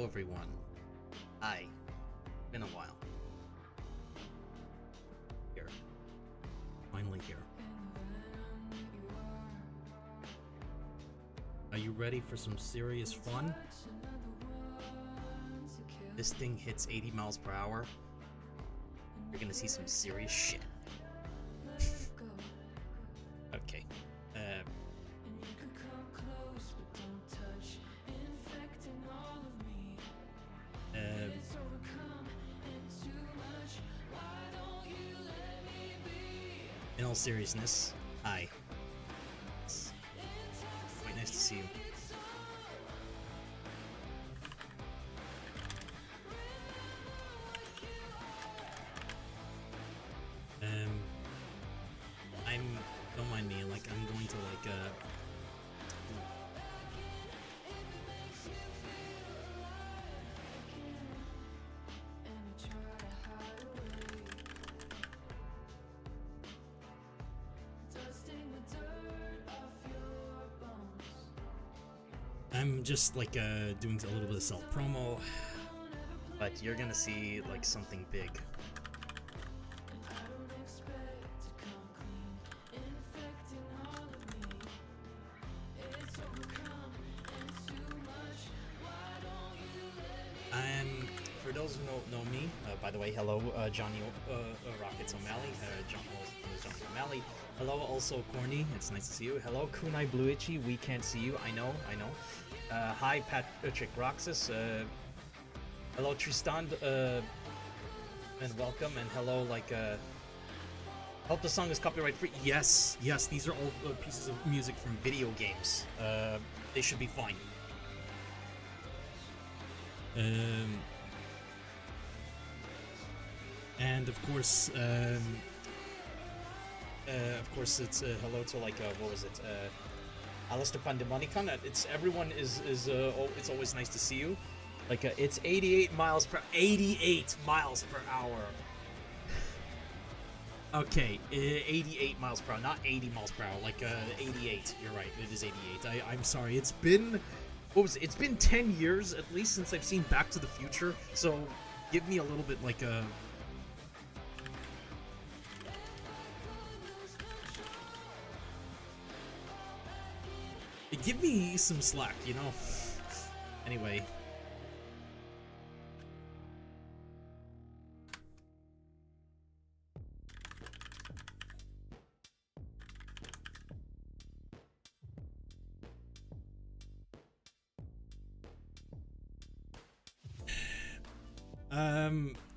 everyone. Hi. Been a while. Here. Finally here. Are you ready for some serious fun? This thing hits 80 miles per hour. You're gonna see some serious shit. Okay. In all seriousness, hi. It's quite nice to see you. Don't mind me, like, I'm going to, like, I'm just, like, doing a little bit of self-promo, but you're gonna see, like, something big. For those who don't know me, by the way, hello, Johnny Rockets O'Malley, Johnny O'Malley. Hello, also Corny. It's nice to see you. Hello, Kunai Bluichi. We can't see you. I know. Hi, Patrick Roxas. Hello, Tristan. And welcome. And hello, like. Hope the song is copyright free. Yes. These are all pieces of music from video games. They should be fine. And of course, it's hello to like what was it? Alistair Pandemonicon. It's everyone is it's always nice to see you. Like it's 88 miles per hour. Okay, 88 miles per hour, not 80 miles per hour. Like 88. You're right. It is 88. I'm sorry. It's been what was it? It's been 10 years at least since I've seen Back to the Future. So give me a little bit like a. Give me some slack, you know? Anyway.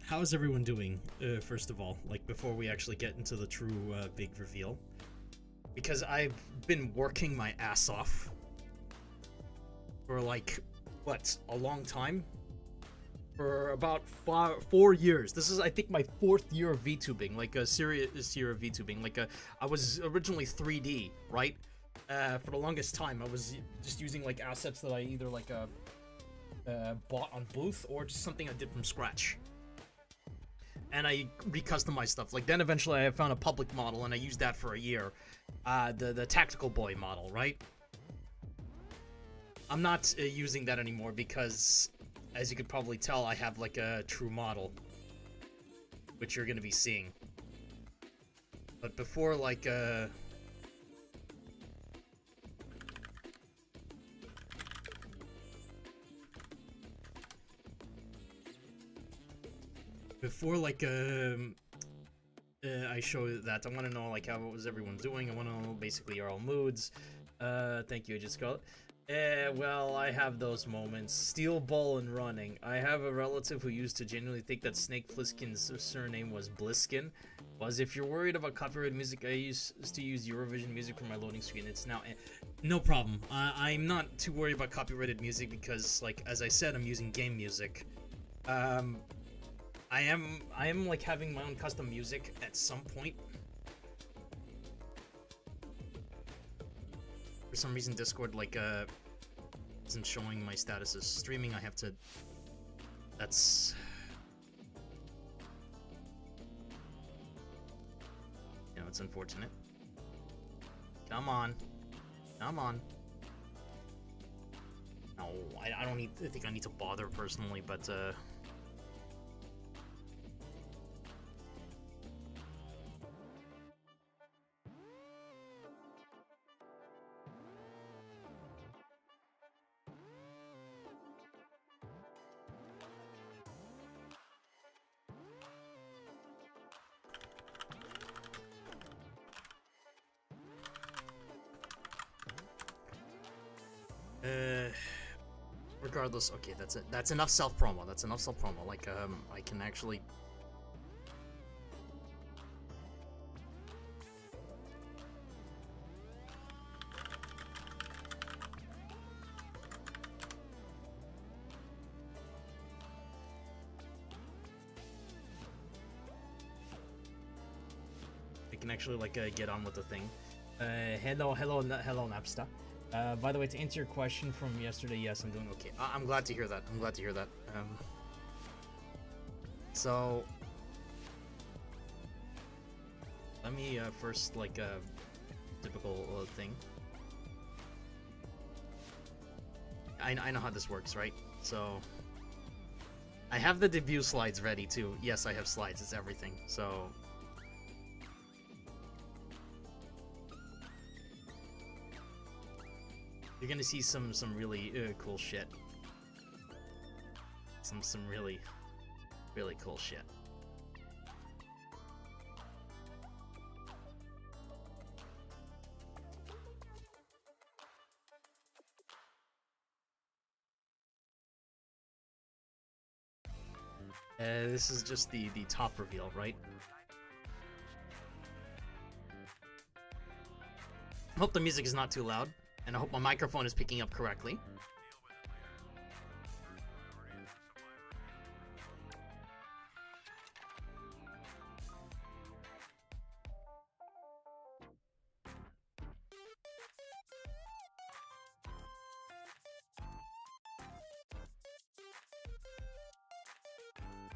How's everyone doing, first of all? Like, before we actually get into the true, big reveal. Because I've been working my ass off for like, what, a long time? For about 4 years. This is, I think, my 4th year of VTubing, like a serious year of VTubing. Like, I was originally 3D, right? For the longest time, I was just using like assets that I either like bought on Booth or just something I did from scratch. And I recustomized stuff. Like, then eventually I found a public model and I used that for a year. The Tactical Boy model, right? I'm not using that anymore because, as you could probably tell, I have like a true model, which you're gonna be seeing. But before, like, I show you that, I want to know, like, how was everyone doing. I want to know, basically, your all moods. Thank you, just Scarlet. Well, I have those moments. Steel ball and running. I have a relative who used to genuinely think that Snake Plissken's surname was Bliskin. If you're worried about copyright music, I used to use Eurovision music for my loading screen. It's now... No problem. I'm not too worried about copyrighted music because, like, as I said, I'm using game music. I am like having my own custom music at some point. For some reason Discord like isn't showing my status as streaming. I have to that's it's unfortunate. Come on. No, I don't need. I think I need to bother personally, but regardless, okay, that's it. That's enough self-promo. That's enough self-promo. Like, I can actually... I can actually, like, get on with the thing. Hello, Napster. By the way, to answer your question from yesterday, yes, I'm doing okay. I'm glad to hear that. I'm glad to hear that. So let me first, like, typical thing. I know how this works, right? So I have the debut slides ready too. Yes, I have slides. It's everything. So you're gonna see some really cool shit. Some really cool shit. This is just the top reveal, right? I hope the music is not too loud, and I hope my microphone is picking up correctly.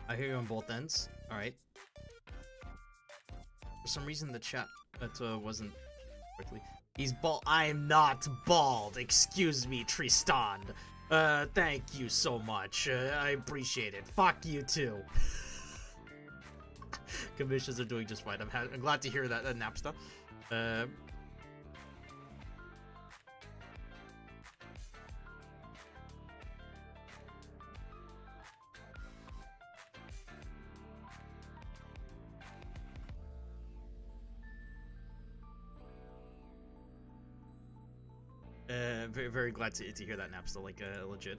I hear you on both ends. Alright. For some reason the chat wasn't quickly. He's bald. I am not bald. Excuse me, Tristan. Thank you so much. I appreciate it. Fuck you too. Commissions are doing just fine. I'm glad to hear that, Napster. Very glad to hear that, Napster, like, legit.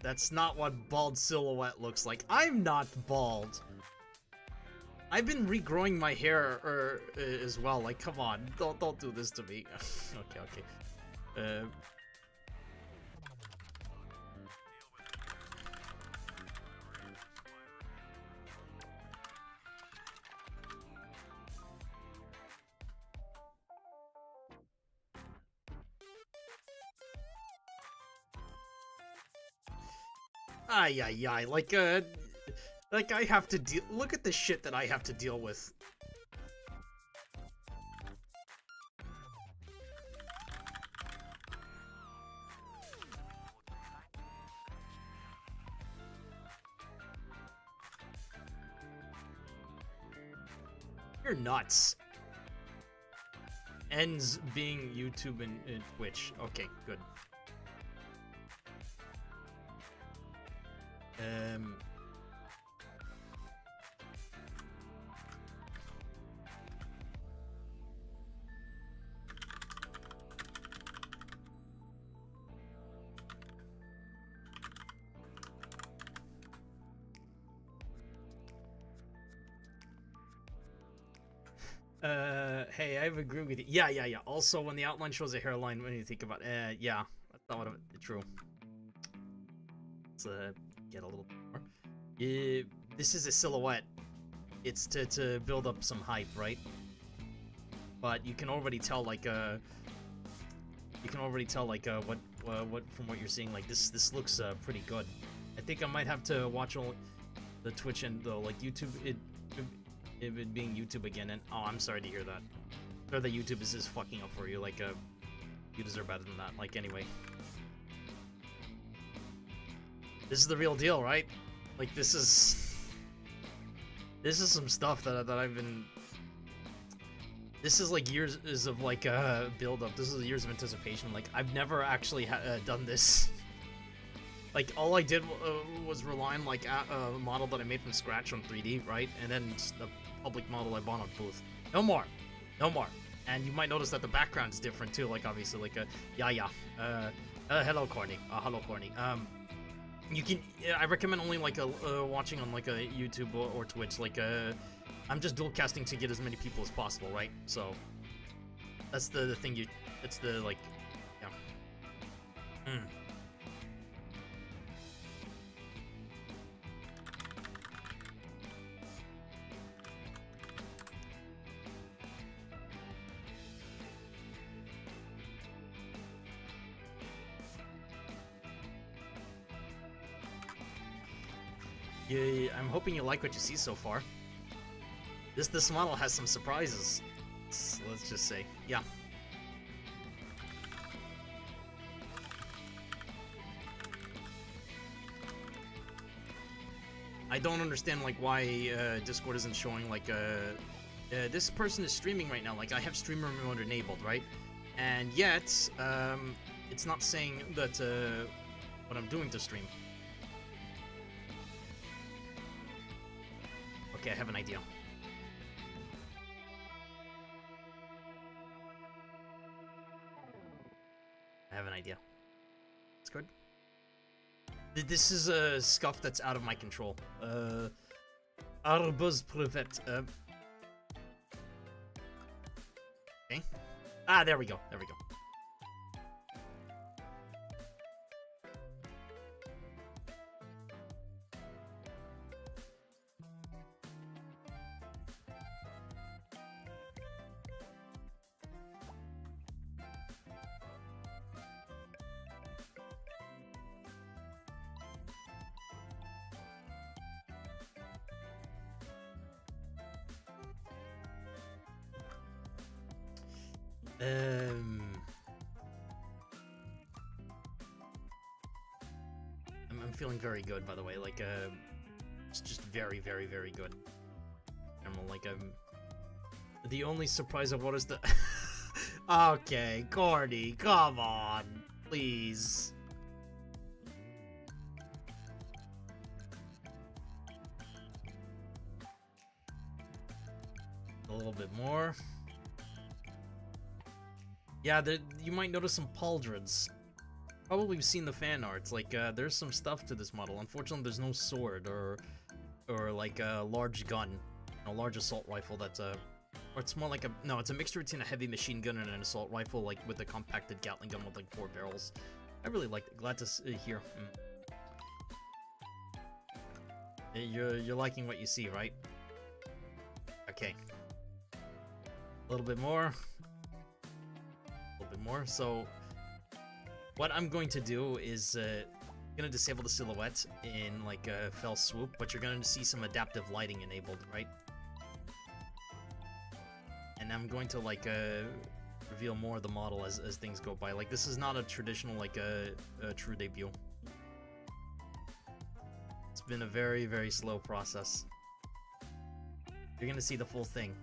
That's not what bald silhouette looks like. I'm not bald. I've been regrowing my hair, as well. Like, come on, don't do this to me. Okay. Ay, like I have to deal. Look at the shit that I have to deal with. You're nuts. Ends being YouTube and Twitch. Okay, good. Hey, I agree with you. Yeah. Also, when the outline shows a hairline, when you think about, yeah, that's not what true. Let's get a little more. This is a silhouette. It's to build up some hype, right? But you can already tell, like, what from what you're seeing, like, this looks pretty good. I think I might have to watch all the Twitch and the, like, YouTube. it being YouTube again, and oh, I'm sorry to hear that. Or the YouTube is just fucking up for you. Like, you deserve better than that. Like, anyway, this is the real deal, right? Like, this is some stuff that I've been. This is like years of like build up. This is years of anticipation. Like, I've never actually done this. Like, all I did was rely on like a model that I made from scratch on 3D, right? And then the public model I bought on Booth. No more. No more. And you might notice that the background's different too, like obviously like hello Corny. Hello Corny. You can, I recommend only like watching on like a YouTube or Twitch, like I'm just dual casting to get as many people as possible, right? So that's the thing it's the like, yeah. Yeah, I'm hoping you like what you see so far. This model has some surprises. Let's just say, yeah. I don't understand like why Discord isn't showing like this person is streaming right now. Like, I have streamer mode enabled, right? And yet it's not saying that what I'm doing to stream. Okay, I have an idea. I have an idea. It's good. This is a scuff that's out of my control. Arbuz Privet. Okay. Ah, there we go. There we go. I'm feeling very good, by the way. Like, it's just very, very, very good. Like, the only surprise of what is the. Okay, Cordy, come on, please. A little bit more. Yeah, you might notice some pauldrons. Probably you've seen the fan arts. Like, there's some stuff to this model. Unfortunately, there's no sword or like a large gun, a large assault rifle. That's or it's more like no, it's a mixture between a heavy machine gun and an assault rifle, like with a compacted Gatling gun with like 4 barrels. I really like it. Glad to hear. You're liking what you see, right? Okay. A little bit more. More. So what I'm going to do is gonna disable the silhouette in like a fell swoop, but you're gonna see some adaptive lighting enabled, right? And I'm going to like reveal more of the model as things go by. Like, this is not a traditional like a true debut. It's been a very, very slow process. You're gonna see the full thing.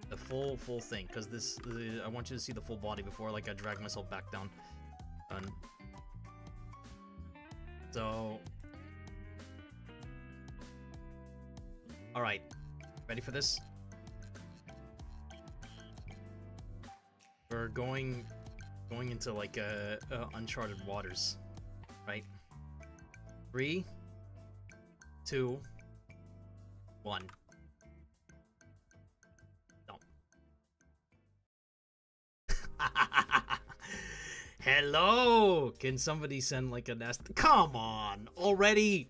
The full thing, because this I want you to see the full body before like I drag myself back down. Done. So, all right, ready for this? We're going into like uncharted waters, right? 3, 2, 1. Hello! Can somebody send like a nest? Come on! Already?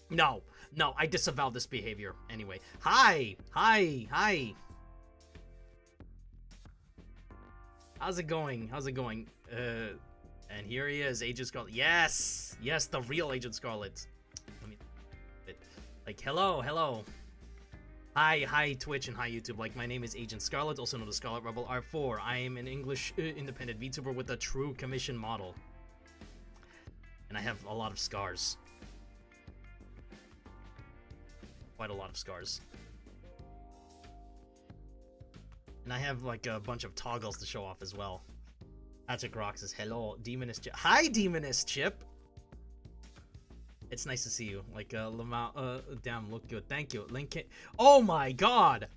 No, I disavow this behavior. Anyway. Hi! How's it going? And here he is, Agent Scarlet. Yes, the real Agent Scarlet. Like, hello, hello. Hi, Twitch and hi, YouTube. Like, my name is Agent Scarlet, also known as Scarlet Rebel R4. I am an English independent VTuber with a true commission model. And I have a lot of scars. Quite a lot of scars. And I have, like, a bunch of toggles to show off as well. Patrick Rock says, hello, Demonist Chip. Hi, Demonist Chip! It's nice to see you. Like, damn, look good. Thank you. Link. Oh my god!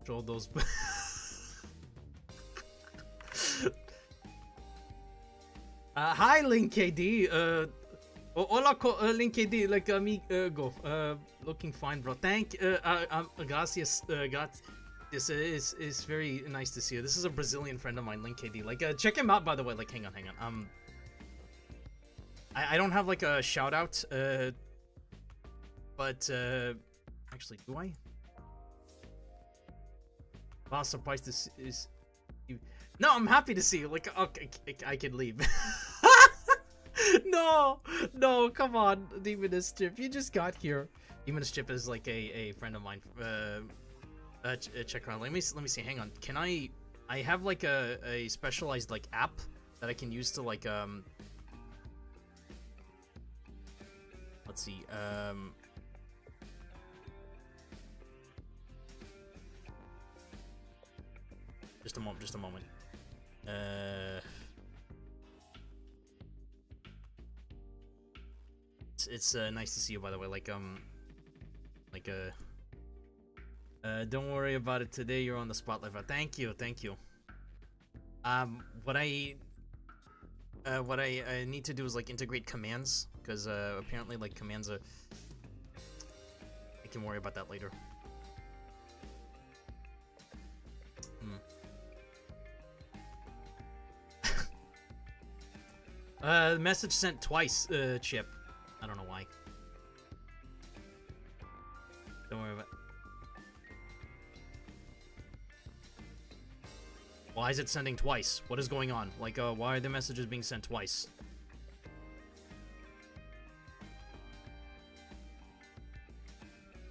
Show those. Hi, Link KD. Hola, Link KD. Like, go. Looking fine, bro. Gracias. This is very nice to see you. This is a Brazilian friend of mine, Link KD. Like, check him out, by the way. Like, hang on. I don't have like a shout out, but actually, do I? Wow, surprised this is you. No, I'm happy to see you. Like, okay, I can leave. No, come on, Demonist Chip, you just got here. Demonist Chip is like a friend of mine. Check around. Let me see. Hang on. Can I have like a specialized like app that I can use to like let's see, just a moment. It's nice to see you, by the way. Like, don't worry about it today. You're on the spotlight. Thank you. What I need to do is like integrate commands, because apparently like commands are. I can worry about that later. Message sent twice, Chip. I don't know why. Don't worry about it. Why is it sending twice? What is going on? Like, why are the messages being sent twice?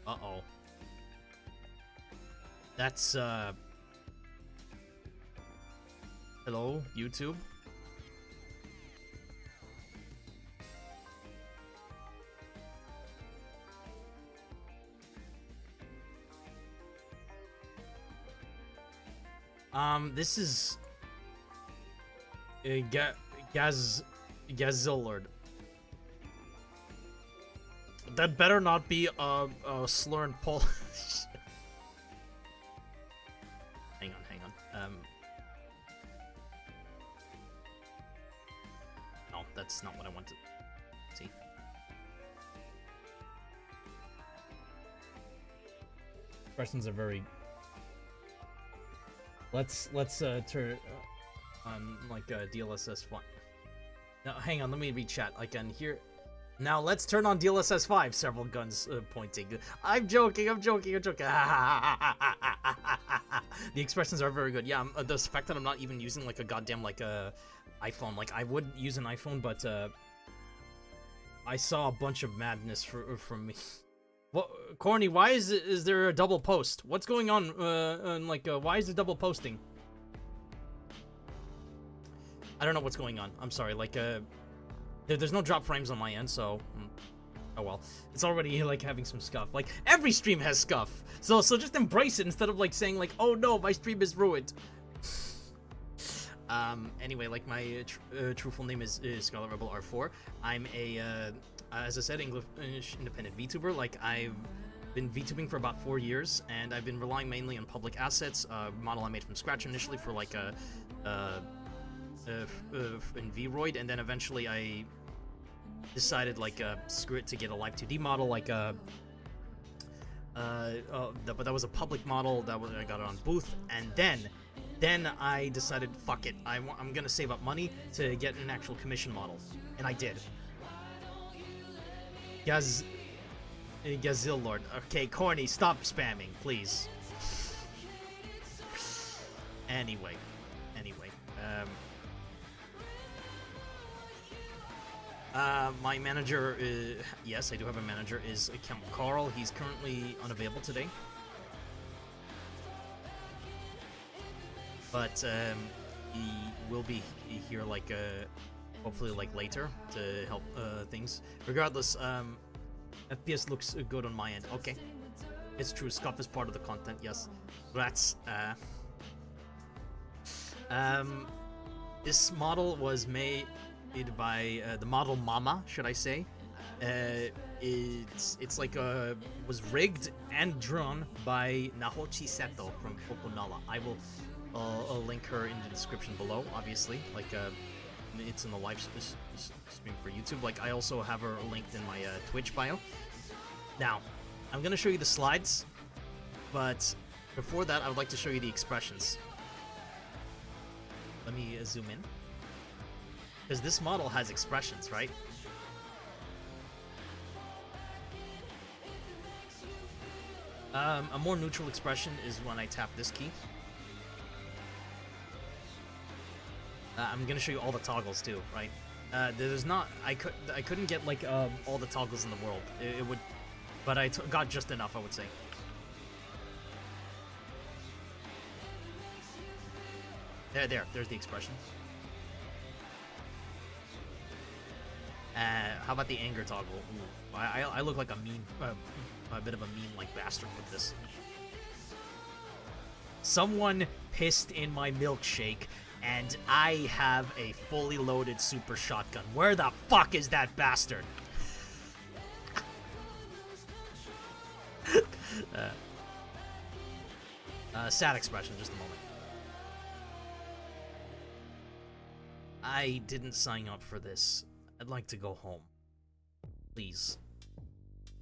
Uh-oh. That's, hello, YouTube? This is Gazillard. That better not be a slur in Polish. Hang on. No, that's not what I wanted. See. Expressions are very. Let's turn on like DLSS 5. Now, hang on, let me read chat. Like on here. Now let's turn on DLSS 5. Several guns pointing. I'm joking. The expressions are very good. Yeah, the fact that I'm not even using like a goddamn like iPhone. Like I would use an iPhone, but I saw a bunch of madness from me. What, Corny? Why is there a double post? What's going on? Why is there double posting? I don't know what's going on. I'm sorry. Like, there's no drop frames on my end, so oh well. It's already like having some scuff. Like every stream has scuff, so just embrace it instead of like saying like, oh no, my stream is ruined. Anyway, like my true full name is Scarlet Rebel R4. I'm a as I said, English independent VTuber. Like, I've been VTubing for about 4 years, and I've been relying mainly on public assets. A model I made from scratch initially for like in Vroid, and then eventually I decided like screw it to get a live 2D model. Like but that was a public model. I got it on Booth, and then I decided, fuck it, I'm gonna save up money to get an actual commission model, and I did. Gazil Lord. Okay, Corny, stop spamming, please. Anyway. My manager, yes, I do have a manager, is Count Carl. He's currently unavailable today. But he will be here, like, hopefully, like, later to help things. Regardless, FPS looks good on my end. Okay. It's true, scuff is part of the content, yes. That's, this model was made by the model Mama, should I say. It's like was rigged and drawn by Nahochi Seto from Kokonala. I will I'll link her in the description below, obviously. Like it's in the live stream for YouTube. Like I also have her linked in my Twitch bio. Now, I'm gonna show you the slides, but before that, I would like to show you the expressions. Let me zoom in. Because this model has expressions, right? A more neutral expression is when I tap this key. I'm gonna show you all the toggles too, right? There's not, I couldn't get like all the toggles in the world. It would, but I got just enough, I would say. There's the expression. How about the anger toggle? Ooh, I look like a mean, a bit of a mean like bastard with this. Someone pissed in my milkshake, and I have a fully loaded super shotgun. Where the fuck is that bastard? Sad expression, just a moment. I didn't sign up for this. I'd like to go home. Please.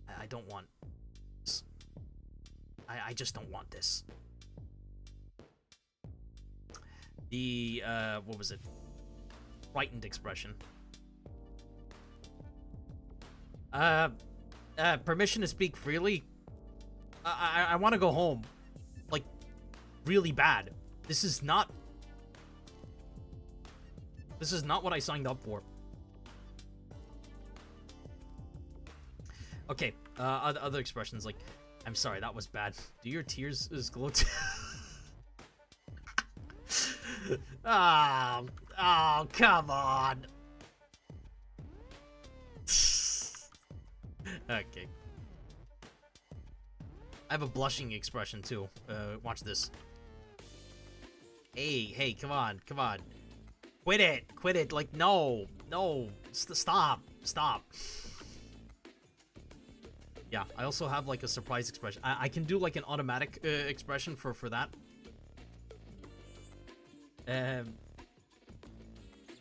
I don't want this. I just don't want this. The, what was it? Frightened expression. Permission to speak freely? I want to go home. Like, really bad. This is not what I signed up for. Okay, other expressions like, I'm sorry, that was bad. Do your tears glow? Oh, come on. Okay. I have a blushing expression too. Watch this. Hey, come on. Quit it. Like, no, stop. Yeah, I also have like a surprise expression. I can do like an automatic expression for that.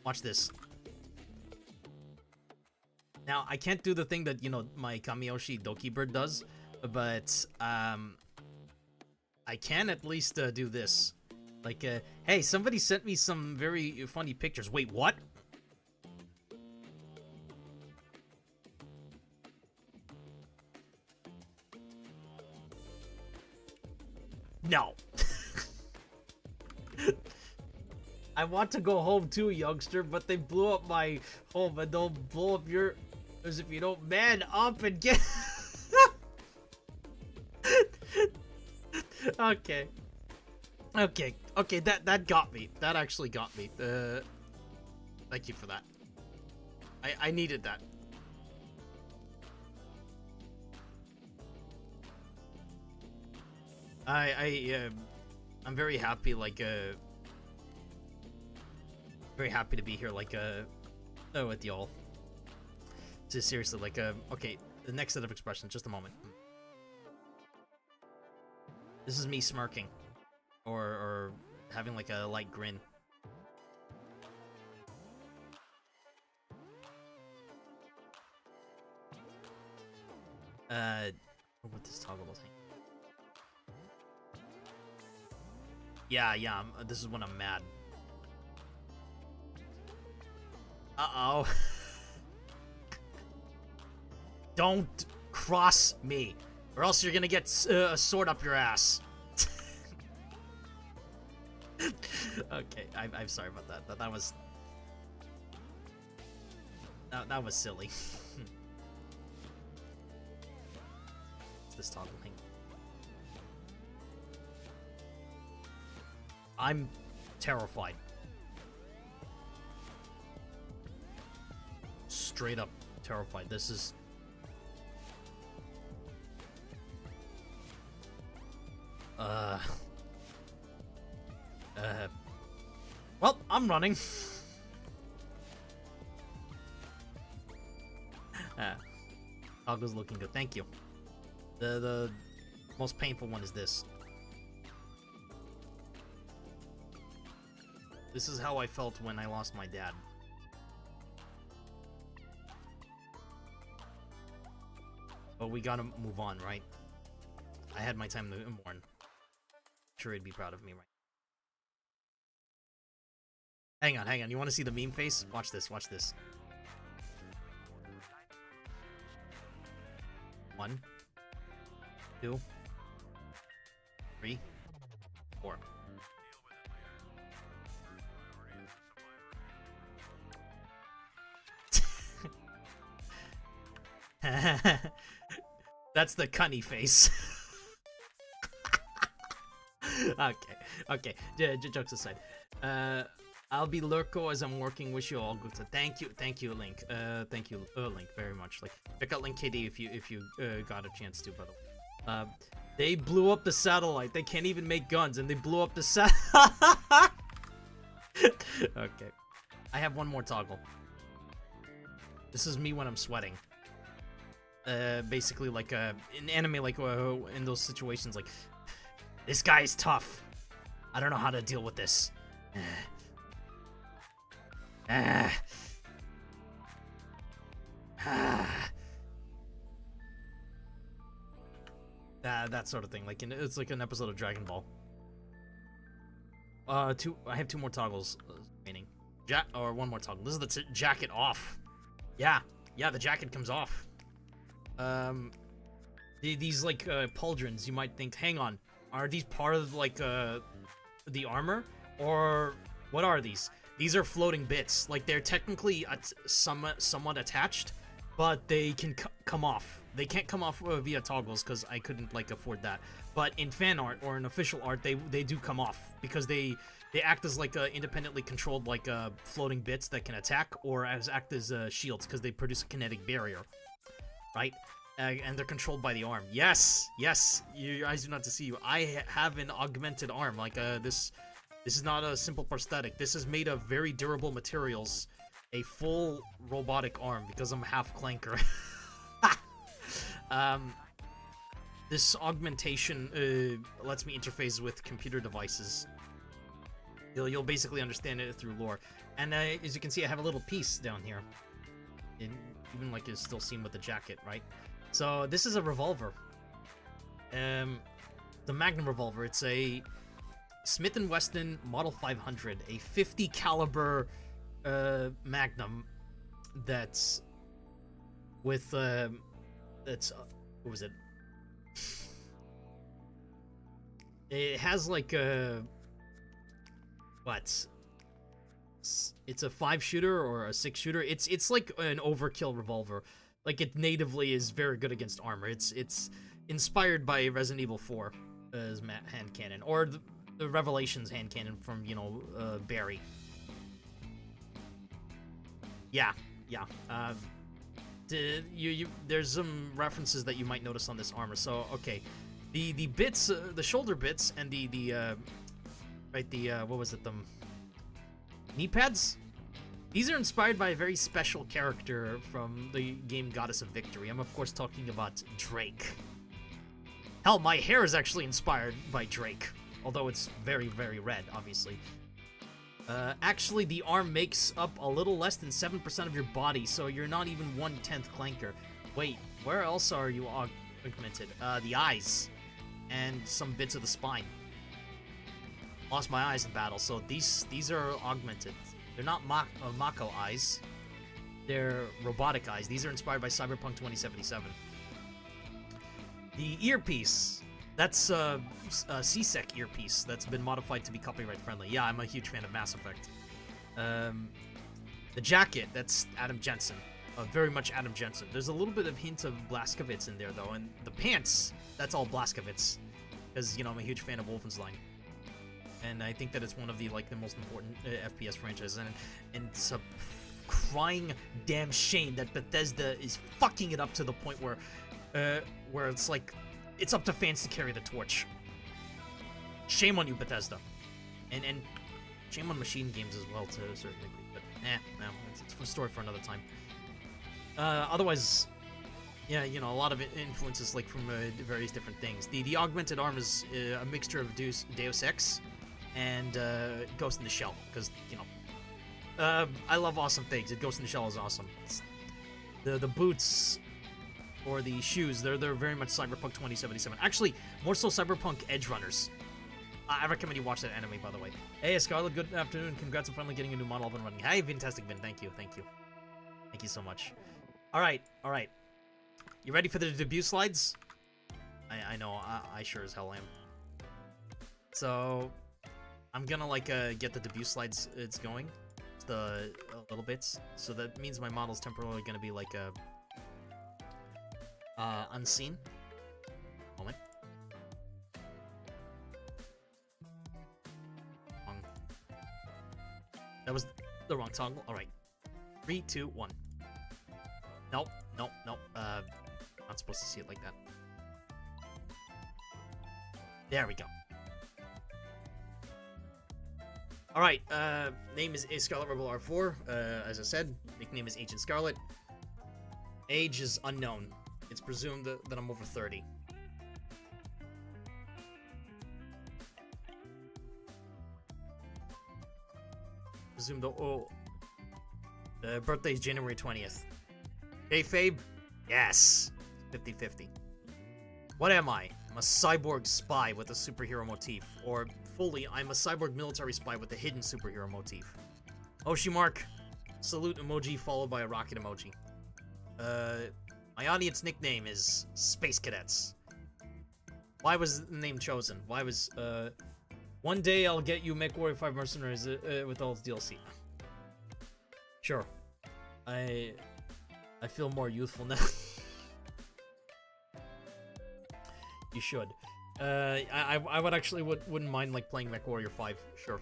Watch this. Now, I can't do the thing that, you know, my Kamiyoshi Doki Bird does, but I can at least do this. Like, hey, somebody sent me some very funny pictures. Wait, what? No. I want to go home too, youngster, but they blew up my home, and they'll blow up your... As if you don't man up and get... Okay, that got me. That actually got me. Thank you for that. I needed that. I'm very happy, like, very happy to be here, like, with y'all. Just seriously, like, okay, the next set of expressions, just a moment. This is me smirking. Or having, like, a light grin. What this toggle thing? Yeah, this is when I'm mad. Uh-oh. Don't cross me, or else you're gonna get a sword up your ass. Okay, I'm sorry about that. That was... That was silly. This toggle thing. I'm terrified. Straight up terrified. This is... Well, I'm running. Toggle's looking good. Thank you. The most painful one is this. This is how I felt when I lost my dad. But we gotta move on, right? I had my time to mourn. Sure, he'd be proud of me, right? Hang on. You want to see the meme face? Watch this. 1, 2, 3, 4. That's the cunny face. Okay. Jokes aside. I'll be Lurko as I'm working. Wish you all good. Thank you, Link. Thank you, Link, very much. Like, check out Link KD if you got a chance to. By the way, they blew up the satellite. They can't even make guns, and they blew up the Okay, I have one more toggle. This is me when I'm sweating. Basically, like in anime, like in those situations, like this guy's tough. I don't know how to deal with this. That sort of thing. Like it's like an episode of Dragon Ball. I have 2 more toggles remaining. Or 1 more toggle. This is the jacket off. Yeah, the jacket comes off. These like pauldrons, you might think, hang on, are these part of like the armor, or what are these? These are floating bits. Like, they're technically somewhat attached, but they can come off. They can't come off via toggles because I couldn't like afford that. But in fan art or in official art, they do come off because they act as like independently controlled like floating bits that can attack or act as shields because they produce a kinetic barrier, right? And they're controlled by the arm. Yes, your eyes do not deceive you. I have an augmented arm. Like this is not a simple prosthetic. This is made of very durable materials. A full robotic arm because I'm half clanker. This augmentation lets me interface with computer devices. You'll basically understand it through lore. And as you can see, I have a little piece down here. Even like it's still seen with the jacket, right? So this is a revolver. The Magnum revolver. It's a Smith & Wesson Model 500, a 50 caliber Magnum that's with that's what was it? It has like a what? It's a 5-shooter or a 6-shooter. It's like an overkill revolver. Like, it natively is very good against armor. It's inspired by Resident Evil 4 as hand cannon, or the Revelations hand cannon from, you know, Barry. Yeah. There's some references that you might notice on this armor. So, okay, the bits, the shoulder bits, and what was it, the knee pads? These are inspired by a very special character from the game Goddess of Victory. I'm, of course, talking about Drake. Hell, my hair is actually inspired by Drake, although it's very, very red, obviously. Actually, the arm makes up a little less than 7% of your body, so you're not even 1/10 clanker. Wait, where else are you augmented? The eyes, and some bits of the spine. Lost my eyes in battle, so these are augmented. They're not Mako eyes. They're robotic eyes. These are inspired by Cyberpunk 2077. The earpiece. That's a CSEC earpiece that's been modified to be copyright friendly. Yeah, I'm a huge fan of Mass Effect. The jacket. That's Adam Jensen. very much Adam Jensen. There's a little bit of hint of Blazkowicz in there though, and the pants, that's all Blazkowicz, because you know I'm a huge fan of Wolfenstein, and I think that it's one of the most important FPS franchises, and it's a crying damn shame that Bethesda is fucking it up to the point where it's like it's up to fans to carry the torch. Shame on you, Bethesda, and shame on Machine Games as well to a certain degree. But no, it's a story for another time. Otherwise, yeah, you know, a lot of influences from various different things. The Augmented Arm is a mixture of Deus Ex and Ghost in the Shell, because you know, I love awesome things. Ghost in the Shell is awesome. The boots or the shoes, they're very much Cyberpunk 2077. Actually, more so Cyberpunk Edge Runners. I recommend you watch that anime, by the way. Hey, Scarlet, good afternoon. Congrats on finally getting a new model up and running. Hey, fantastic, Vin. Thank you. Thank you so much. All right. You ready for the debut slides? I know, I sure as hell am. So, I'm gonna get the debut slides going, a little bits. So that means my model's temporarily gonna be unseen. Moment. That was the wrong toggle. All right, 3, 2, 1. Nope. Not supposed to see it like that. There we go. All right. Name is Scarlet Rebel R4. As I said, nickname is Agent Scarlet. Age is unknown. It's presumed that I'm over 30. Presumed. Birthday is January 20th. Kayfabe? Yes. 50-50. What am I? I'm a cyborg spy with a superhero motif. Or, fully, I'm a cyborg military spy with a hidden superhero motif. Oshimark. Salute emoji followed by a rocket emoji. My audience nickname is Space Cadets. Why was the name chosen? Why was, one day I'll get you MechWarrior 5 Mercenaries with all its DLC. Sure. I feel more youthful now. You should. I would actually wouldn't mind playing MechWarrior 5. Sure.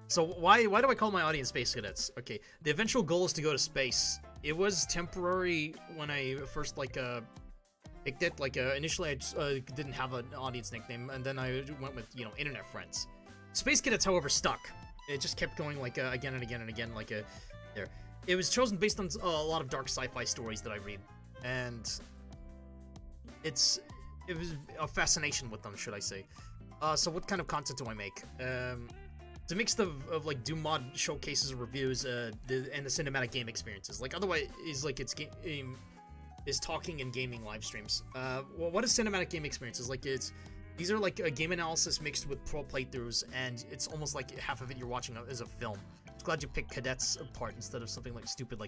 So why do I call my audience Space Cadets? Okay, the eventual goal is to go to space. It was temporary when I first picked it. Initially I just, didn't have an audience nickname, and then I went with internet friends. Space Cadets, however, stuck. It just kept going again and again and again there. It was chosen based on a lot of dark sci-fi stories that I read, and it was a fascination with them, should I say. So what kind of content do I make? It's a mix of Doom mod showcases and reviews, and the cinematic game experiences. Otherwise, is talking and gaming live streams. Well, what is cinematic game experiences? These are a game analysis mixed with pro playthroughs, and it's almost like half of it you're watching as a film. I'm glad you picked Cadets apart instead of something stupid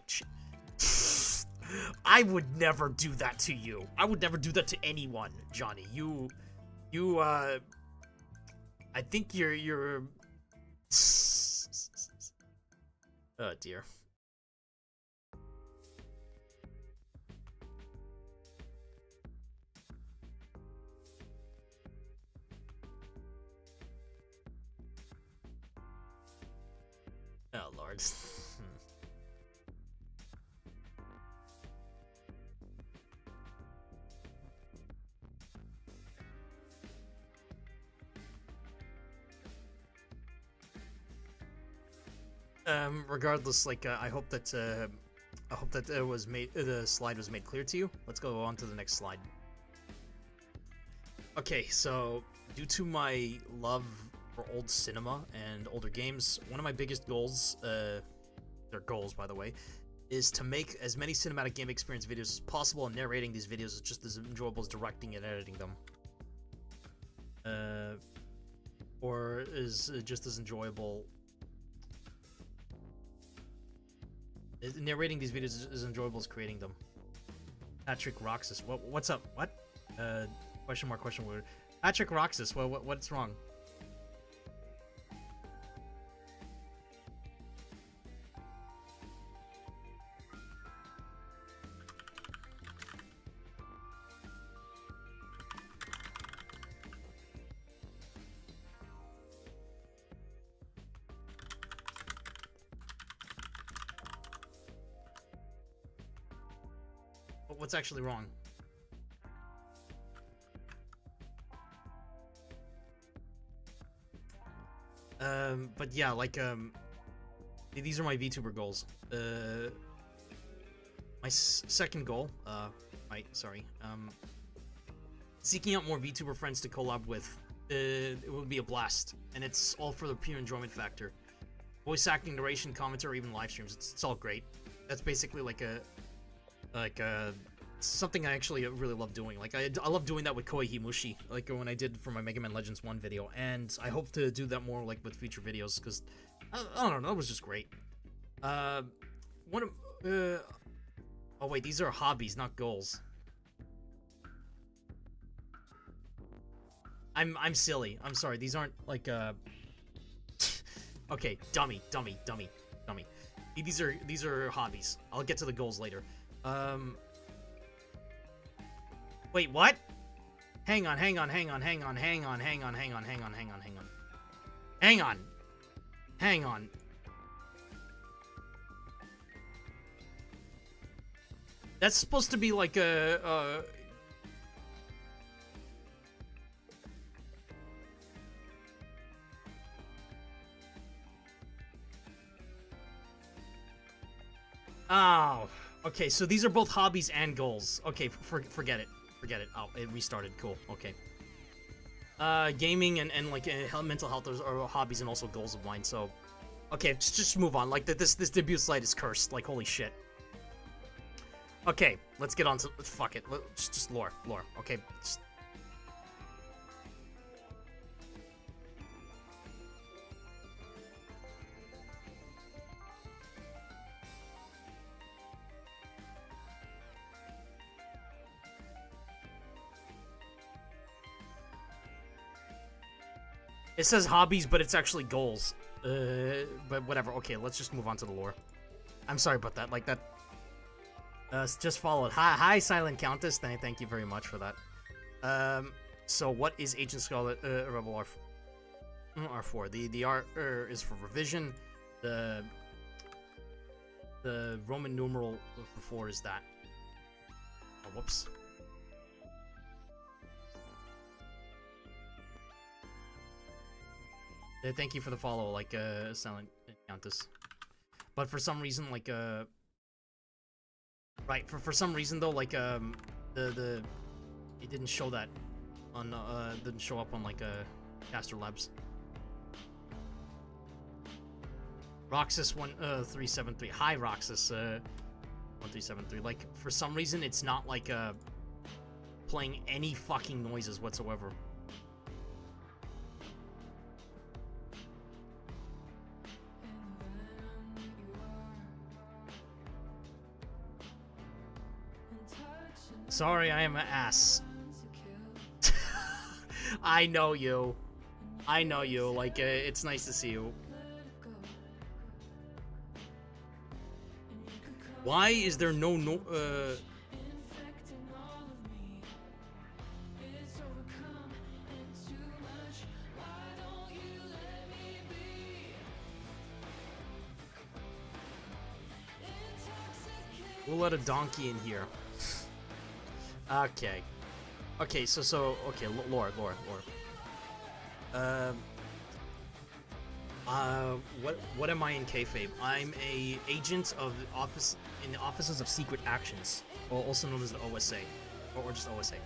I would never do that to you. I would never do that to anyone, Johnny. I think you're oh dear. Oh lord. Regardless, I hope that it was made. The slide was made clear to you. Let's go on to the next slide. Okay, so due to my love for old cinema and older games, one of my biggest goals, they're goals by the way, is to make as many cinematic game experience videos as possible, and narrating these videos is just as enjoyable as directing and editing them. Or is just as enjoyable. Narrating these videos is as enjoyable as creating them. Patrick Roxas, what's up? What? Question mark, question word. Patrick Roxas, what's wrong? What's actually wrong? But yeah, like, these are my VTuber goals. My second goal, seeking out more VTuber friends to collab with. It would be a blast, and it's all for the pure enjoyment factor. Voice acting, narration, commentary, even live streams. It's all great. That's basically like something I actually really love doing. Like I love doing that with Koi Himushi, like when I did for my Mega Man Legends 1 video, and I hope to do that more like with future videos, because I don't know, that was just great. Oh wait, these are hobbies, not goals. I'm silly. I'm sorry. These aren't like okay, dummy. These are hobbies. I'll get to the goals later. Wait, what? Hang on. Hang on. That's supposed to be like a Oh, okay, so these are both hobbies and goals. Okay, forget it. Oh, it restarted. Cool, okay. Gaming and like mental health are hobbies and also goals of mine, so... Okay, just move on. Like, this debut slide is cursed. Like, holy shit. Okay, let's get on to... Fuck it. Just lore. Okay, just... It says hobbies, but it's actually goals. But whatever. Okay, let's just move on to the lore. I'm sorry about that. Like that. Just followed. Hi, Silent Countess. Thank you very much for that. So what is Agent Scarlet Rebel R4? The R is for revision. The Roman numeral before is that. Oh, whoops. Thank you for the follow, like, Silent Countess. But for some reason, like, right, for some reason, though, like, it didn't show that on, didn't show up on, like, Caster Labs. Roxas 1373. Hi, Roxas, 1373. Like, for some reason, it's not, like, playing any fucking noises whatsoever. Sorry, I am an ass. I know you. Like, it's nice to see you. Why is there no We'll let a donkey in here. Okay. Okay, okay, lore. What am I in kayfabe? I'm a agent of in the Offices of Secret Actions, or also known as the OSA, or just OSA.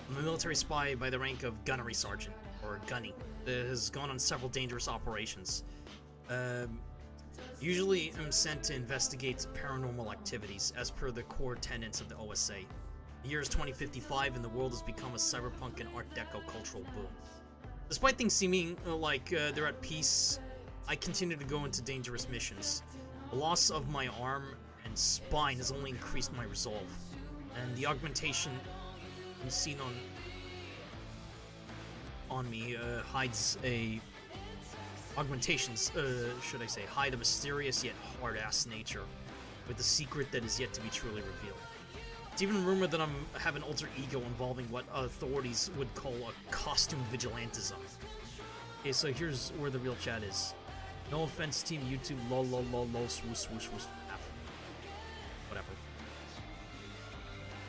I'm a military spy by the rank of Gunnery Sergeant, or Gunny, that has gone on several dangerous operations. Usually I'm sent to investigate paranormal activities, as per the core tenets of the OSA. The year is 2055 and the world has become a cyberpunk and Art Deco cultural boom. Despite things seeming like they're at peace, I continue to go into dangerous missions. The loss of my arm and spine has only increased my resolve, and the augmentation seen on me hides a... Augmentations, should I say, hide a mysterious yet hard-ass nature, with a secret that is yet to be truly revealed. It's even rumored that I have an alter ego involving what authorities would call a costume vigilantism. Okay, so here's where the real chat is. No offense, Team YouTube, lol, swoosh, F. Whatever.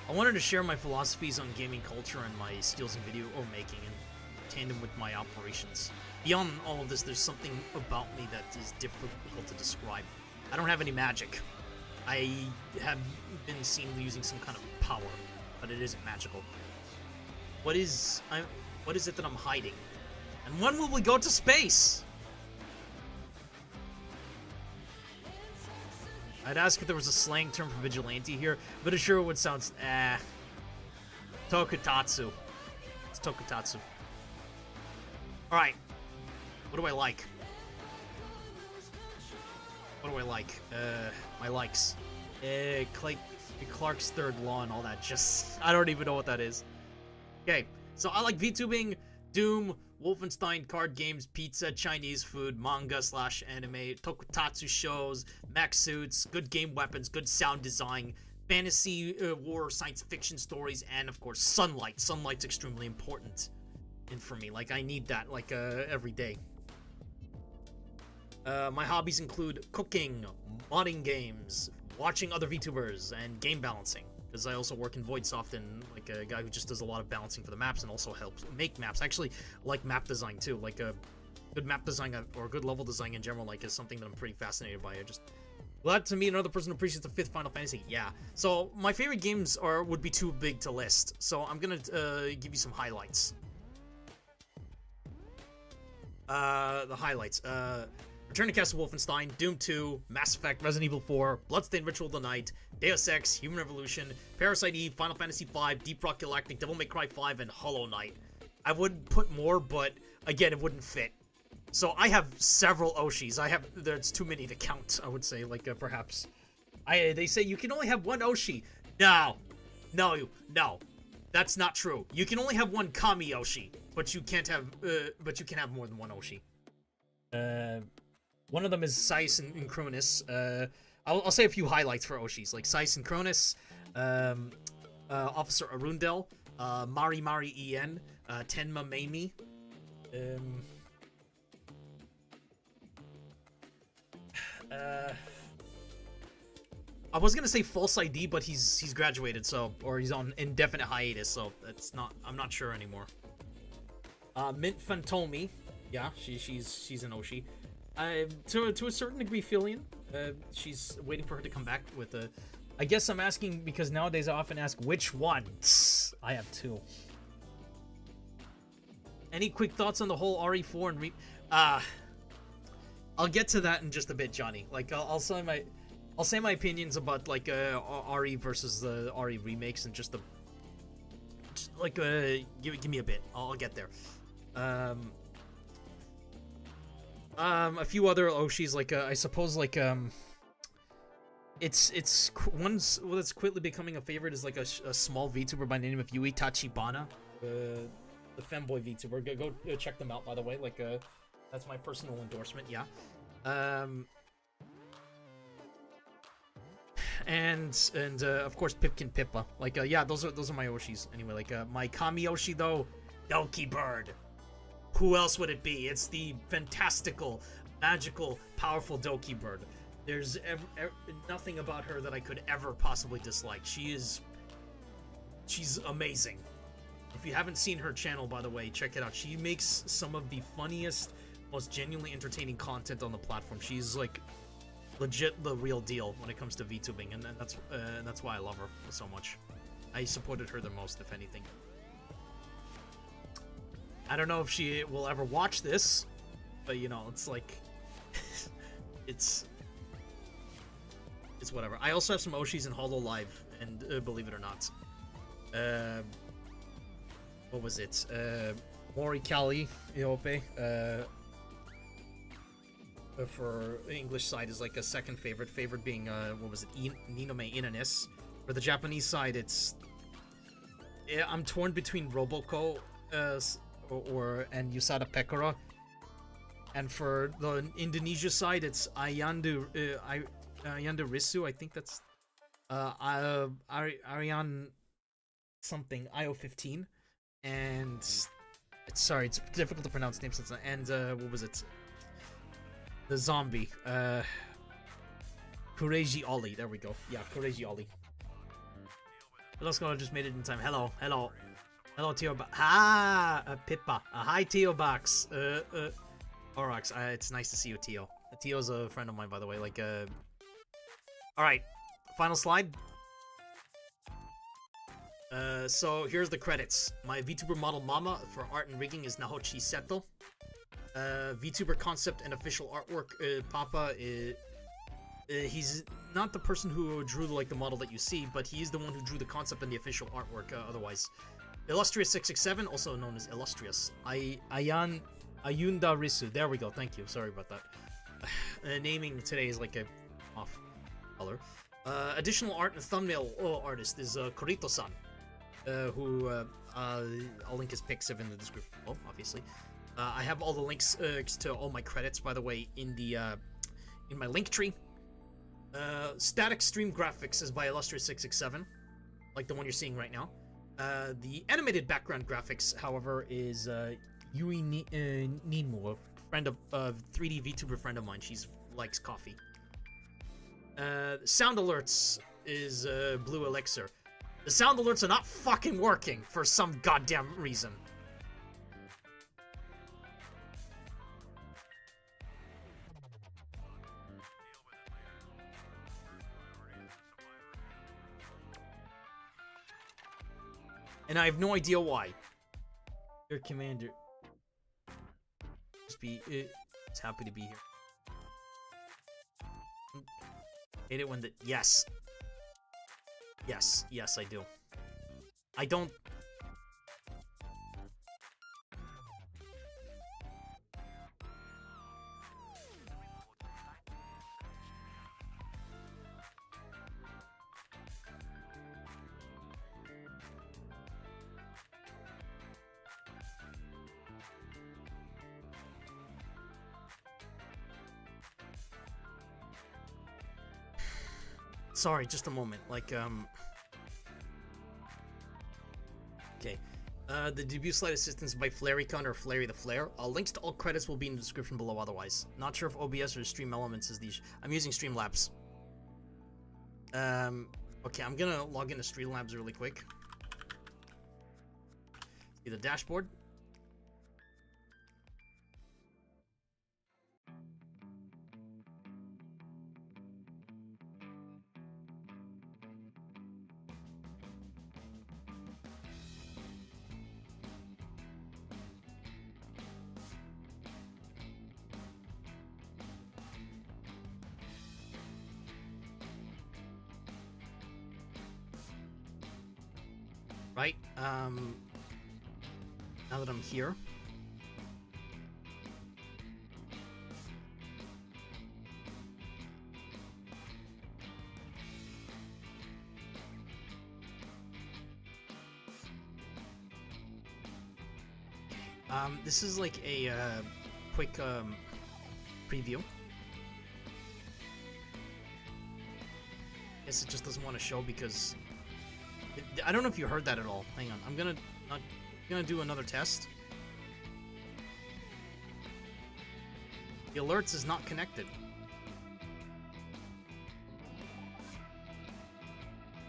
I wanted to share my philosophies on gaming culture and my skills in video or making in tandem with my operations. Beyond all of this, there's something about me that is difficult to describe. I don't have any magic. I have been seen using some kind of power, but it isn't magical. What is it that I'm hiding? And when will we go to space? I'd ask if there was a slang term for vigilante here, but it sure would sound Tokutatsu. It's Tokutatsu. Alright. What do I like? What do I like? My likes. Clark's Third Law and all that. Just, I don't even know what that is. Okay, so I like VTubing, Doom, Wolfenstein, card games, pizza, Chinese food, manga/anime, tokusatsu shows, mech suits, good game weapons, good sound design, fantasy, war, science fiction stories, and of course sunlight. Sunlight's extremely important, and for me, like I need that like every day. My hobbies include cooking, modding games, watching other VTubers, and game balancing. Because I also work in VoidSoft and like a guy who just does a lot of balancing for the maps and also helps make maps. I actually like map design too. Like a good map design or good level design in general, like is something that I'm pretty fascinated by. I just glad to meet another person who appreciates the 5th Final Fantasy. Yeah. So my favorite games would be too big to list. So I'm gonna give you some highlights. The highlights. Return to Castle Wolfenstein, Doom 2, Mass Effect, Resident Evil 4, Bloodstained Ritual of the Night, Deus Ex, Human Revolution, Parasite Eve, Final Fantasy V, Deep Rock Galactic, Devil May Cry 5, and Hollow Knight. I would put more, but again, it wouldn't fit. So I have several Oshis. There's too many to count, I would say, like perhaps. They say you can only have one Oshi. No. That's not true. You can only have one Kami Oshi, but you can't have, can have more than one Oshi. One of them is Sais and Cronus. I'll say a few highlights for Oshis, like Sais and Cronus, Officer Arundel, Mari En, Tenma Mamie. I was gonna say False ID, but he's graduated, so or he's on indefinite hiatus, so that's not. I'm not sure anymore. Mint Fantomi, yeah, she's an Oshi. To a certain degree, Filion. She's waiting for her to come back with a. I guess I'm asking because nowadays I often ask which one. I have two. Any quick thoughts on the whole RE4 and I'll get to that in just a bit, Johnny. Like I'll say my opinions about like RE versus the RE remakes and just give me a bit. I'll get there. A few other Oshis, like I suppose, like it's one's that's quickly becoming a favorite is like a small VTuber by the name of Yui Tachibana, the femboy VTuber. Go check them out, by the way. Like that's my personal endorsement. Yeah. And of course Pipkin Pippa. Like yeah, those are my Oshis. Anyway, like my Kami Oshi though, Doki Bird. Who else would it be? It's the fantastical, magical, powerful Doki Bird. There's nothing about her that I could ever possibly dislike. She's amazing. If you haven't seen her channel, by the way, check it out. She makes some of the funniest, most genuinely entertaining content on the platform. She's like legit the real deal when it comes to VTubing, and that's why I love her so much. I supported her the most, if anything. I don't know if she will ever watch this, but you know, it's like, it's whatever. I also have some Oshis in Hollow Live, and believe it or not, what was it? Morikali Iope, for English side is like a second favorite. Favorite being what was it? Ninome Inanis. For the Japanese side, it's I'm torn between Roboko and Yusada Pekora, and for the Indonesia side, it's Ayandu Risu. I think that's Arian something IO15, and it's difficult to pronounce names. And what was it? The zombie, Kureji Ollie. There we go. Yeah, Kureji Ollie. Hello, Scarlet, just made it in time. Hello, hello. Hello, Teo Box. Ah, Pippa. Hi, Teo Box. Orox, it's nice to see you, Teo. Teo's a friend of mine, by the way. Like, Alright, final slide. So here's the credits. My VTuber model Mama for art and rigging is Nahochi Seto. VTuber concept and official artwork, Papa, he's not the person who drew like the model that you see, but he is the one who drew the concept and the official artwork otherwise. Illustrious 667, also known as Illustrious. Ayunda Risu. There we go, thank you. Sorry about that. Naming today is like a off color. Additional art and thumbnail artist is Korito-san, who I'll link his pics in the description below, obviously. I have all the links to all my credits, by the way, in the in my link tree. Static stream graphics is by Illustrious 667, like the one you're seeing right now. The animated background graphics, however, is Yui Ninmu, a friend of 3D VTuber friend of mine. She's likes coffee. Sound alerts is Blue Elixir. The sound alerts are not fucking working for some goddamn reason. And I have no idea why. Your commander. Just be. It's happy to be here. Hate it when the. Yes. Yes, yes, I do. I don't. Sorry, just a moment. Like, okay. The debut slide assistance by Flaricon or Flary the Flare. Links to all credits will be in the description below otherwise. Not sure if OBS or Stream Elements is these. I'm using Streamlabs. Okay, I'm gonna log into Streamlabs really quick. See the dashboard. Right, now that I'm here. This is like a, quick, preview. Guess it just doesn't want to show because I don't know if you heard that at all. Hang on, I'm gonna do another test. The alerts is not connected.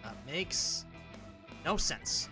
That makes no sense.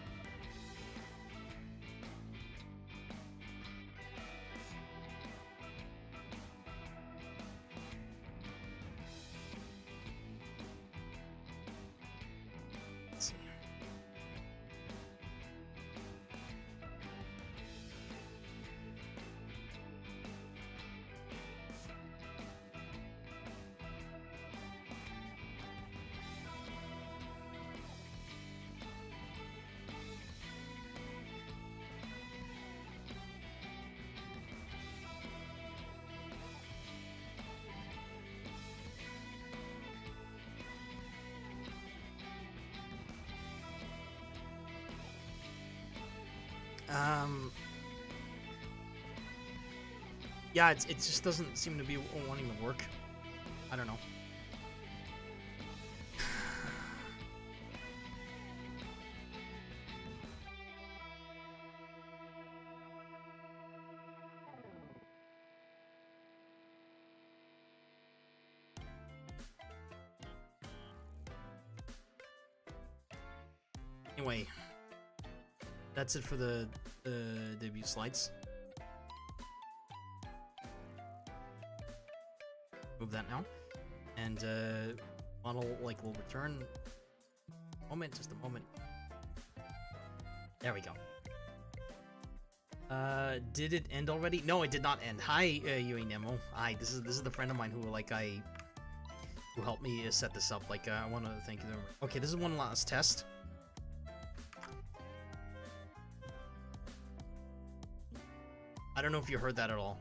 Yeah, it just doesn't seem to be wanting to work. I don't know. Anyway, that's it for the debut slides. Move that now, and model like will return. Moment, just a moment. There we go. Did it end already? No, it did not end. Hi, Yui Nemo. Hi, this is the friend of mine who who helped me set this up. Like, I want to thank you. Okay, this is one last test. I don't know if you heard that at all.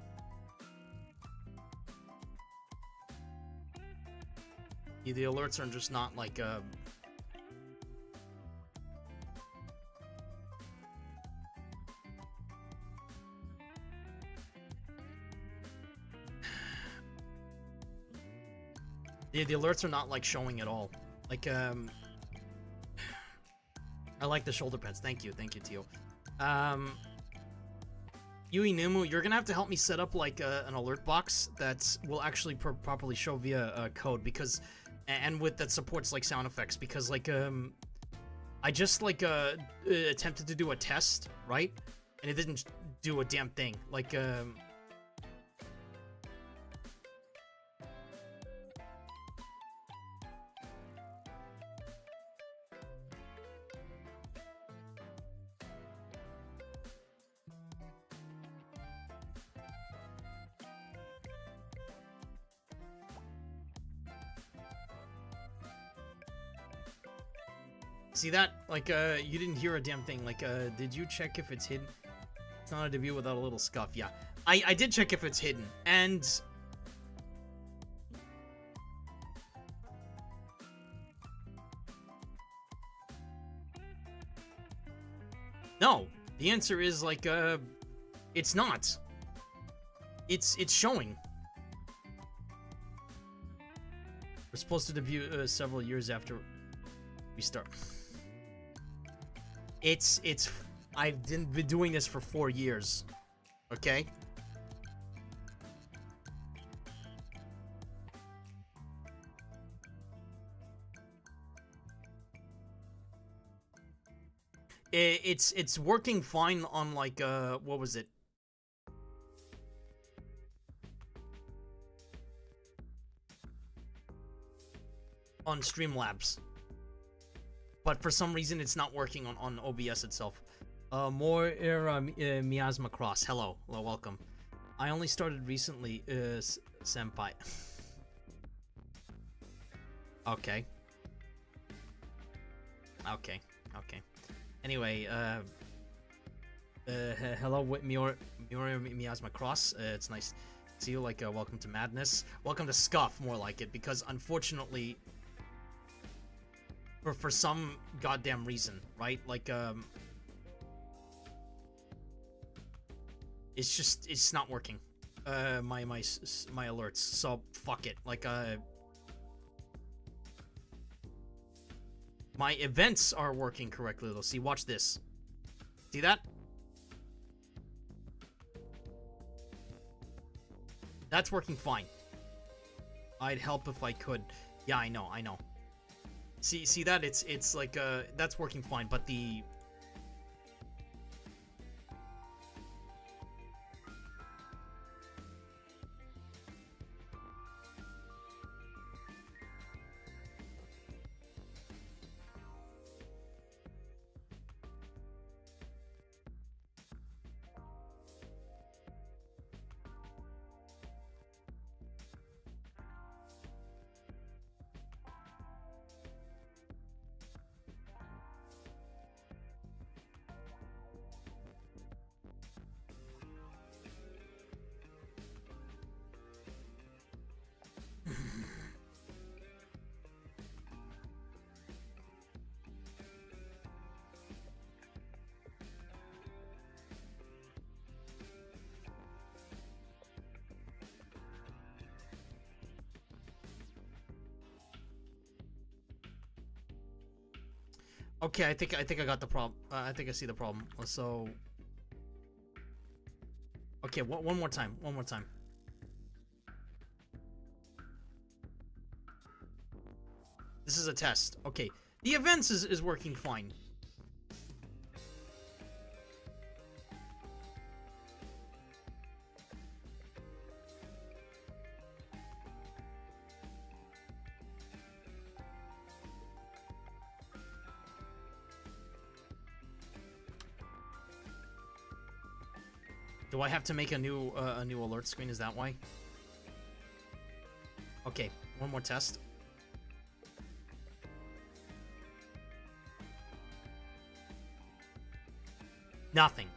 Yeah, the alerts are just not like yeah, the alerts are not like showing at all. Like I like the shoulder pads. Thank you, Tio. Yui Nimu, you're gonna have to help me set up like an alert box that will actually properly show via code, because, and with that supports like sound effects, because like I just like attempted to do a test, right, and it didn't do a damn thing. Like see that? Like, you didn't hear a damn thing. Like, did you check if it's hidden? It's not a debut without a little scuff. Yeah, I did check if it's hidden, and no. The answer is like, it's not. It's showing. We're supposed to debut several years after we start. I've been doing this for 4 years, okay? It's working fine on like what was it? On Streamlabs. But for some reason, it's not working on OBS itself. More Miasma Cross. Hello, welcome. I only started recently, senpai. Okay. Okay. Anyway, hello, Miasma Cross. It's nice to see you. Like, welcome to Madness. Welcome to Scuff, more like it, because unfortunately, for some goddamn reason, right? Like, it's not working. My alerts. So fuck it. Like, my events are working correctly though. See, watch this. See that? That's working fine. I'd help if I could. Yeah, I know. See that? It's like that's working fine, but the okay, I think I got the problem. I think I see the problem. So, okay, one more time. This is a test. Okay, the events is working fine. Do I have to make a new alert screen? Is that why? Okay, one more test. Nothing.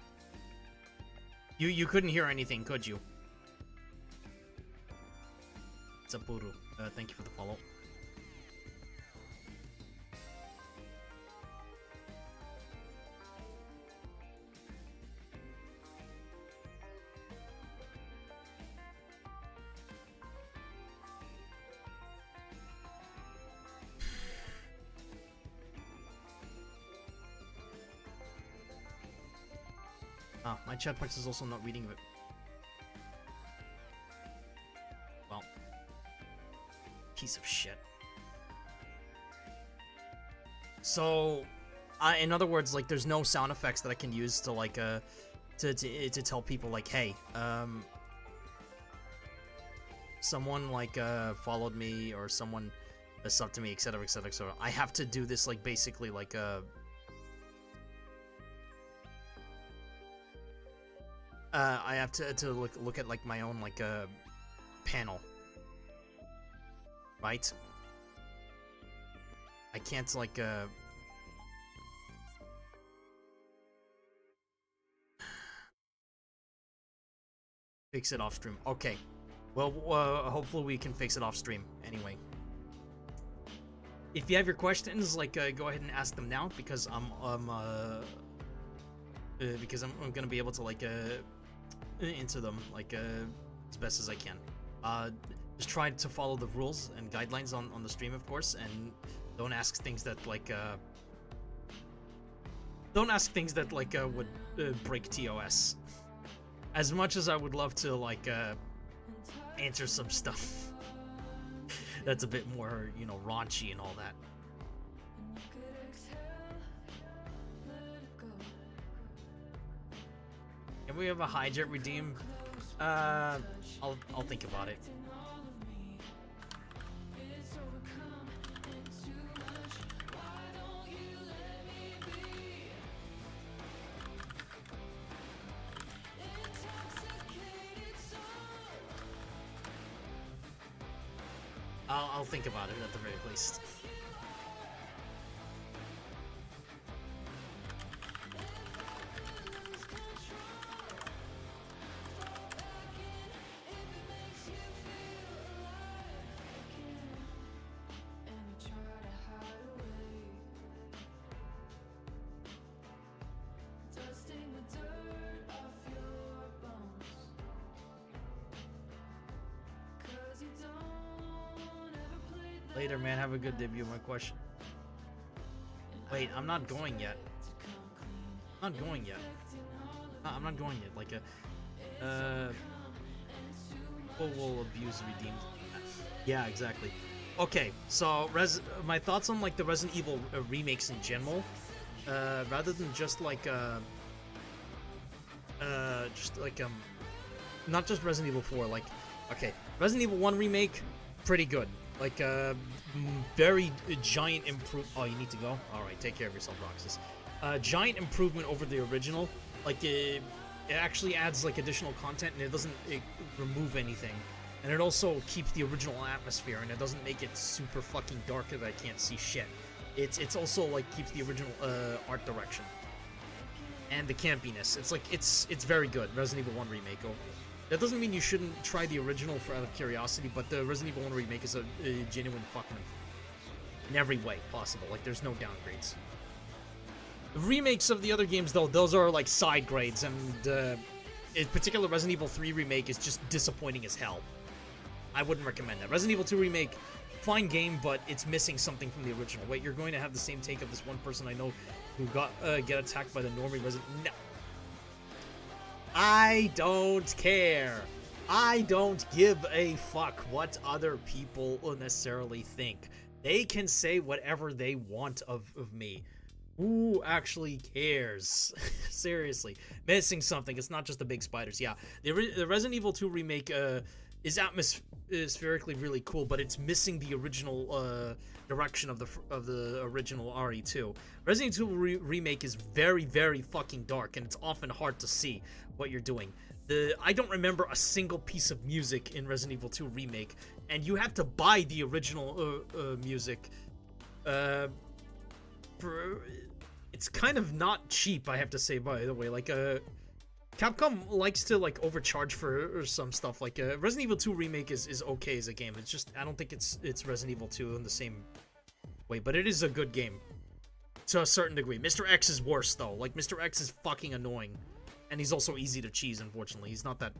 You couldn't hear anything, could you? Sapuru, thank you for the follow. Ah, my chat box is also not reading it. Well, piece of shit. So, in other words, like, there's no sound effects that I can use to like to tell people like, hey, someone like followed me or someone subbed to me, etc., etc., etc. I have to do this like basically like I have to look at like my own like panel, right? I can't like fix it off stream. Okay, well hopefully we can fix it off stream anyway. If you have your questions, like go ahead and ask them now because I'm gonna be able to like answer them like as best as I can. Just try to follow the rules and guidelines on the stream, of course, and don't ask things that like would break TOS. As much as I would love to like answer some stuff that's a bit more, you know, raunchy and all that. Can we have a hijack redeem? I'll think about it. I'll think about it at the very least. Later, man. Have a good debut. My question. Wait, I'm not going yet. I'm not going yet. I'm not going yet. Like will abuse redeemed. Yeah, exactly. Okay, so my thoughts on like the Resident Evil remakes in general, rather than just like not just Resident Evil 4. Like, okay, Resident Evil 1 remake, pretty good. Like very giant improve. Oh, you need to go. All right, take care of yourself, Roxas. Giant improvement over the original. Like it actually adds like additional content, and it doesn't remove anything. And it also keeps the original atmosphere, and it doesn't make it super fucking dark that I can't see shit. It's also like keeps the original art direction and the campiness. It's like it's very good. Resident Evil 1 remake. Oh, that doesn't mean you shouldn't try the original for out of curiosity, but the Resident Evil 1 remake is a genuine fucking in every way possible. Like there's no downgrades. The remakes of the other games though, those are like side grades, and in particular Resident Evil 3 remake is just disappointing as hell. I wouldn't recommend that. Resident Evil 2 remake, fine game, but it's missing something from the original. Wait, you're going to have the same take of this one person I know who got get attacked by the normie Resident... No. I don't care. I don't give a fuck what other people necessarily think. They can say whatever they want of me. Who actually cares? Seriously. Missing something. It's not just the big spiders. Yeah, the Resident Evil 2 remake is atmospherically really cool, but it's missing the original direction of the original RE2. Resident Evil remake is very, very fucking dark, and it's often hard to see. what you're doing. I don't remember a single piece of music in Resident Evil 2 Remake, and you have to buy the original music. It's kind of not cheap, I have to say, by the way. Like, Capcom likes to, like, overcharge for some stuff. Like, Resident Evil 2 Remake is okay as a game. It's just, I don't think it's Resident Evil 2 in the same way, but it is a good game. To a certain degree. Mr. X is worse, though. Like, Mr. X is fucking annoying. And he's also easy to cheese, unfortunately. He's not that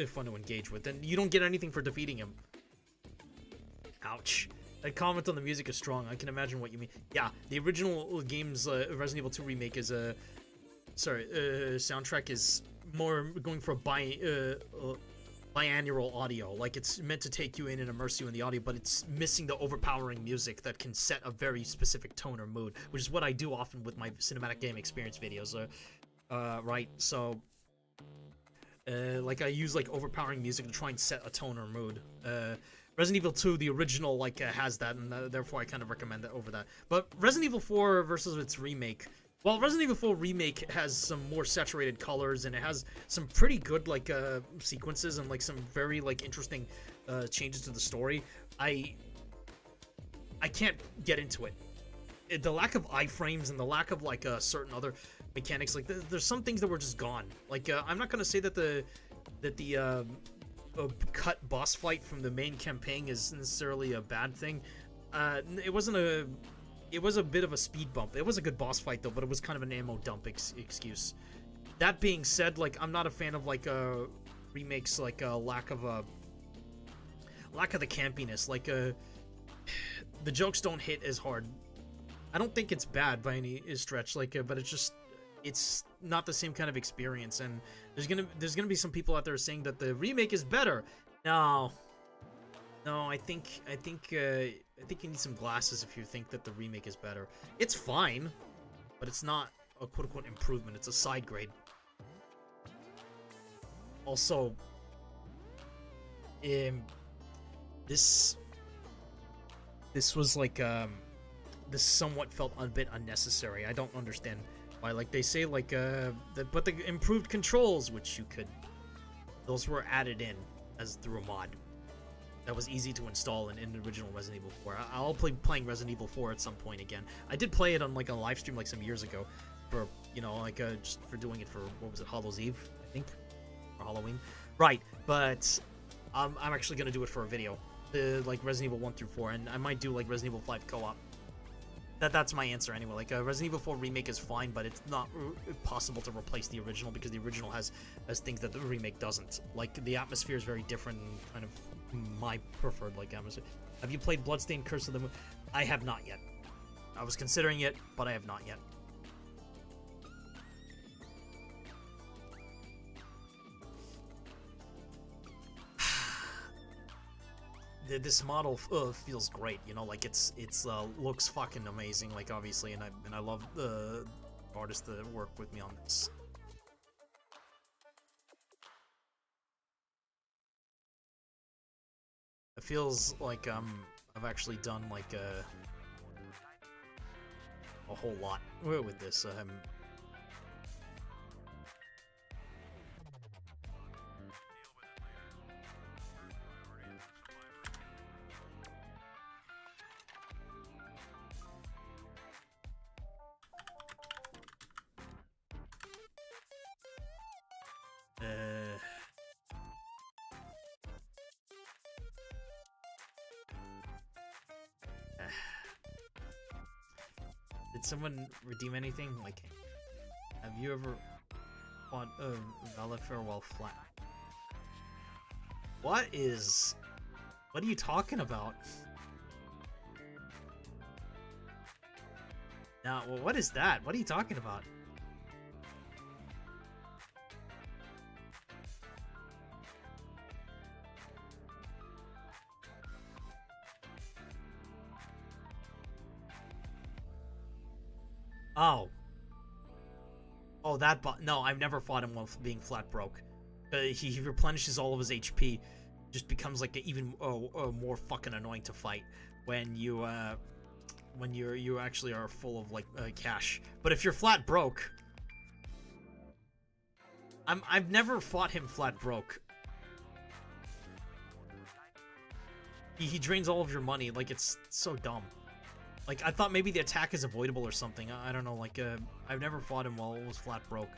fun to engage with. And you don't get anything for defeating him. Ouch. That comment on the music is strong. I can imagine what you mean. Yeah, the original game's Resident Evil 2 Remake is a... soundtrack is more going for biannual audio. Like, it's meant to take you in and immerse you in the audio, but it's missing the overpowering music that can set a very specific tone or mood, which is what I do often with my cinematic game experience videos. Right, so... like, I use, like, overpowering music to try and set a tone or mood. Resident Evil 2, the original, like, has that, and therefore I kind of recommend that over that. But Resident Evil 4 versus its remake... Well, Resident Evil 4 Remake has some more saturated colors, and it has some pretty good, like, sequences and, like, some very, like, interesting changes to the story. I can't get into it. The lack of iframes and the lack of, like, certain other mechanics, like, there's some things that were just gone. Like, I'm not gonna say that the cut boss fight from the main campaign is necessarily a bad thing. It was a bit of a speed bump. It was a good boss fight, though, but it was kind of an ammo dump excuse. That being said, like, I'm not a fan of, like, remakes, like, lack of the campiness. Like, the jokes don't hit as hard. I don't think it's bad by any stretch, like, but it's not the same kind of experience, and there's gonna be some people out there saying that the remake is better. No, I think you need some glasses if you think that the remake is better. It's fine, but it's not a quote-unquote improvement. It's a side grade. Also, this was like, this somewhat felt a bit unnecessary. I don't understand why. Like, they say, like, but the improved controls, which those were added in as through a mod. That was easy to install in the original Resident Evil 4. I'll be playing Resident Evil 4 at some point again. I did play it on, like, a live stream, like, some years ago, for, you know, like, just for doing it for, what was it, Hallow's Eve, I think, or Halloween. Right, but I'm actually gonna do it for a video, like, Resident Evil 1 through 4, and I might do, like, Resident Evil 5 co-op. That's my answer anyway. Like, Resident Evil 4 Remake is fine, but it's not possible to replace the original, because the original has things that the remake doesn't. Like, the atmosphere is very different and kind of my preferred, like, atmosphere. Have you played Bloodstained: Curse of the Moon? I have not yet. I was considering it, but I have not yet. This model feels great, you know, like, it's looks fucking amazing, like, obviously, and I love the artists that work with me on this. It feels like I've actually done, like, a whole lot with this. Did someone redeem anything? Like, have you ever fought a Valor Farewell flat? What are you talking about? Now, well, what is that? What are you talking about? Oh, that bot. No, I've never fought him while being flat broke. He replenishes all of his HP, just becomes, like, even more fucking annoying to fight when you actually are full of, like, cash. But if you're flat broke, I've never fought him flat broke. He drains all of your money. Like, it's so dumb. Like, I thought maybe the attack is avoidable or something. I don't know. Like, I've never fought him while it was flat broke.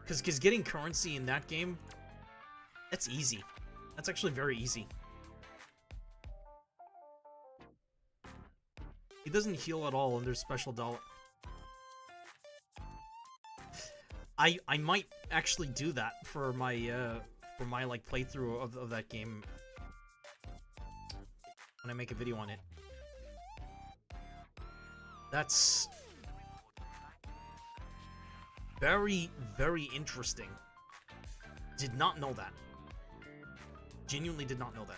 Because getting currency in that game, that's easy. That's actually very easy. He doesn't heal at all under special dollar. I might actually do that for my like playthrough of that game when I make a video on it. That's very, very interesting. Did not know that. Genuinely did not know that.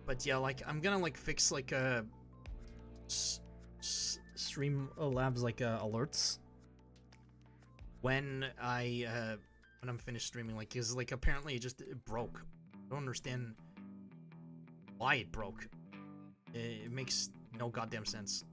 But yeah, like, I'm gonna, like, fix, like, Streamlabs, like, alerts when I'm finished streaming, like, cause, like, apparently it broke. I don't understand why it broke. It makes no goddamn sense.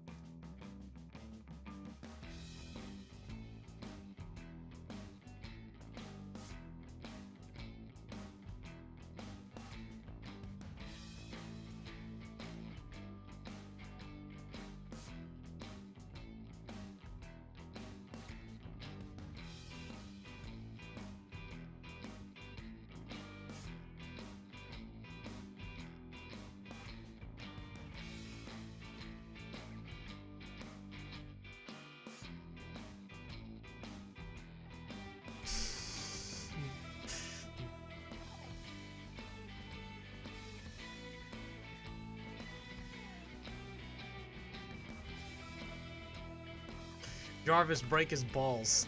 Jarvis, break his balls.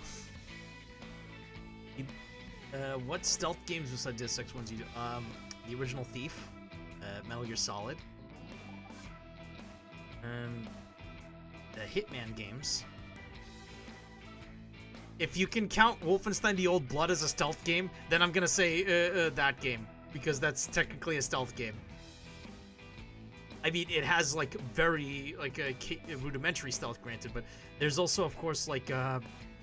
What stealth games besides Deus Ex ones you do? The original Thief, Metal Gear Solid, the Hitman games. If you can count Wolfenstein: The Old Blood as a stealth game, then I'm gonna say that game, because that's technically a stealth game. I mean, it has, like, very, like, a rudimentary stealth, granted, but there's also, of course, like,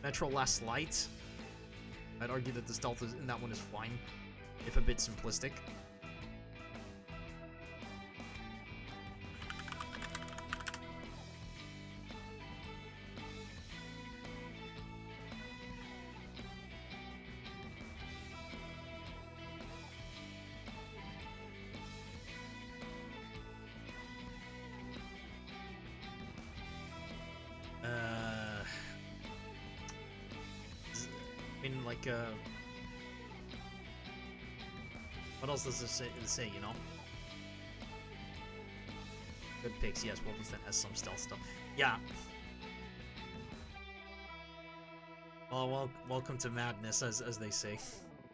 Metro Last Light. I'd argue that the stealth in that one is fine, if a bit simplistic. What else does this say, you know? Good picks, yes, Wolfenstein has some stealth stuff. Yeah. Well, welcome to madness, as they say.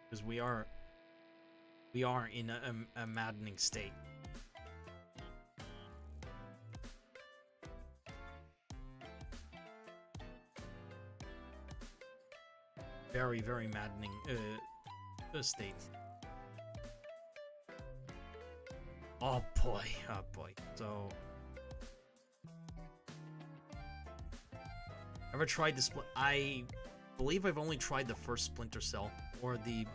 Because we are in a maddening state. Very, very maddening state. Oh boy, oh boy. So, ever tried the I believe I've only tried the first Splinter Cell, or the...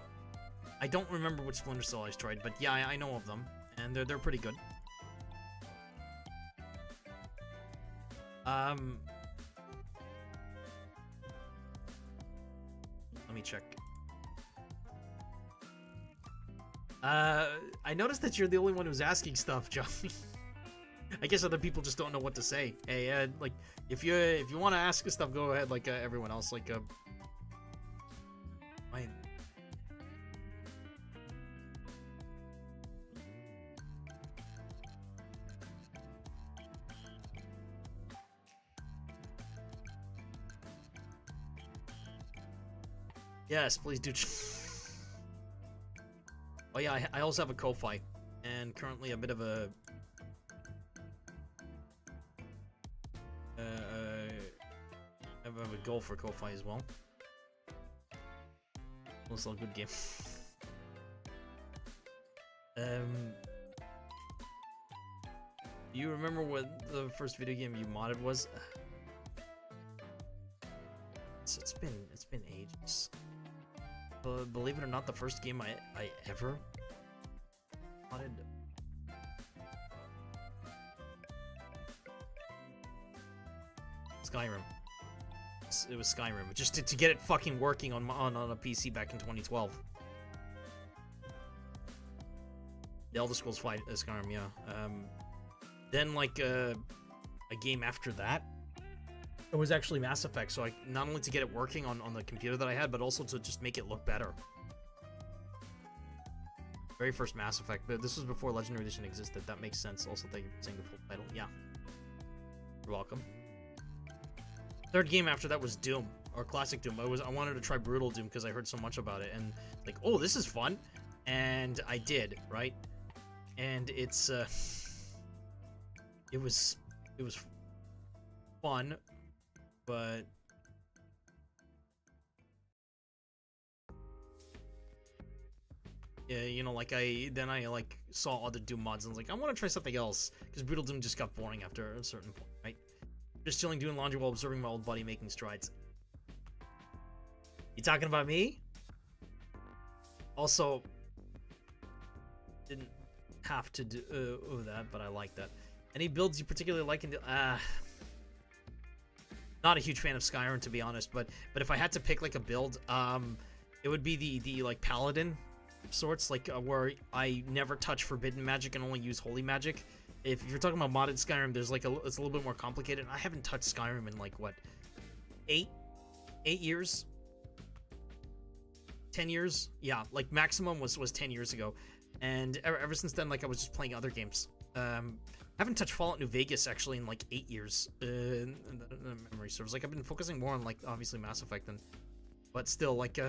I don't remember which Splinter Cell I tried, but yeah, I know of them, and they're pretty good. Let me check. I noticed that you're the only one who's asking stuff, Johnny. I guess other people just don't know what to say. Hey, like, if you want to ask stuff, go ahead, like, everyone else, like, fine. Yes, please do. Oh yeah, I also have a Ko-Fi, and currently a bit of a a goal for Ko-Fi as well. Also a good game. Do you remember what the first video game you modded was? It's been ages. Believe it or not, the first game I ever modded. Skyrim. It was Skyrim, just to get it fucking working on a PC back in 2012. The Elder Scrolls V Skyrim, yeah. Then like a game after that, it was actually Mass Effect. So not only to get it working on the computer that I had, but also to just make it look better. Very first Mass Effect, but this was before Legendary Edition existed. That makes sense. Also, thank you for saying the full title. Yeah, you're welcome. Third game after that was Doom, or Classic Doom. I wanted to try Brutal Doom because I heard so much about it, and like, oh, this is fun, and I did, right? And it's it was fun, but yeah, you know, like I like saw other Doom mods and was like, I want to try something else because Brutal Doom just got boring after a certain point, right? Just chilling, doing laundry while observing my old buddy making strides. You talking about me? Also, didn't have to do that, but I like that. Any builds you particularly like? Not a huge fan of Skyrim, to be honest, but if I had to pick like a build, it would be the like paladin sorts, like where I never touch forbidden magic and only use holy magic. If you're talking about modded Skyrim, there's like it's a little bit more complicated. I haven't touched Skyrim in like what, 8 years, 10 years, yeah, like maximum was 10 years ago, and ever since then, like I was just playing other games. I haven't touched Fallout New Vegas actually in like 8 years. In memory serves. Like I've been focusing more on like obviously Mass Effect, but still like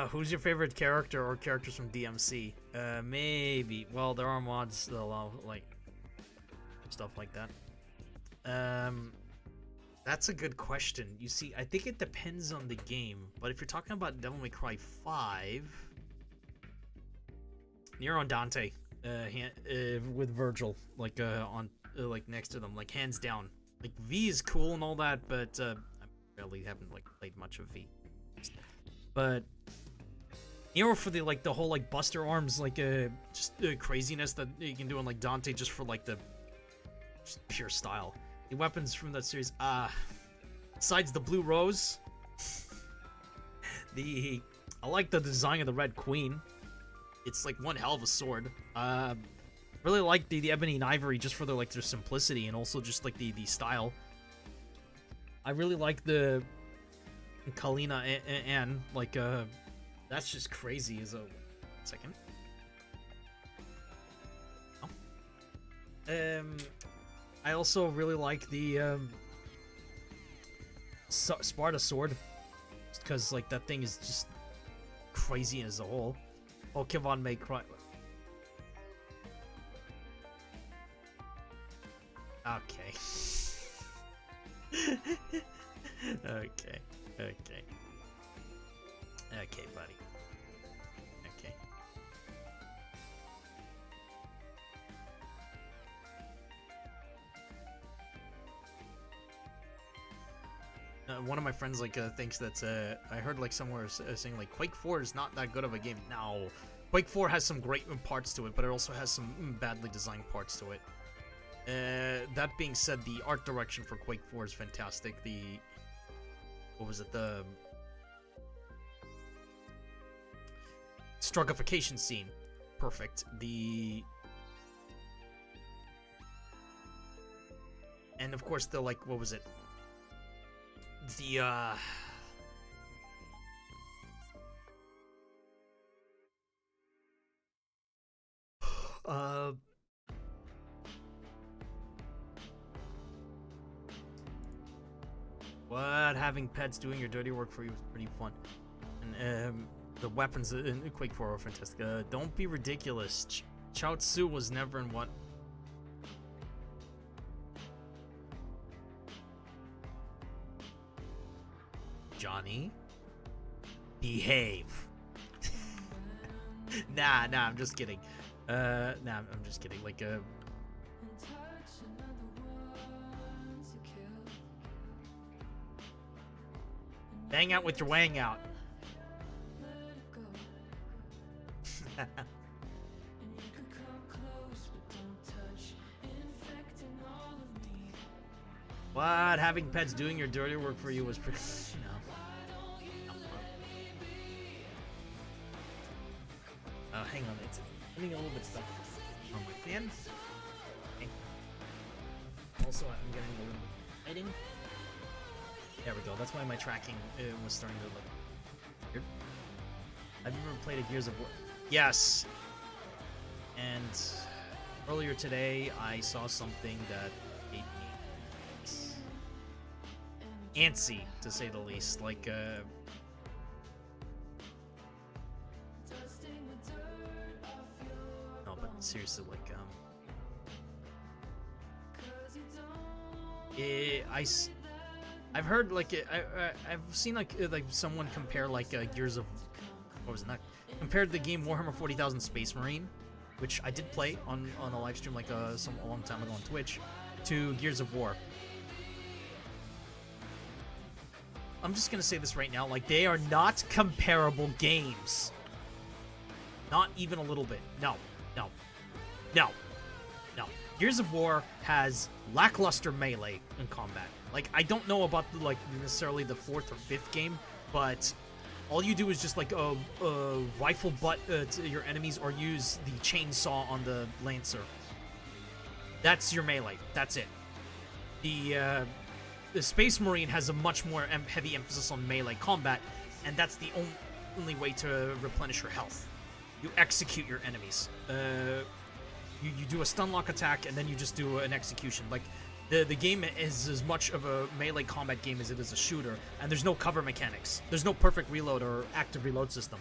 who's your favorite character or characters from DMC? Maybe. Well, there are mods that allow like stuff like that. That's a good question. You see, I think it depends on the game. But if you're talking about Devil May Cry 5, Nero and Dante, with Virgil, like on like next to them, like hands down. Like V is cool and all that, but I really haven't like played much of V. But Nero for the like the whole like Buster Arms like just craziness that you can do on like Dante just for like the just pure style. The weapons from that series, besides the Blue Rose, I like the design of the Red Queen. It's like one hell of a sword. Really like the Ebony and Ivory just for their simplicity and also just like the style. I really like the Kalina and like that's just crazy as a second. Oh. I also really like the Sparta sword, because like that thing is just crazy as a whole. Oh, Kevon may cry. Okay. Okay. Okay, buddy. Okay. One of my friends like thinks that I heard like somewhere saying like Quake 4 is not that good of a game. No, Quake 4 has some great parts to it, but it also has some badly designed parts to it. That being said, the art direction for Quake 4 is fantastic. What was it? The strugification scene, perfect. And of course the like, what was it? What? Having pets doing your dirty work for you was pretty fun. And the weapons in Quake 4 are fantastic. Don't be ridiculous. Chao Tzu was never in what? Johnny? Behave. Nah, I'm just kidding. I'm just kidding. Like, bang out with your wang out. What? Having pets doing your dirty work for you was pretty... No. Hang on. It's getting a little bit stuck on my fan. Okay. Also, I'm getting a little bit lighting. There we go. That's why my tracking was starting to look weird. Have you ever played a Gears of War? Yes. And earlier today, I saw something that made me antsy, to say the least. Like, no, but seriously, like, I've heard like I've seen like someone compare like Gears of, what was it, not compared the game Warhammer 40,000 Space Marine, which I did play on a live stream like a long time ago on Twitch, to Gears of War. I'm just gonna say this right now, like, they are not comparable games. Not even a little bit. No. Gears of War has lackluster melee in combat. Like, I don't know about like necessarily the 4th or 5th game, but all you do is just like rifle butt to your enemies or use the chainsaw on the Lancer. That's your melee. That's it. The Space Marine has a much more heavy emphasis on melee combat, and that's the only way to replenish your health. You execute your enemies. You do a stun lock attack, and then you just do an execution. Like, the game is as much of a melee combat game as it is a shooter, and there's no cover mechanics. There's no perfect reload or active reload system.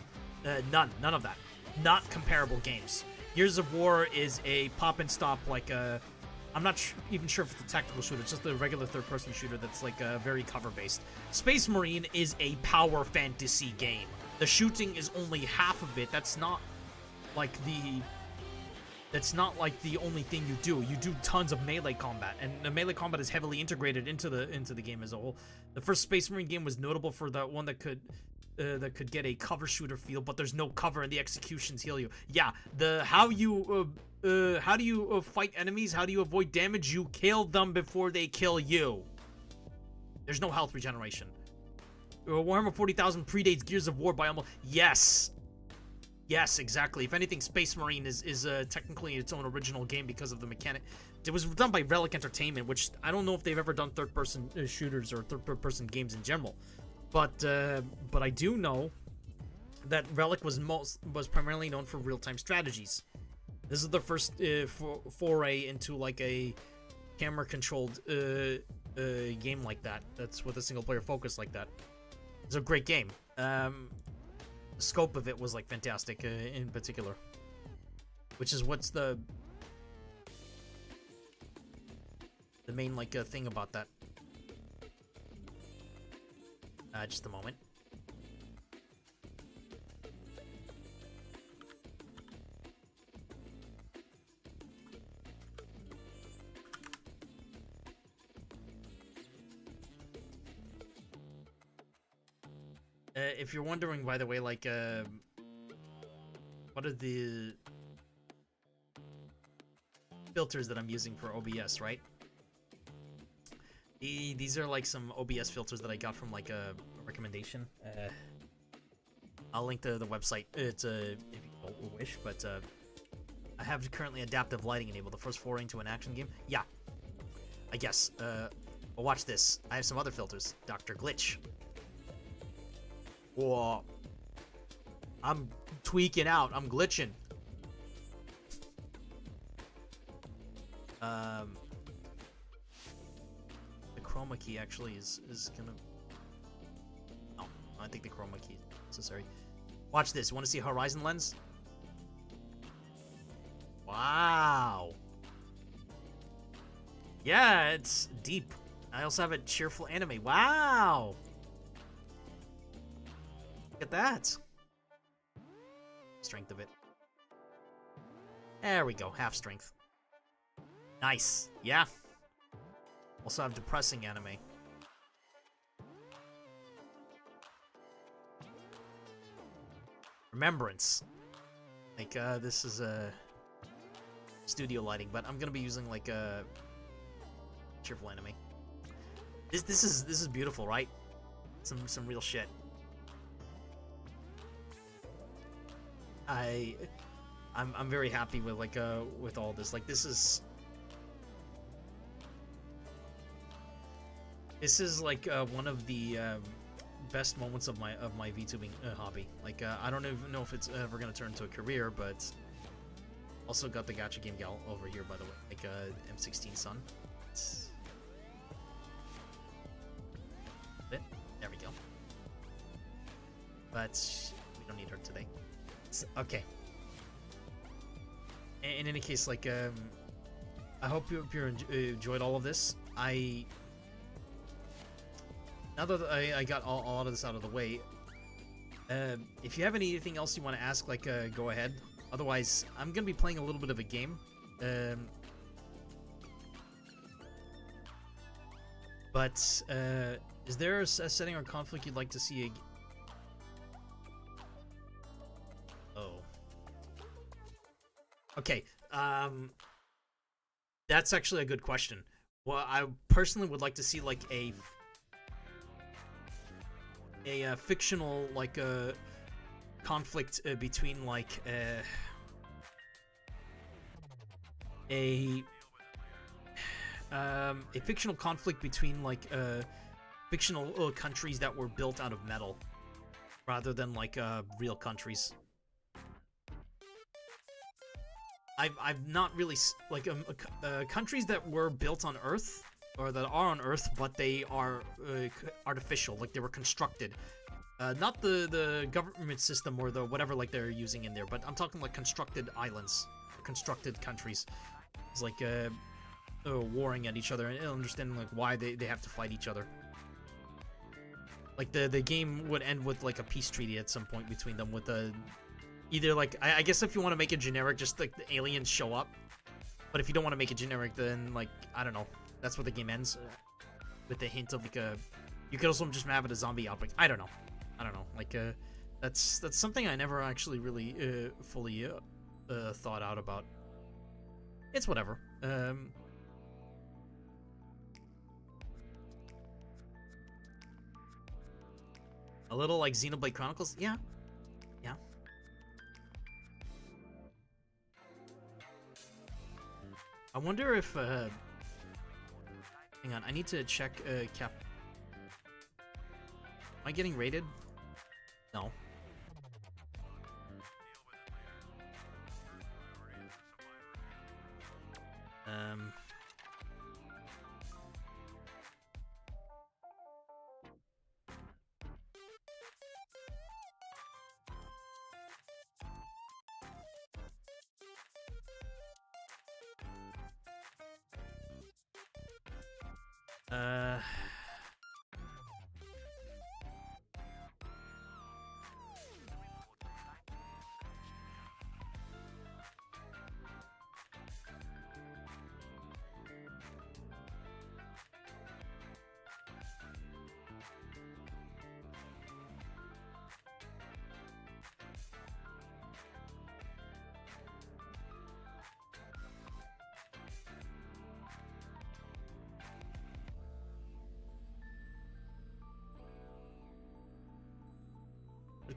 None of that. Not comparable games. Gears of War is a pop and stop, like I'm not even sure if it's a tactical shooter. It's just a regular third-person shooter that's like very cover-based. Space Marine is a power fantasy game. The shooting is only half of it. That's not like the only thing you do. You do tons of melee combat, and the melee combat is heavily integrated into the game as a whole. The first Space Marine game was notable for that one that could get a cover shooter feel, but there's no cover and the executions heal you. Yeah, how do you fight enemies? How do you avoid damage? You kill them before they kill you. There's no health regeneration. Warhammer 40,000 predates Gears of War by almost... Yes, exactly. If anything, Space Marine is technically its own original game because of the mechanic. It was done by Relic Entertainment, which I don't know if they've ever done third-person shooters or third-person games in general. But I do know that Relic was primarily known for real-time strategies. This is the first foray into like a camera-controlled game like that. That's with a single-player focus like that. It's a great game. The scope of it was like fantastic in particular, which is what's the main like thing about that. Just a moment. If you're wondering, by the way, like, what are the filters that I'm using for OBS, right? These are like some OBS filters that I got from like a recommendation. I'll link to the website. It's if you don't wish, but I have currently adaptive lighting enabled. The first foray into an action game. Yeah, I guess. Well, watch this. I have some other filters. Dr. Glitch. Whoa. I'm tweaking out. I'm glitching. The chroma key actually is gonna. Oh, I think the chroma key is necessary. Watch this. You want to see horizon lens? Wow. Yeah, it's deep. I also have a cheerful anime. Wow. Look at that. Strength of it. There we go. Half strength. Nice. Yeah. Also have depressing anime. Remembrance. Like, this is a studio lighting, but I'm gonna be using like a cheerful anime. This is beautiful, right? Some real shit. I'm very happy with like with all this. Like this is like one of the best moments of my VTubing hobby. Like I don't even know if it's ever gonna turn into a career, but also got the gacha game gal over here, by the way, like M16 Sun. There we go. But we don't need her today. Okay. In any case, like, I hope you enjoyed all of this. Now that I got all of this out of the way, if you have anything else you want to ask, like, go ahead. Otherwise, I'm gonna be playing a little bit of a game. But is there a setting or conflict you'd like to see? Oh. Okay. That's actually a good question. Well, I personally would like to see like a fictional like conflict between like a fictional conflict between like fictional countries that were built out of metal rather than like real countries. I've not really like countries that were built on Earth or that are on Earth, but they are artificial, like they were constructed. Not the government system or the whatever like they're using in there, but I'm talking like constructed islands, or constructed countries. It's like warring at each other and understanding like why they have to fight each other. Like the game would end with like a peace treaty at some point between them with either like I guess if you want to make it generic, just like the aliens show up. But if you don't want to make it generic, then like I don't know. That's where the game ends with a hint of like you could also just have it a zombie outbreak. I don't know. Like that's something I never actually really fully thought out about. It's whatever. A little like Xenoblade Chronicles, yeah. I wonder if hang on, I need to check cap. Am I getting rated? No.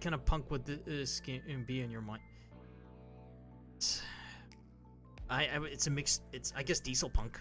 kind of punk would this game be in your mind? It's a mix. It's, I guess, diesel punk.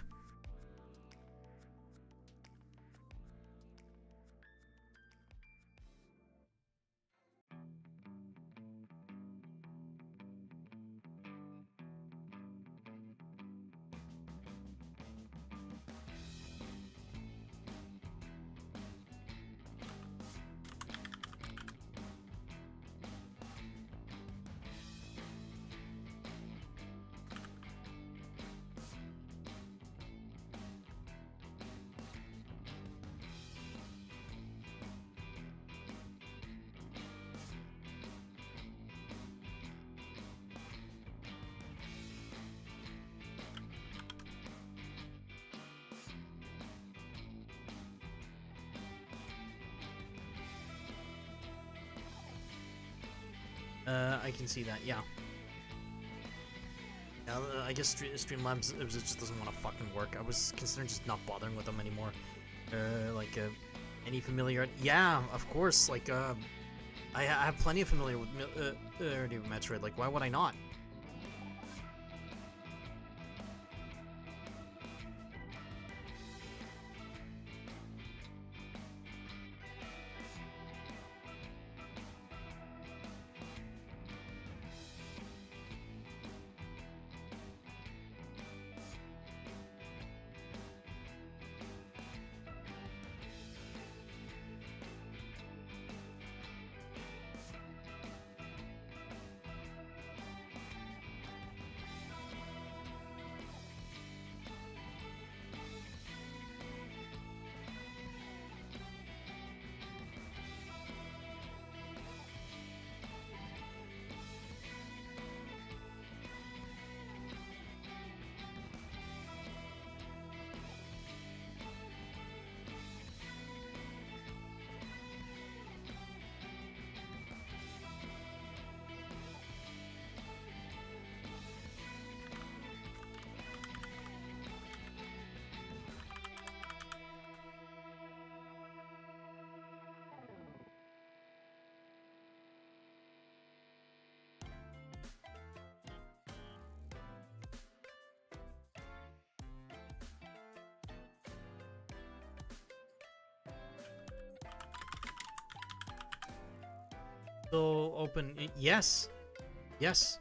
I can see that, yeah. I guess Streamlabs it just doesn't want to fucking work. I was considering just not bothering with them anymore. Any familiarity? Yeah, of course. Like, I have plenty of familiarity with Metroid. Like, why would I not? Still open? Yes. Yes.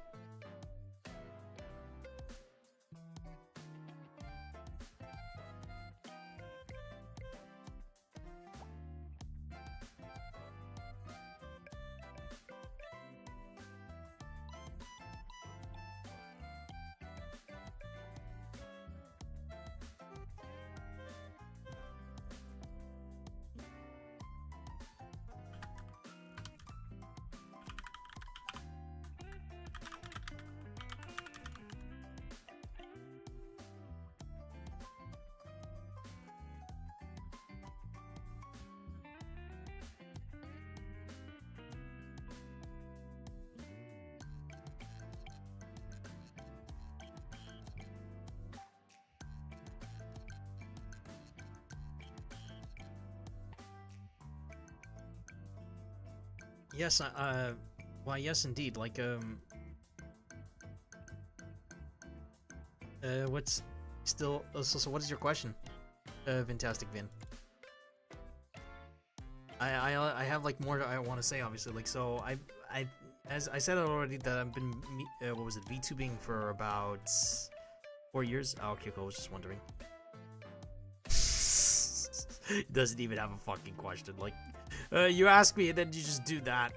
Yes, why, yes, indeed. Like, what's still, so what is your question? Fantastic Vin. I have, like, more I want to say, obviously. Like, so, as I said already, that I've been, what was it, VTubing for about 4 years? Oh, okay, cool, I was just wondering. Doesn't even have a fucking question, like, you ask me and then you just do that.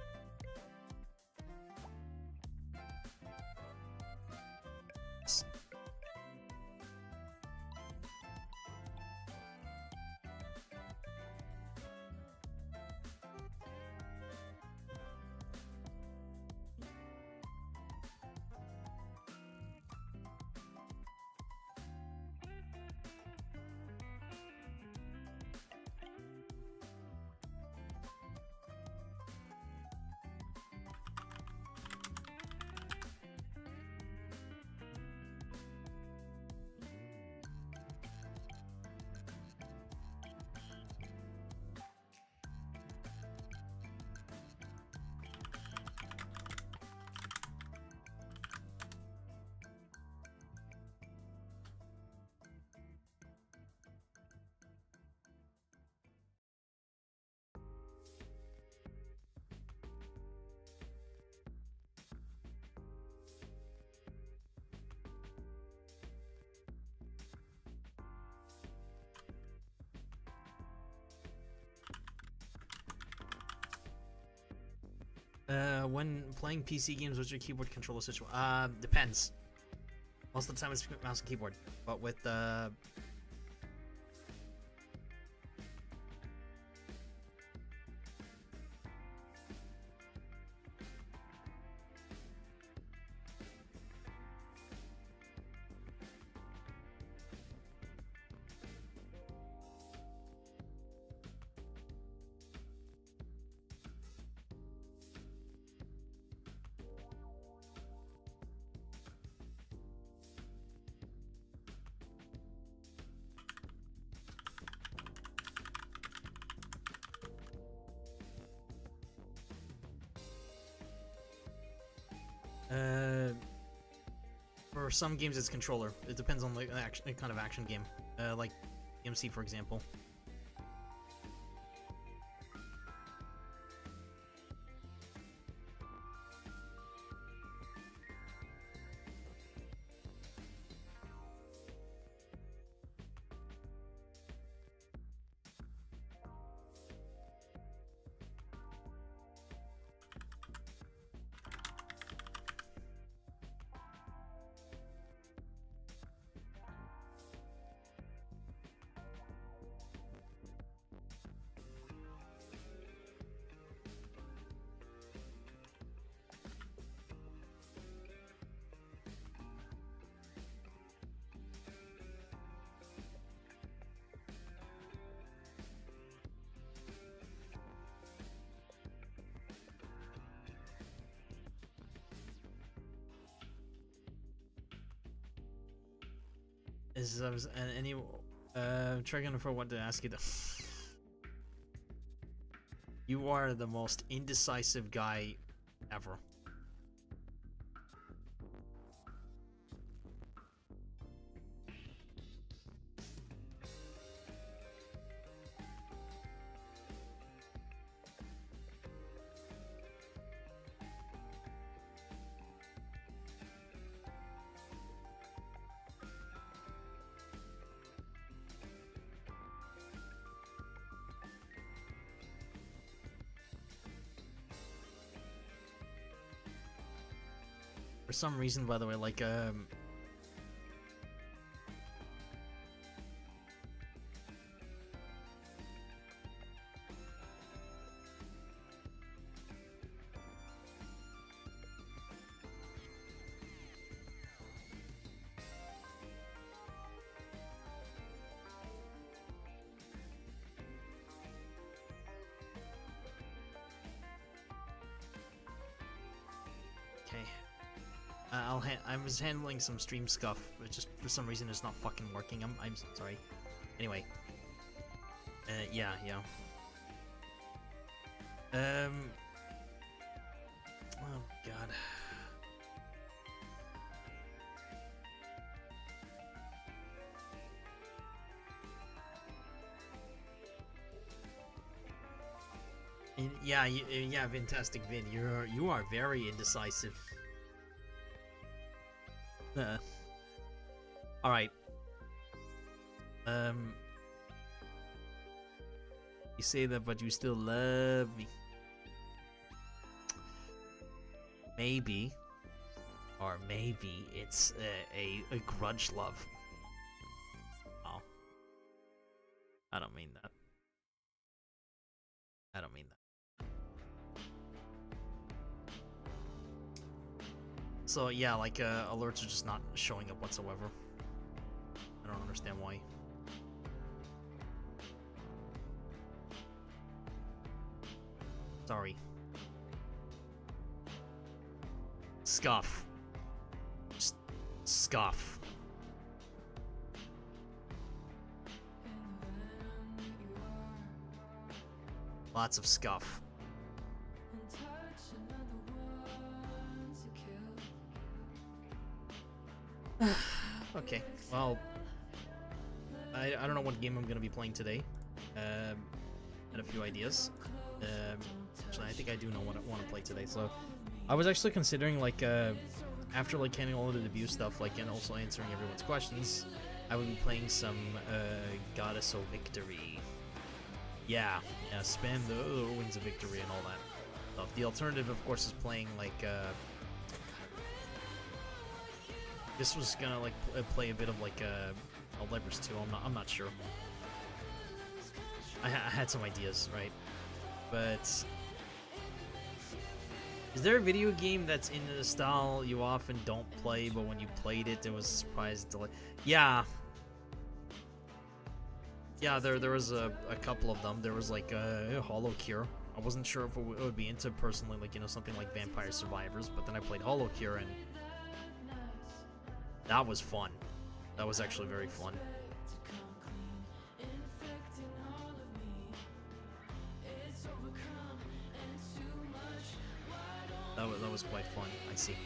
When playing PC games, what's your keyboard controller situation? Depends. Most of the time it's mouse and keyboard, but with for some games it's controller. It depends on the kind of action game. Like MC, for example. Trying for what to ask you though. You are the most indecisive guy ever. For some reason, by the way, like, I was handling some stream scuff, but just for some reason it's not fucking working. I'm sorry. Anyway. Yeah. Oh god. Yeah, fantastic Vin. You are very indecisive. Alright. You say that, but you still love me. Maybe. Or maybe it's a grudge love. Oh. I don't mean that. I don't mean that. So yeah, like alerts are just not showing up whatsoever. I don't understand why. Sorry. Scuff. Just scuff. Lots of scuff. Okay, well, I don't know what game I'm gonna be playing today. Had a few ideas. Actually, I think I do know what I want to play today. So, I was actually considering like after like handling all of the debut stuff, like and also answering everyone's questions, I would be playing some Goddess of Victory. Yeah, spam the Wings of Victory and all that. stuff. The alternative, of course, is playing like this was gonna like play a bit of like Helldivers 2. I'm not sure. I had some ideas, right? But is there a video game that's in the style you often don't play, but when you played it, there was a surprise delay? Yeah. Yeah, there was a couple of them. There was like Hollow Cure. I wasn't sure if it would be into personally, like, you know, something like Vampire Survivors, but then I played Hollow Cure and that was fun. That was actually very fun. That was quite fun. I see.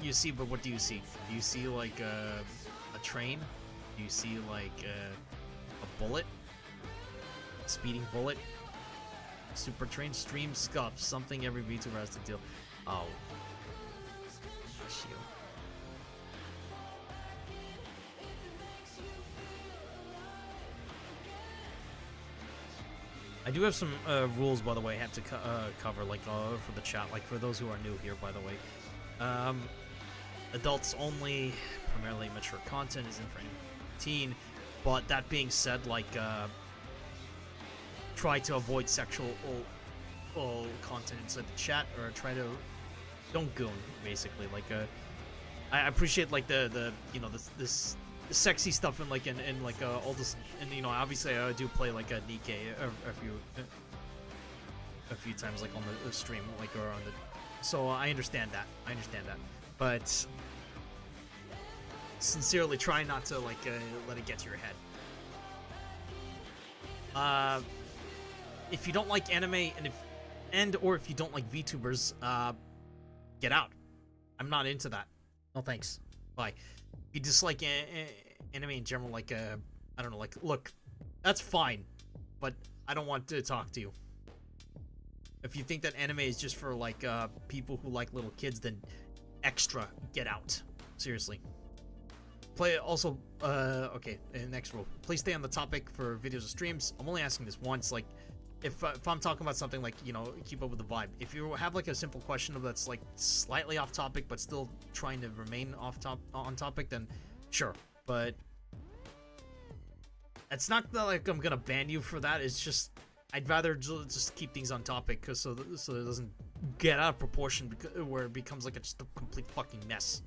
You see, but what do you see? Do you see like a train? Do you see like a bullet? A speeding bullet? Super train? Stream scuff. Something every VTuber has to deal. Oh. Gosh, you. I do have some rules, by the way, I have to cover, like, for the chat, like, for those who are new here, by the way. Adults only, primarily mature content, isn't for any teen, but that being said, like, try to avoid sexual content inside the chat, or try to, don't goon, basically, like, I appreciate, like, the you know, this sexy stuff and like like all this, and you know, obviously I do play like a Nikkei a few times, like on the stream, like, or on the, so I understand that, but sincerely try not to like let it get to your head. If you don't like anime or if you don't like VTubers, get out. I'm not into that. No thanks. Bye. If you dislike anime in general, like, I don't know, like, look, that's fine, but I don't want to talk to you. If you think that anime is just for, like, people who like little kids, then extra, get out. Seriously. Also, okay, next rule. Please stay on the topic for videos and streams. I'm only asking this once, like, if I'm talking about something like, you know, keep up with the vibe. If you have like a simple question that's like slightly off topic but still trying to remain on topic, then sure. But it's not that like I'm gonna ban you for that. It's just I'd rather just keep things on topic, cause so it doesn't get out of proportion where it becomes like just a complete fucking mess.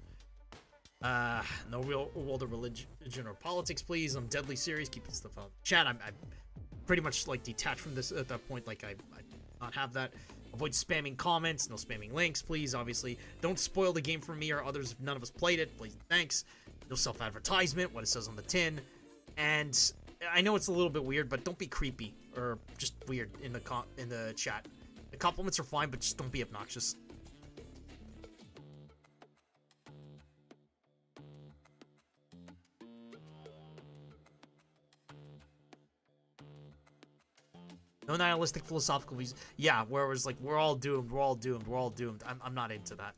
No real world of religion or politics, please. I'm deadly serious. Keep this stuff out. Chat, I'm pretty much like detached from this at that point. Like I do not have that. Avoid spamming comments, no spamming links, please. Obviously, don't spoil the game for me or others if none of us played it, please. Thanks. No self-advertisement, what it says on the tin. And I know it's a little bit weird, but don't be creepy or just weird in the chat. The compliments are fine, but just don't be obnoxious. No nihilistic philosophical views. Yeah, where it was like, we're all doomed, we're all doomed, we're all doomed. I'm not into that.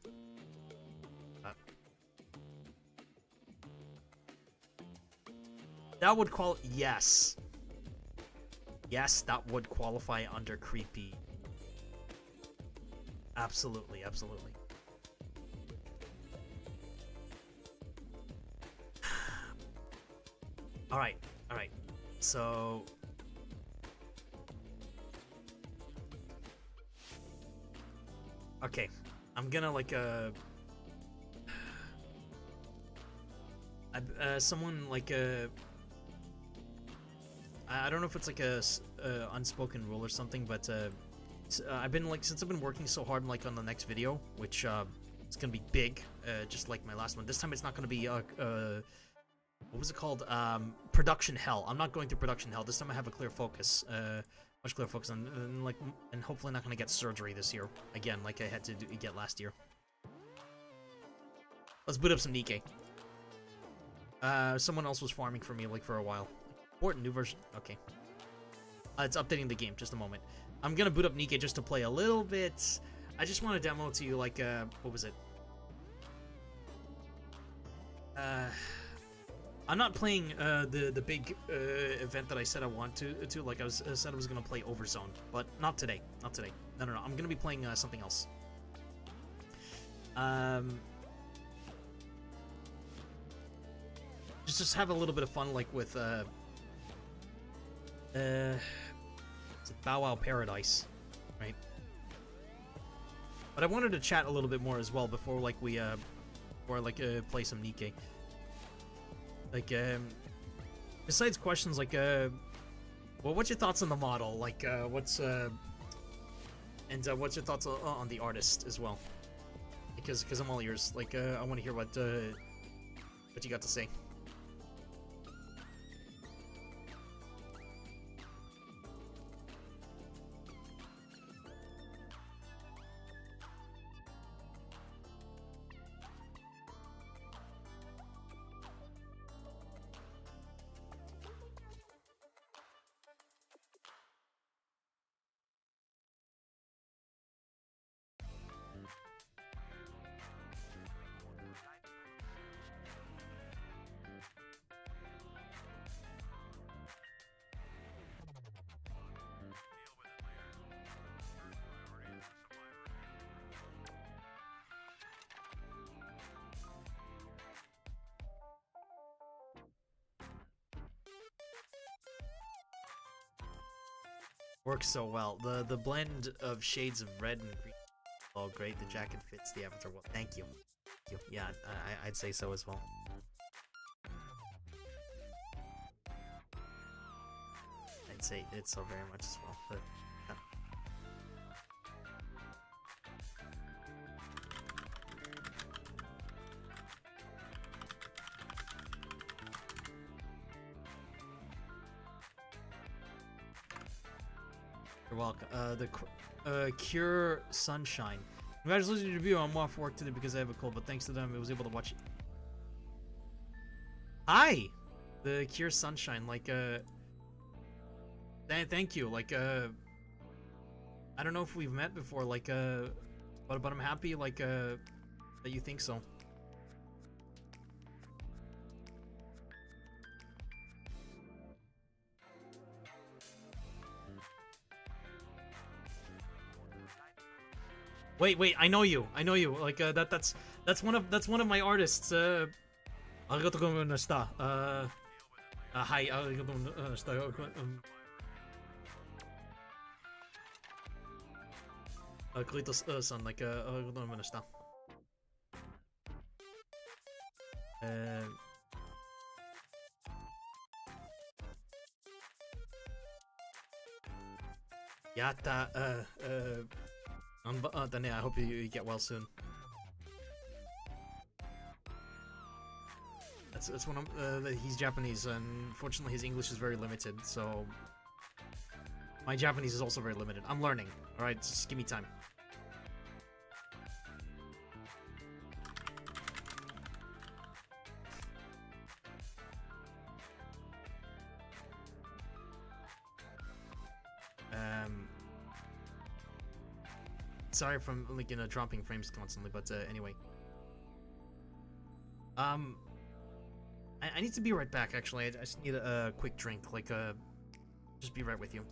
That would yes. Yes, that would qualify under creepy. Absolutely, absolutely. Alright, alright. So okay, I'm gonna like someone like I don't know if it's like a unspoken rule or something, but I've been like, since I've been working so hard like on the next video, which it's gonna be big, just like my last one. This time it's not gonna be what was it called? Production hell. I'm not going through production hell. This time I have a clear focus. Much clearer focus on, and hopefully not gonna get surgery this year again, like I had to get last year. Let's boot up some Nikkei. Someone else was farming for me like for a while. Important new version. Okay. It's updating the game. Just a moment. I'm gonna boot up Nikkei just to play a little bit. I just want to demo to you like what was it? I'm not playing the big event that I said I want to. Like I said I was gonna play Overzone, but not today. Not today. No. I'm gonna be playing something else. Just have a little bit of fun, like with it's Bow Wow Paradise, right? But I wanted to chat a little bit more as well before like we play some Nikke. Like besides questions like well, what's your thoughts on the model? Like what's your thoughts on the artist as well? Because I'm all ears. Like I want to hear what you got to say. Works so well. The blend of shades of red and green. Oh, great. The jacket fits the avatar well. Thank you. Thank you. Yeah, I'd say so as well. I'd say it so very much as well. But you're welcome. The Cure Sunshine. Congratulations on your debut. I'm off work today because I have a cold, but thanks to them, I was able to watch it. Hi! The Cure Sunshine, like, thank you, like, I don't know if we've met before, like, but I'm happy, like, that you think so. Wait, I know you. Like that's one of my artists. Arigatou gozaimashita. Hi, arigatou gozaimashita. Klitos-san, like arigatou gozaimashita. Yata, Dane, I hope you get well soon. That's one of he's Japanese, and unfortunately his English is very limited, so my Japanese is also very limited. I'm learning. All right, just give me time. Sorry from like dropping frames constantly, but anyway. I need to be right back. Actually, I just need a quick drink. Like just be right with you.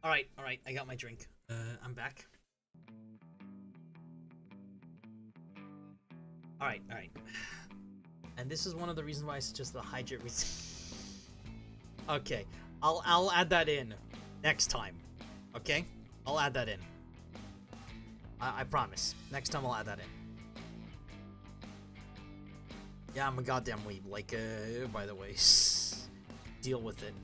Alright, I got my drink. I'm back. Alright. And this is one of the reasons why I suggest the hydrate Okay, I'll add that in next time. Okay? I'll add that in. I promise. Next time I'll add that in. Yeah, I'm a goddamn weeb, like, by the way. Deal with it.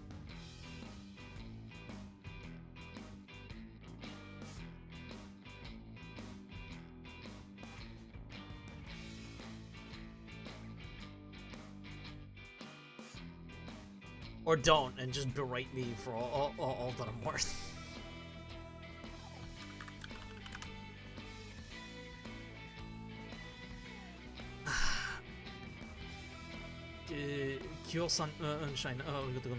Or don't, and just berate me for all that I'm worth. Kyo-san, Unshine, arigatou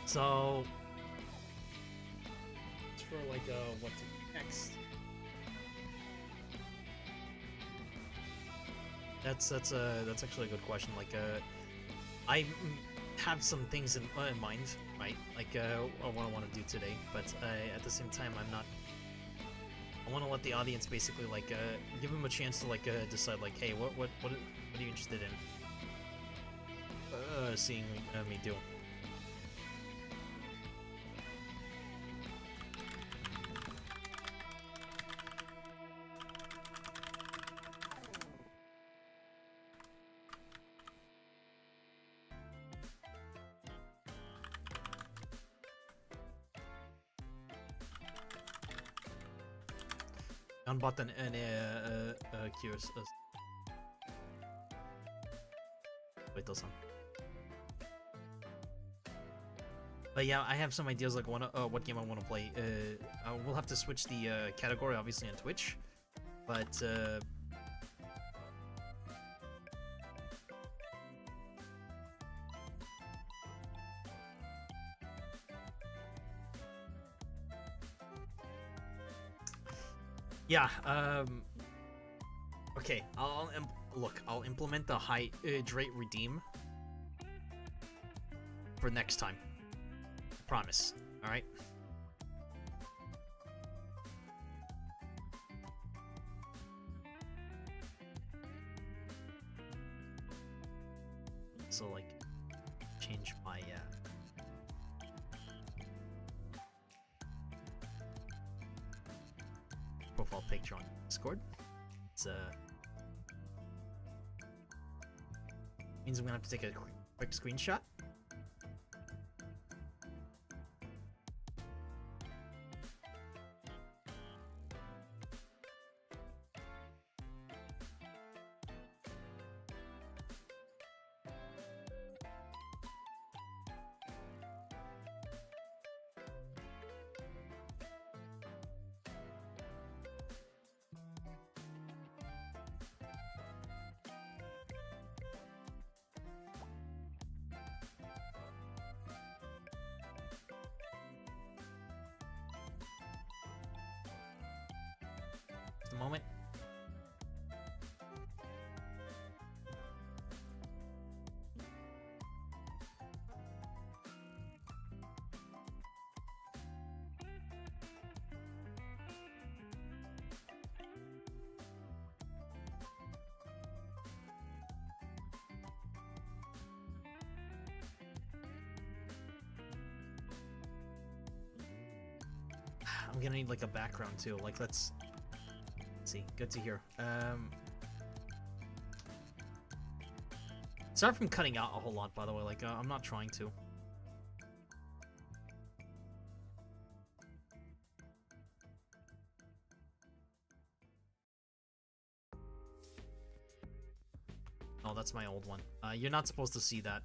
So it's for like what to do next. That's actually a good question. Like I have some things in mind, right? Like what I want to do today, but at the same time I'm not. I want to let the audience basically like give them a chance to like decide like, hey, what are you interested in? Seeing me do. Unbought an curious. Wait, those on. But yeah, I have some ideas like what game I want to play. We'll have to switch the category obviously on Twitch, but yeah. Okay, I'll implement the hydrate redeem for next time. Promise. All right. So like, change my profile picture on Discord. It's means I'm gonna have to take a quick screenshot. Just a moment. I'm gonna need like a background too. Like let's see. Good to hear. Sorry from cutting out a whole lot, by the way. Like I'm not trying to. no, that's my old one. You're not supposed to see that.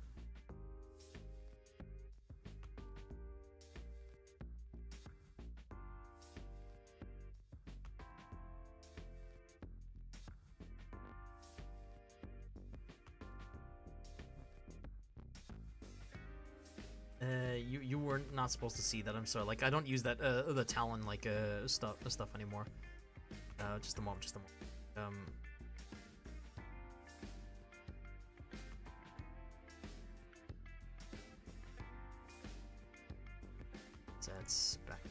You were not supposed to see that. I'm sorry. Like, I don't use that the Talon like stuff anymore. Just a moment. That's back.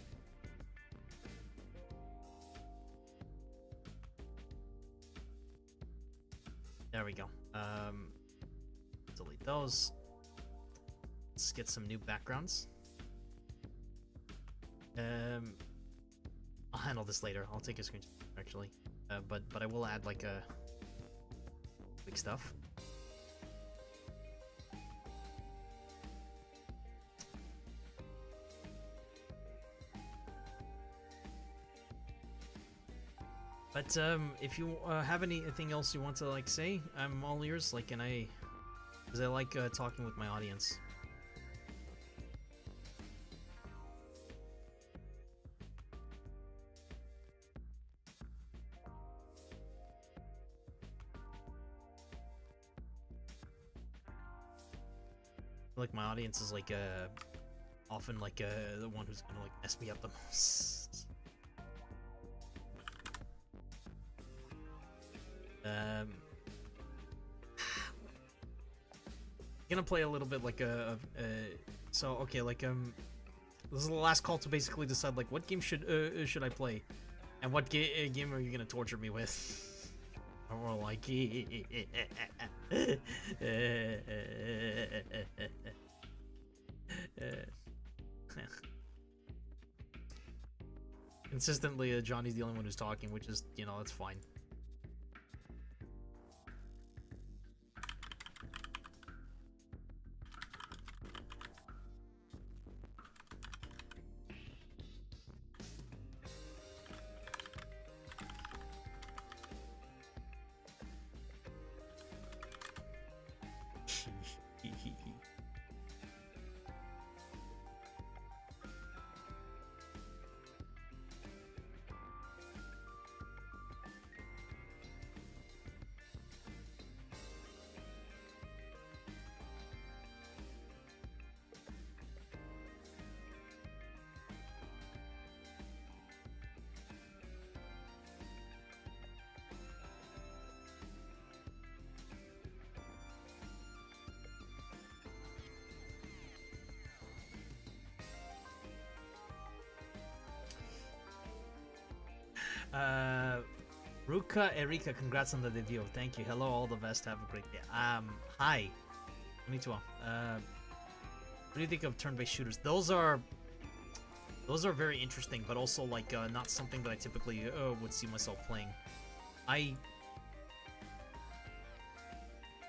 There we go. Delete those. Let's get some new backgrounds. I'll handle this later. I'll take a screenshot actually, but I will add like a big stuff. But if you have anything else you want to like say, I'm all ears. Like, because I like talking with my audience. Like, my audience is like often like the one who's gonna like mess me up the most. Gonna play a little bit like so okay, like this is the last call to basically decide like what game should I play, and what game are you gonna torture me with? Or like consistently Johnny's the only one who's talking, which is, you know, that's fine. Ruka Erika, congrats on the debut. Thank you. Hello, all the best. Have a great day. Hi. Me too. What do you think of turn-based shooters? Those are very interesting, but also like not something that I typically would see myself playing. I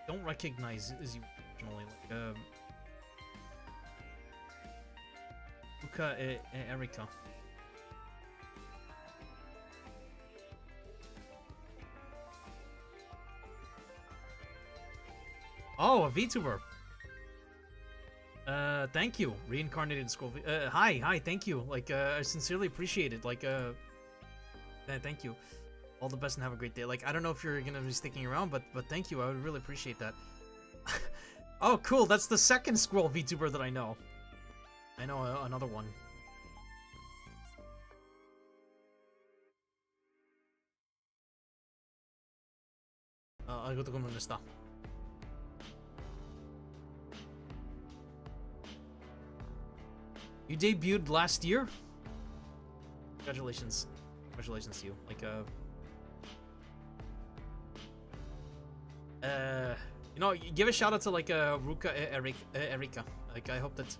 don't recognize as you originally like Ruka Erika. Oh, a Vtuber. Thank you, reincarnated school. Hi, thank you. Like, I sincerely appreciate it. Like, thank you. All the best and have a great day. Like, I don't know if you're gonna be sticking around, but thank you. I would really appreciate that. Oh, cool. That's the second Squirrel Vtuber that I know. I know another one. You debuted last year? Congratulations. Congratulations to you. Like, you know, give a shout out to like Ruka Erika. Like, I hope that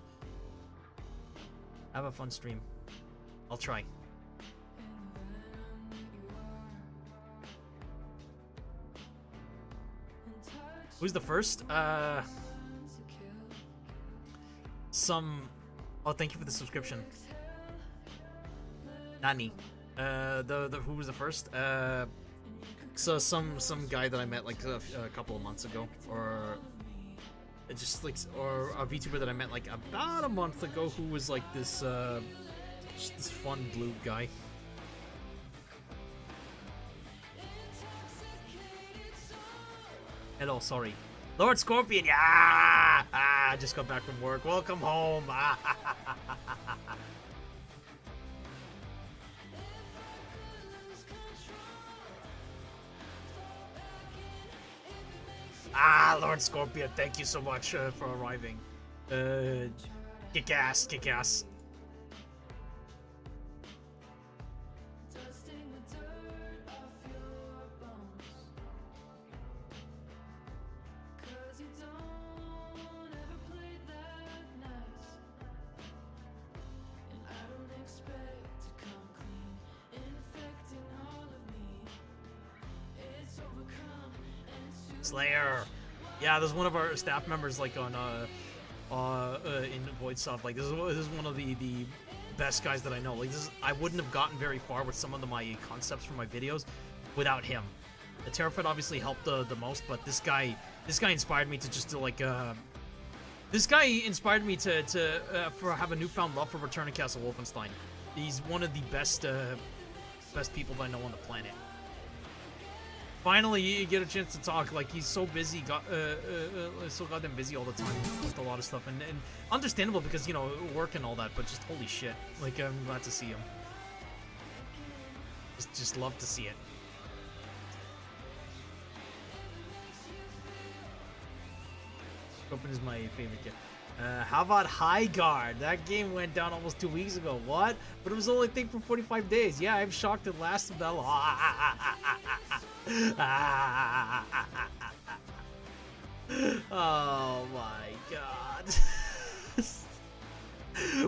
have a fun stream. I'll try. Who's the first? Oh, thank you for the subscription. Nani. Who was the first? So some guy that I met like a couple of months ago, or just like, or a VTuber that I met like about a month ago, who was like this just this fun blue guy. Hello, sorry. Lord Scorpion, yeah! I just got back from work. Welcome home. Lord Scorpion, thank you so much for arriving. Kick ass, kick ass. Slayer. Yeah, there's one of our staff members like on in Voidsoft. Like this is one of the best guys that I know. Like I wouldn't have gotten very far with some of my concepts for my videos without him. The Terrafed obviously helped the most, but this guy inspired me to just do like this guy inspired me to have a newfound love for Return to Castle Wolfenstein. He's one of the best people that I know on the planet. Finally, you get a chance to talk. Like, he's so busy, so goddamn busy all the time with a lot of stuff, and understandable because, you know, work and all that, but just holy shit. Like, I'm glad to see him. Just love to see it. Open is my favorite game. How about High Guard? That game went down almost 2 weeks ago. What? But it was only a thing for 45 days. Yeah, I'm shocked it lasted that long. Oh my god.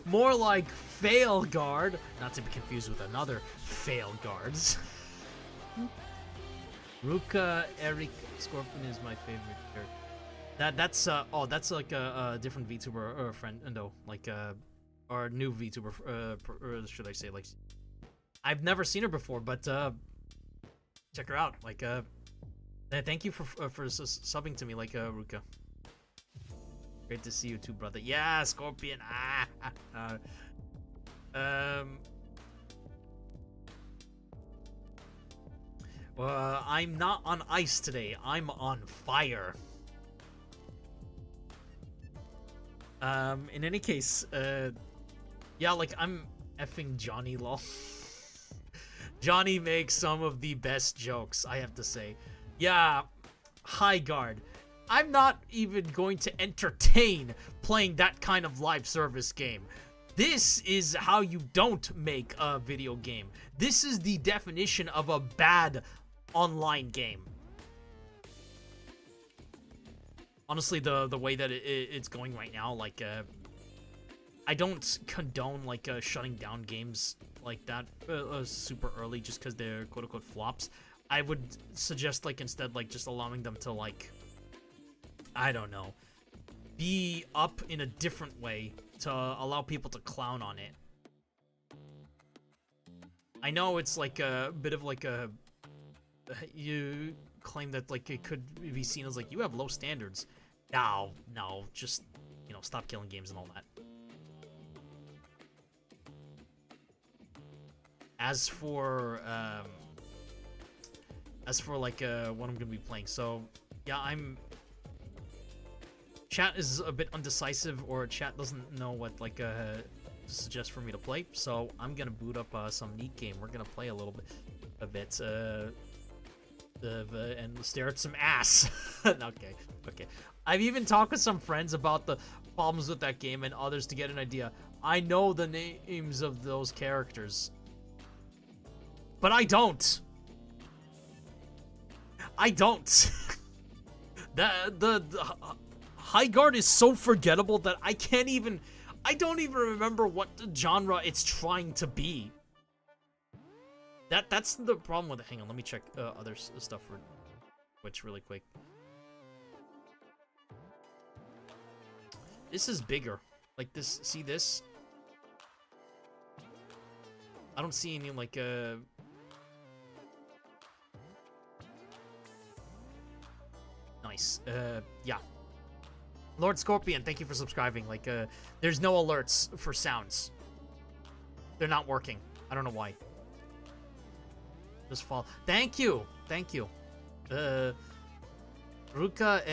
More like Fail Guard. Not to be confused with another Fail Guards. Ruka Eric Scorpion is my favorite character. That's like a different VTuber or friend, no, like our new VTuber, or should I say, like, I've never seen her before, but check her out. Like, thank you for subbing to me, like, Ruka. Great to see you too, brother. Yeah, Scorpion. I'm not on ice today. I'm on fire. In any case, yeah, like, I'm effing Johnny, lol. Johnny makes some of the best jokes, I have to say. Yeah, High Guard. I'm not even going to entertain playing that kind of live service game. This is how you don't make a video game. This is the definition of a bad online game. Honestly, the way that it's going right now, like, I don't condone, like, shutting down games like that super early just because they're quote-unquote flops. I would suggest, like, instead, like, just allowing them to, like, I don't know, be up in a different way to allow people to clown on it. I know it's, like, a bit of, like, a... You claim that, like, it could be seen as, like, you have low standards. No, just, you know, stop killing games and all that. As for like, what I'm gonna be playing, so, yeah, Chat is a bit undecisive, or chat doesn't know what, like, to suggest for me to play, so I'm gonna boot up, some neat game. We're gonna play a bit, and stare at some ass. Okay. I've even talked with some friends about the problems with that game and others to get an idea. I know the names of those characters, but I don't. The High Guard is so forgettable that I don't even remember what genre it's trying to be. That's the problem with it. Hang on, let me check other stuff for Twitch really quick. This is bigger. Like this, see this? I don't see any, like, Nice. Yeah. Lord Scorpion, thank you for subscribing. Like, there's no alerts for sounds. They're not working. I don't know why. Just fall. Thank you. Thank you. Ruka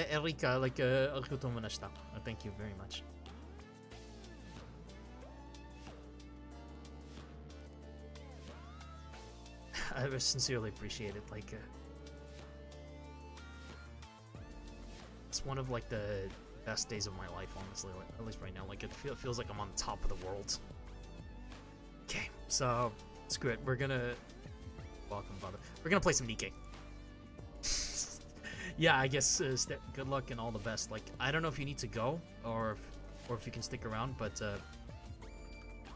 Erika, like, thank you very much. I sincerely appreciate it. Like, it's one of, like, the best days of my life, honestly. Like, at least right now. Like, it feels like I'm on the top of the world. Okay, so, screw it. We're gonna... Welcome, brother. We're gonna play some Nikkei. Yeah, I guess good luck and all the best. Like, I don't know if you need to go or if you can stick around, but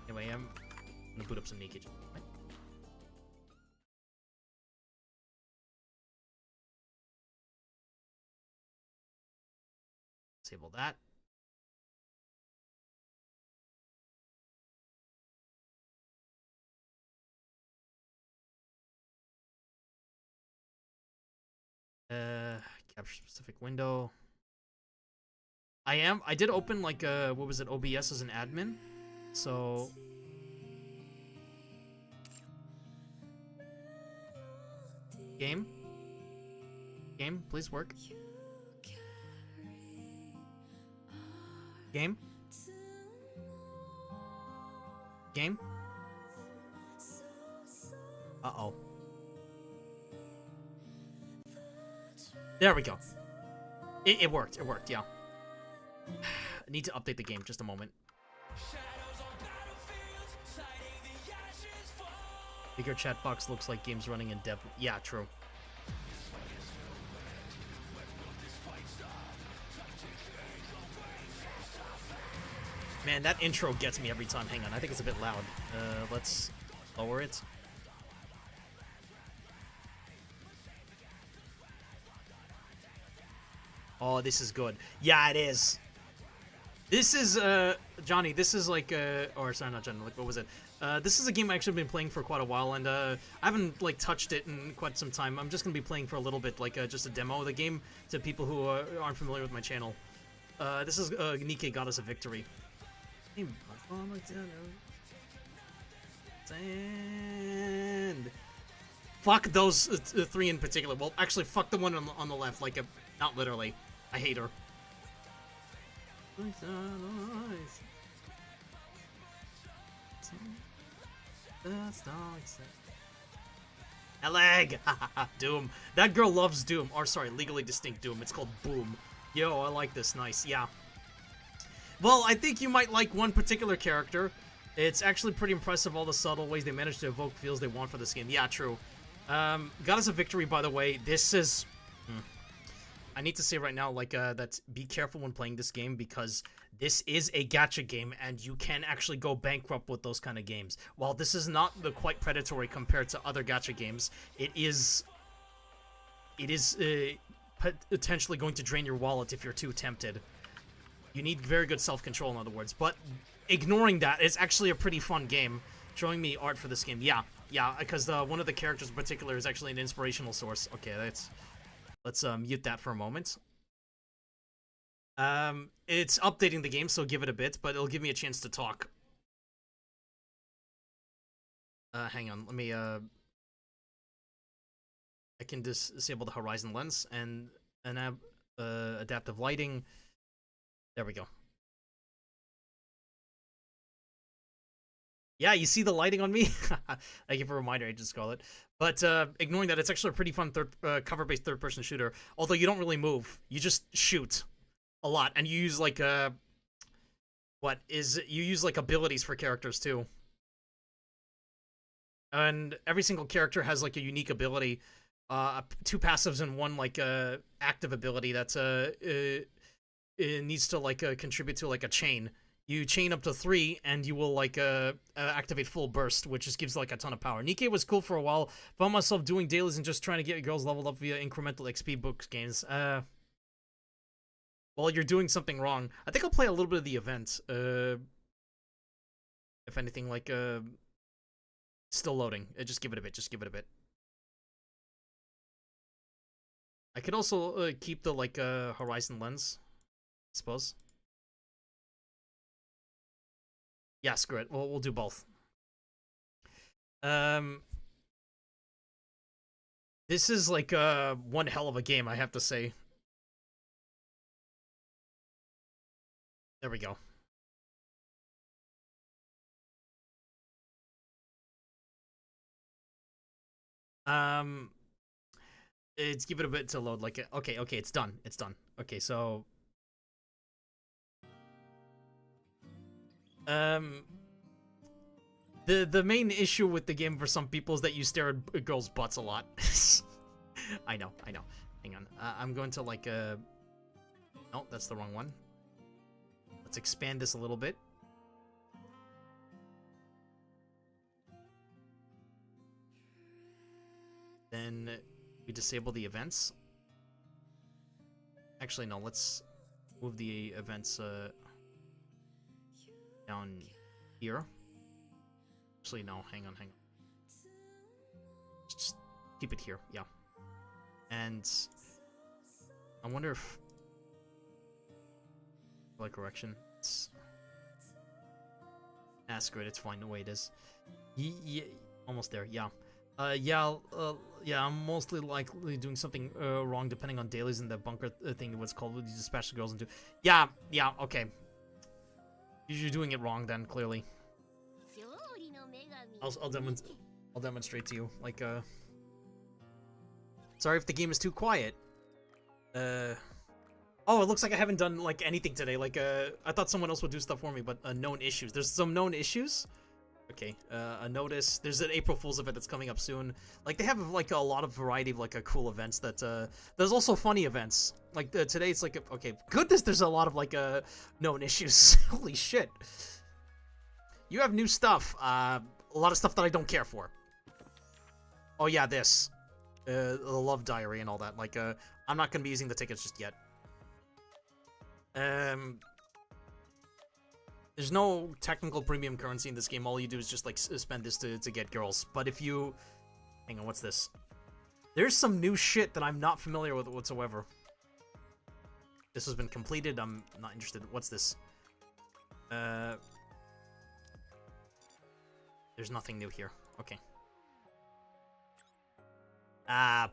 anyway, I'm gonna boot up some Nikkei. Right? Disable that. Capture specific window. I did open, like, what was it, OBS as an admin, so... Game, please work. Game. Uh-oh. There we go. It worked, yeah. I need to update the game, just a moment. Bigger chat box looks like game's running in dev. Yeah, true. Man, that intro gets me every time. Hang on, I think it's a bit loud. Let's lower it. Oh, this is good. Yeah, it is. This is, Johnny, this is like, or sorry, not Johnny, like, what was it? This is a game I've actually been playing for quite a while, and, I haven't, like, touched it in quite some time. I'm just gonna be playing for a little bit, like, just a demo of the game to people who aren't familiar with my channel. This is, Nikkei Goddess of Victory. And fuck those three in particular. Well, actually, fuck the one on the left, like, not literally. I hate her. Eleg! Doom. That girl loves Doom. Or, sorry, Legally Distinct Doom. It's called Boom. Yo, I like this. Nice. Yeah. Well, I think you might like one particular character. It's actually pretty impressive, all the subtle ways they managed to evoke feels they want for this game. Yeah, true. Goddess of Victory, by the way, this is... I need to say right now, like, that be careful when playing this game, because this is a gacha game, and you can actually go bankrupt with those kind of games. While this is not quite predatory compared to other gacha games, it is potentially going to drain your wallet if you're too tempted. You need very good self-control, in other words. But ignoring that, it's actually a pretty fun game. Showing me art for this game. Yeah, because one of the characters in particular is actually an inspirational source. Okay, let's mute that for a moment. It's updating the game, so give it a bit, but it'll give me a chance to talk. Hang on, let me, I can disable the horizon lens and have adaptive lighting. There we go. Yeah, you see the lighting on me? Thank you for a reminder, Agent Scarlet. But ignoring that, it's actually a pretty fun cover-based third-person shooter. Although you don't really move, you just shoot a lot, and you use like you use like abilities for characters too. And every single character has like a unique ability, 2 passives and 1 like active ability that's it needs to like contribute to like a chain. You chain up to 3, and you will, like, activate full burst, which just gives, like, a ton of power. Nikkei was cool for a while. Found myself doing dailies and just trying to get girls leveled up via incremental XP books gains. Well, you're doing something wrong. I think I'll play a little bit of the event. If anything, like, still loading. Just give it a bit. I could also keep the like horizon lens, I suppose. Yeah, screw it. We'll do both. This is like one hell of a game, I have to say. There we go. It's give it a bit to load. Like, okay, it's done. It's done. Okay, so the main issue with the game for some people is that you stare at girls' butts a lot. I know. Hang on. I'm going to like no, that's the wrong one. Let's expand this a little bit. Then we disable the events. Actually, no, let's move the events down here. Actually, no, hang on. Just keep it here, yeah. And I wonder if like correction. Screw it, it's fine the way it is. Yeah, almost there, yeah. Yeah, I'm mostly likely doing something wrong depending on dailies and the bunker thing, what's called, you dispatch the girls into. Yeah, okay. You're doing it wrong then, clearly. I'll demonstrate to you, like, sorry if the game is too quiet. Oh, it looks like I haven't done, like, anything today, like, I thought someone else would do stuff for me, but, known issues. There's some known issues? Okay, a notice. There's an April Fool's event that's coming up soon. Like, they have, like, a lot of variety of, like, cool events that, there's also funny events. Like, today it's, like, okay, goodness, there's a lot of, like, known issues. Holy shit. You have new stuff. A lot of stuff that I don't care for. Oh, yeah, this. The Love Diary and all that. Like, I'm not gonna be using the tickets just yet. There's no technical premium currency in this game. All you do is just, like, spend this to get girls. But if you... Hang on, what's this? There's some new shit that I'm not familiar with whatsoever. This has been completed. I'm not interested. What's this? There's nothing new here. Okay.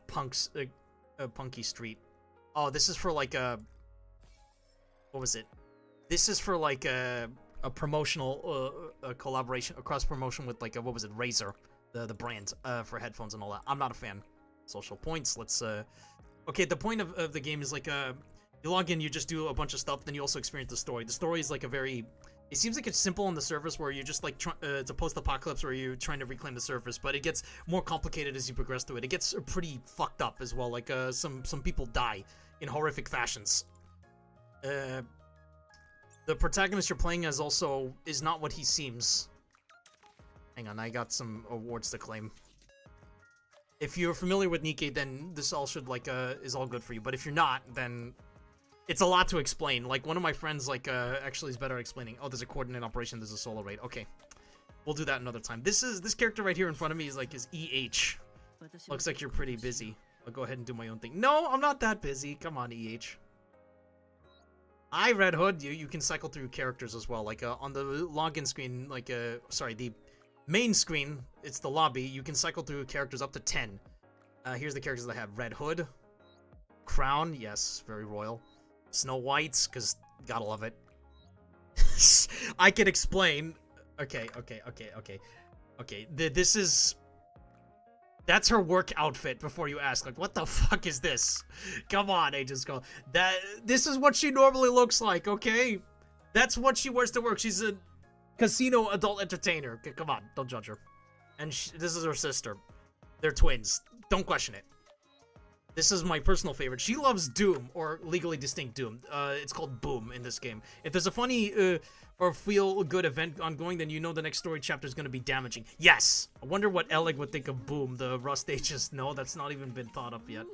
Punky Street. Oh, this is for, like, what was it? This is for, like, a promotional collaboration, a cross promotion with, like, what was it, Razer, the brand, for headphones and all that. I'm not a fan. Social points. Let's okay, the point of the game is, like, you log in, you just do a bunch of stuff, then you also experience the story. The story is, like, a very... It seems like it's simple on the surface, where you're just, like, it's a post-apocalypse where you're trying to reclaim the surface, but it gets more complicated as you progress through it. It gets pretty fucked up as well. Like, some people die in horrific fashions. The protagonist you're playing as also is not what he seems. Hang on, I got some awards to claim. If you're familiar with Nikkei, then this all should, like, is all good for you. But if you're not, then it's a lot to explain. Like, one of my friends, like, actually is better at explaining. Oh, there's a coordinate operation, there's a solar raid. Okay. We'll do that another time. This character right here in front of me is, like, is EH. Looks like you're pretty busy. I'll go ahead and do my own thing. No, I'm not that busy. Come on, EH. Red Hood, you can cycle through characters as well. Like, on the login screen, like, sorry, the main screen, it's the lobby, you can cycle through characters up to 10. Here's the characters that I have. Red Hood. Crown, yes, very royal. Snow White's, because gotta love it. I can explain. Okay. This is... That's her work outfit before you ask, like, what the fuck is this? Come on, Agents Go. This is what she normally looks like, okay? That's what she wears to work. She's a casino adult entertainer. Okay, come on, don't judge her. And this is her sister. They're twins. Don't question it. This is my personal favorite. She loves Doom, or Legally Distinct Doom. It's called Boom in this game. If there's a funny or feel-good event ongoing, then you know the next story chapter is going to be damaging. Yes! I wonder what Elig would think of Boom, the Rust Ages. No, that's not even been thought up yet.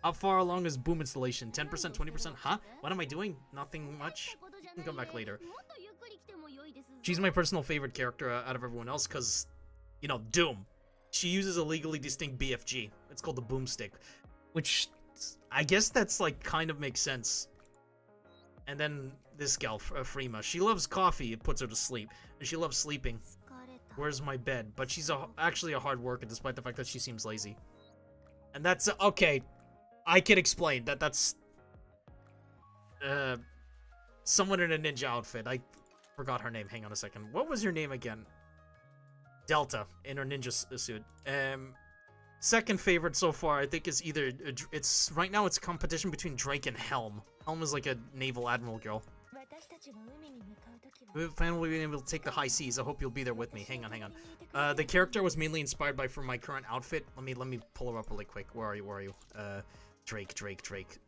How far along is Boom installation? 10%, 20%? Huh? What am I doing? Nothing much? I can come back later. She's my personal favorite character out of everyone else, because, you know, Doom. She uses a legally distinct BFG. It's called the Boomstick. Which, I guess that's, like, kind of makes sense. And then this gal, Freema, she loves coffee, it puts her to sleep. And she loves sleeping. Where's my bed? But she's actually a hard worker, despite the fact that she seems lazy. And that's, okay, I can explain. That's, someone in a ninja outfit. I forgot her name, hang on a second. What was your name again? Delta, in her ninja suit. Second favorite so far, I think, is either, right now it's a competition between Drake and Helm. Helm is like a naval admiral girl. We finally been able to take the high seas. I hope you'll be there with me. Hang on. The character was mainly inspired by from my current outfit. Let me pull her up really quick. Where are you? Drake. Drake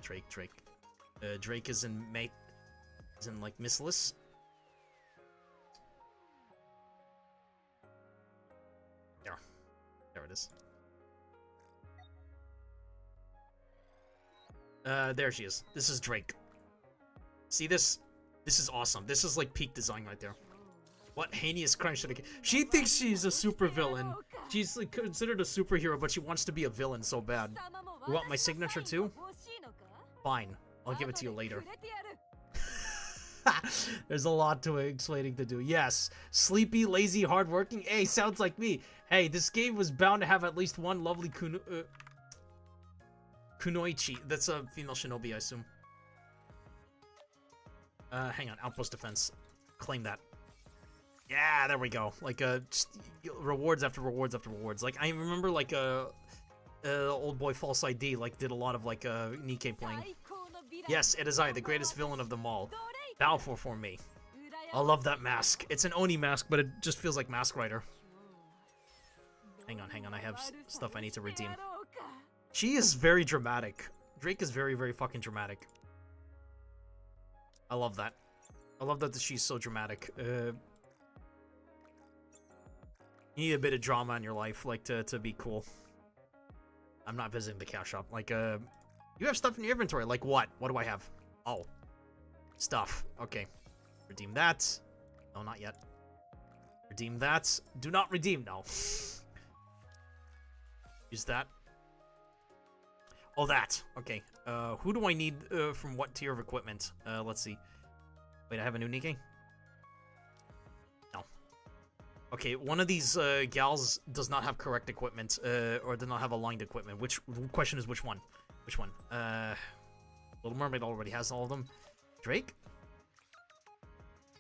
is in like Missless. There it is. There she is. This is Drake. See this? This is awesome. This is like peak design right there. What heinous crime should I get? She thinks she's a supervillain. She's like considered a superhero, but she wants to be a villain so bad. You want my signature too? Fine. I'll give it to you later. There's a lot to explaining to do. Yes. Sleepy, lazy, hardworking. Hey, sounds like me. Hey, this game was bound to have at least one lovely Kunoichi. That's a female shinobi, I assume. Hang on. Outpost defense. Claim that. Yeah, there we go. Like, just rewards after rewards after rewards. Like, I remember, like, old boy False ID, like, did a lot of, like, Nikkei playing. Yes, it is I, the greatest villain of them all. Bow for me. I love that mask. It's an Oni mask, but it just feels like Mask Rider. Hang on. I have stuff I need to redeem. She is very dramatic. Drake is very, very fucking dramatic. I love that. I love that she's so dramatic. You need a bit of drama in your life, like, to be cool. I'm not visiting the cash shop. Like, you have stuff in your inventory. Like what? What do I have? Oh. Stuff. Okay. Redeem that. No, not yet. Redeem that. Do not redeem, no. Use that. Oh, that. Okay. Who do I need from what tier of equipment? Let's see. Wait, I have a new Nikkei? No. Okay, one of these gals does not have correct equipment, or does not have aligned equipment. Which question is which one? Which one? Little Mermaid already has all of them. Drake?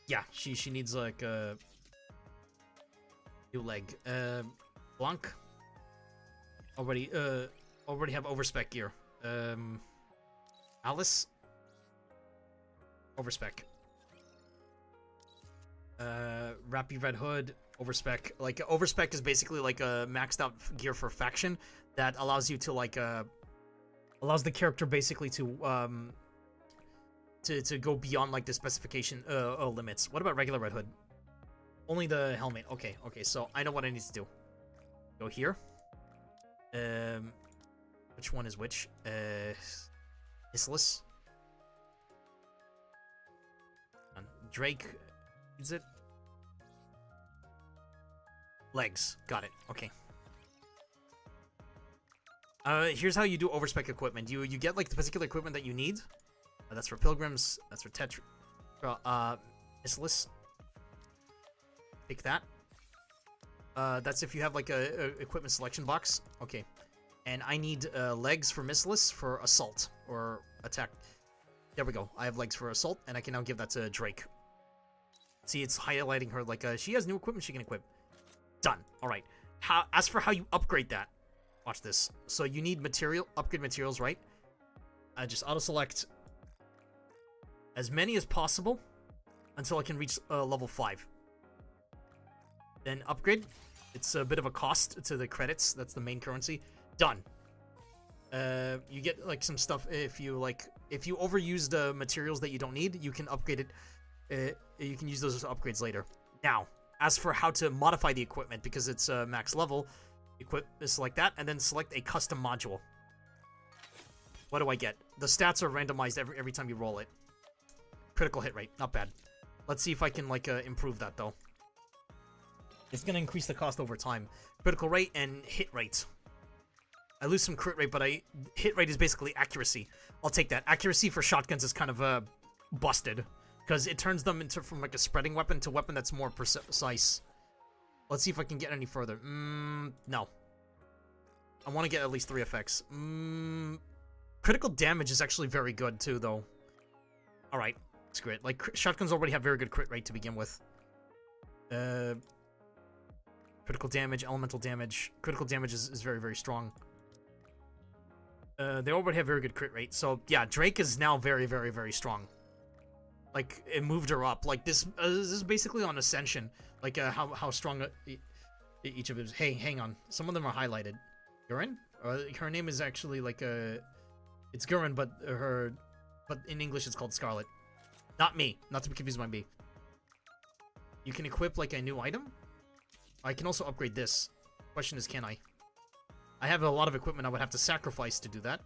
Yeah, she needs like a new leg. Blanc? Already have overspec gear. Alice? Overspec. Rappy Red Hood, overspec. Like, overspec is basically like a maxed out gear for faction that allows you to like allows the character basically to go beyond like the specification limits. What about regular Red Hood? Only the helmet. Okay, so I know what I need to do. Go here. Which one is which? Islis. Drake. Is it? Legs. Got it. Okay. Here's how you do overspec equipment. You get like the particular equipment that you need. That's for pilgrims. That's for Islis. Pick that. That's if you have like a equipment selection box. Okay. And I need legs for Missless for assault or attack. There we go. I have legs for assault, and I can now give that to Drake. See, it's highlighting her like she has new equipment she can equip. Done. All right. As for how you upgrade that, watch this. So you need upgrade materials, right? Just auto select as many as possible until I can reach level 5. Then upgrade. It's a bit of a cost to the credits. That's the main currency. Done. You get like some stuff if you overuse the materials that you don't need, you can upgrade it. You can use those as upgrades later. Now, as for how to modify the equipment, because it's max level, select that and then select a custom module. What do I get? The stats are randomized every time you roll it. Critical hit rate, not bad. Let's see if I can like improve that though. It's gonna increase the cost over time. Critical rate and hit rate. I lose some crit rate, but hit rate is basically accuracy. I'll take that. Accuracy for shotguns is kind of busted because it turns them into from like a spreading weapon to a weapon that's more precise. Let's see if I can get any further. No. I want to get at least 3 effects. Critical damage is actually very good too, though. All right, screw it. Like shotguns already have very good crit rate to begin with. Critical damage, elemental damage. Critical damage is very, very strong. They already have very good crit rate. So, yeah, Drake is now very, very, very strong. Like, it moved her up. Like, this is basically on Ascension. Like, how strong each of it is. Hey, hang on. Some of them are highlighted. Gurren? Her name is actually, like, it's Gurren, but in English it's called Scarlet. Not me. Not to be confused by me. You can equip, like, a new item? I can also upgrade this. Question is, can I? I have a lot of equipment I would have to sacrifice to do that.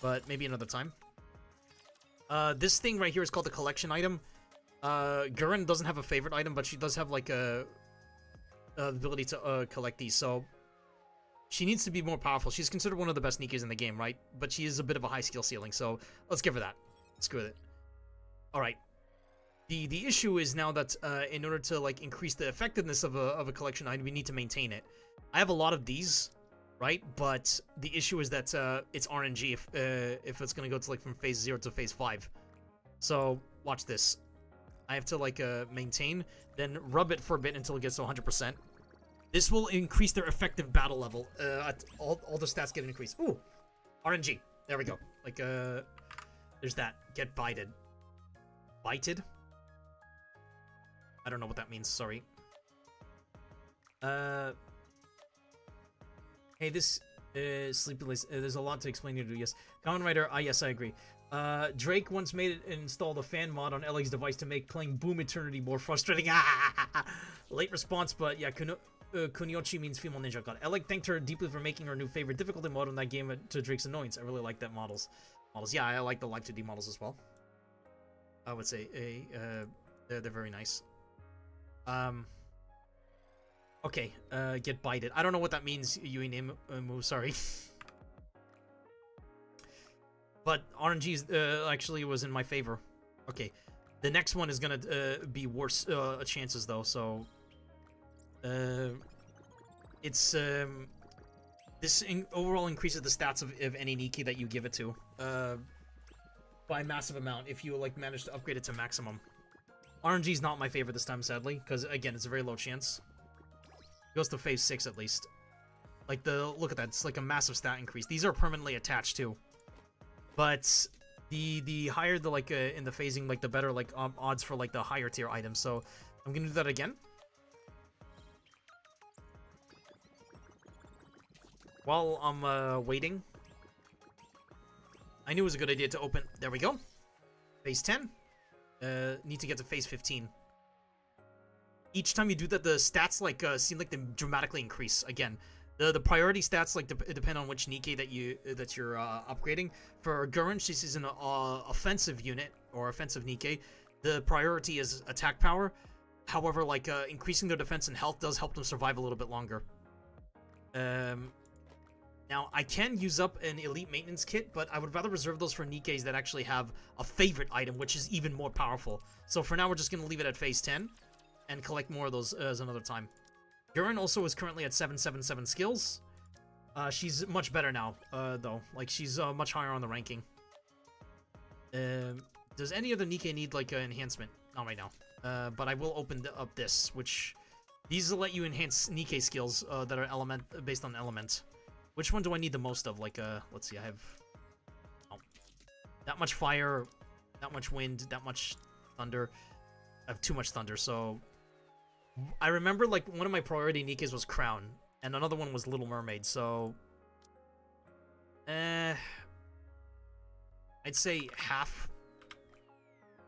But maybe another time. This thing right here is called the collection item. Gurren doesn't have a favorite item, but she does have, like, the ability to collect these, so... She needs to be more powerful. She's considered one of the best Nikkes in the game, right? But she is a bit of a high skill ceiling, so let's give her that. Screw it. Alright. The issue is now that in order to like increase the effectiveness of a collection item, we need to maintain it. I have a lot of these, right? But the issue is that it's RNG if it's gonna go to like from phase 0 to phase 5. So watch this. I have to like maintain, then rub it for a bit until it gets to 100%. This will increase their effective battle level. All the stats get increased. Ooh, RNG. There we go. Like there's that. Get bited. Bited? I don't know what that means, sorry. Hey, this Sleepy there's a lot to explain here, yes. Common Writer, yes, I agree. Drake once installed a fan mod on Eleg's device to make playing Boom Eternity more frustrating. Late response, but yeah, Kuniochi means female ninja god. Eleg thanked her deeply for making her new favorite difficulty mode in that game to Drake's annoyance. I really like that models. Yeah, I like the Live 2D models as well. I would say they're very nice. Okay, get bited. I don't know what that means, Uinemu, sorry. But RNG actually was in my favor. Okay, the next one is gonna be worse chances though, so... it's this overall increases the stats of any Nikki that you give it to by a massive amount if you like manage to upgrade it to maximum. RNG is not my favorite this time, sadly, because again it's a very low chance. It goes to phase 6 at least. Like look at that, it's like a massive stat increase. These are permanently attached too, but the higher the like in the phasing, like the better like odds for like the higher tier items. So I'm gonna do that again. While I'm waiting, I knew it was a good idea to open. There we go. Phase 10. Need to get to phase 15. Each time you do that, the stats like seem like they dramatically increase. Again, the priority stats like depend on which Nikke that you're upgrading. For Gurren, she's an offensive unit or offensive Nikke. The priority is attack power. However, like increasing their defense and health does help them survive a little bit longer. Now, I can use up an elite maintenance kit, but I would rather reserve those for Nikkes that actually have a favorite item, which is even more powerful. So for now, we're just going to leave it at phase 10 and collect more of those as another time. Gurren also is currently at 777 skills. She's much better now, though. Like, she's much higher on the ranking. Does any other Nikke need, like, an enhancement? Not right now. But I will open up this, which... These will let you enhance Nikke skills that are based on element. Which one do I need the most of? Like, let's see, I have... Oh, that much fire, that much wind, that much thunder. I have too much thunder, so... I remember, like, one of my priority Nikkes was Crown, and another one was Little Mermaid, so... I'd say half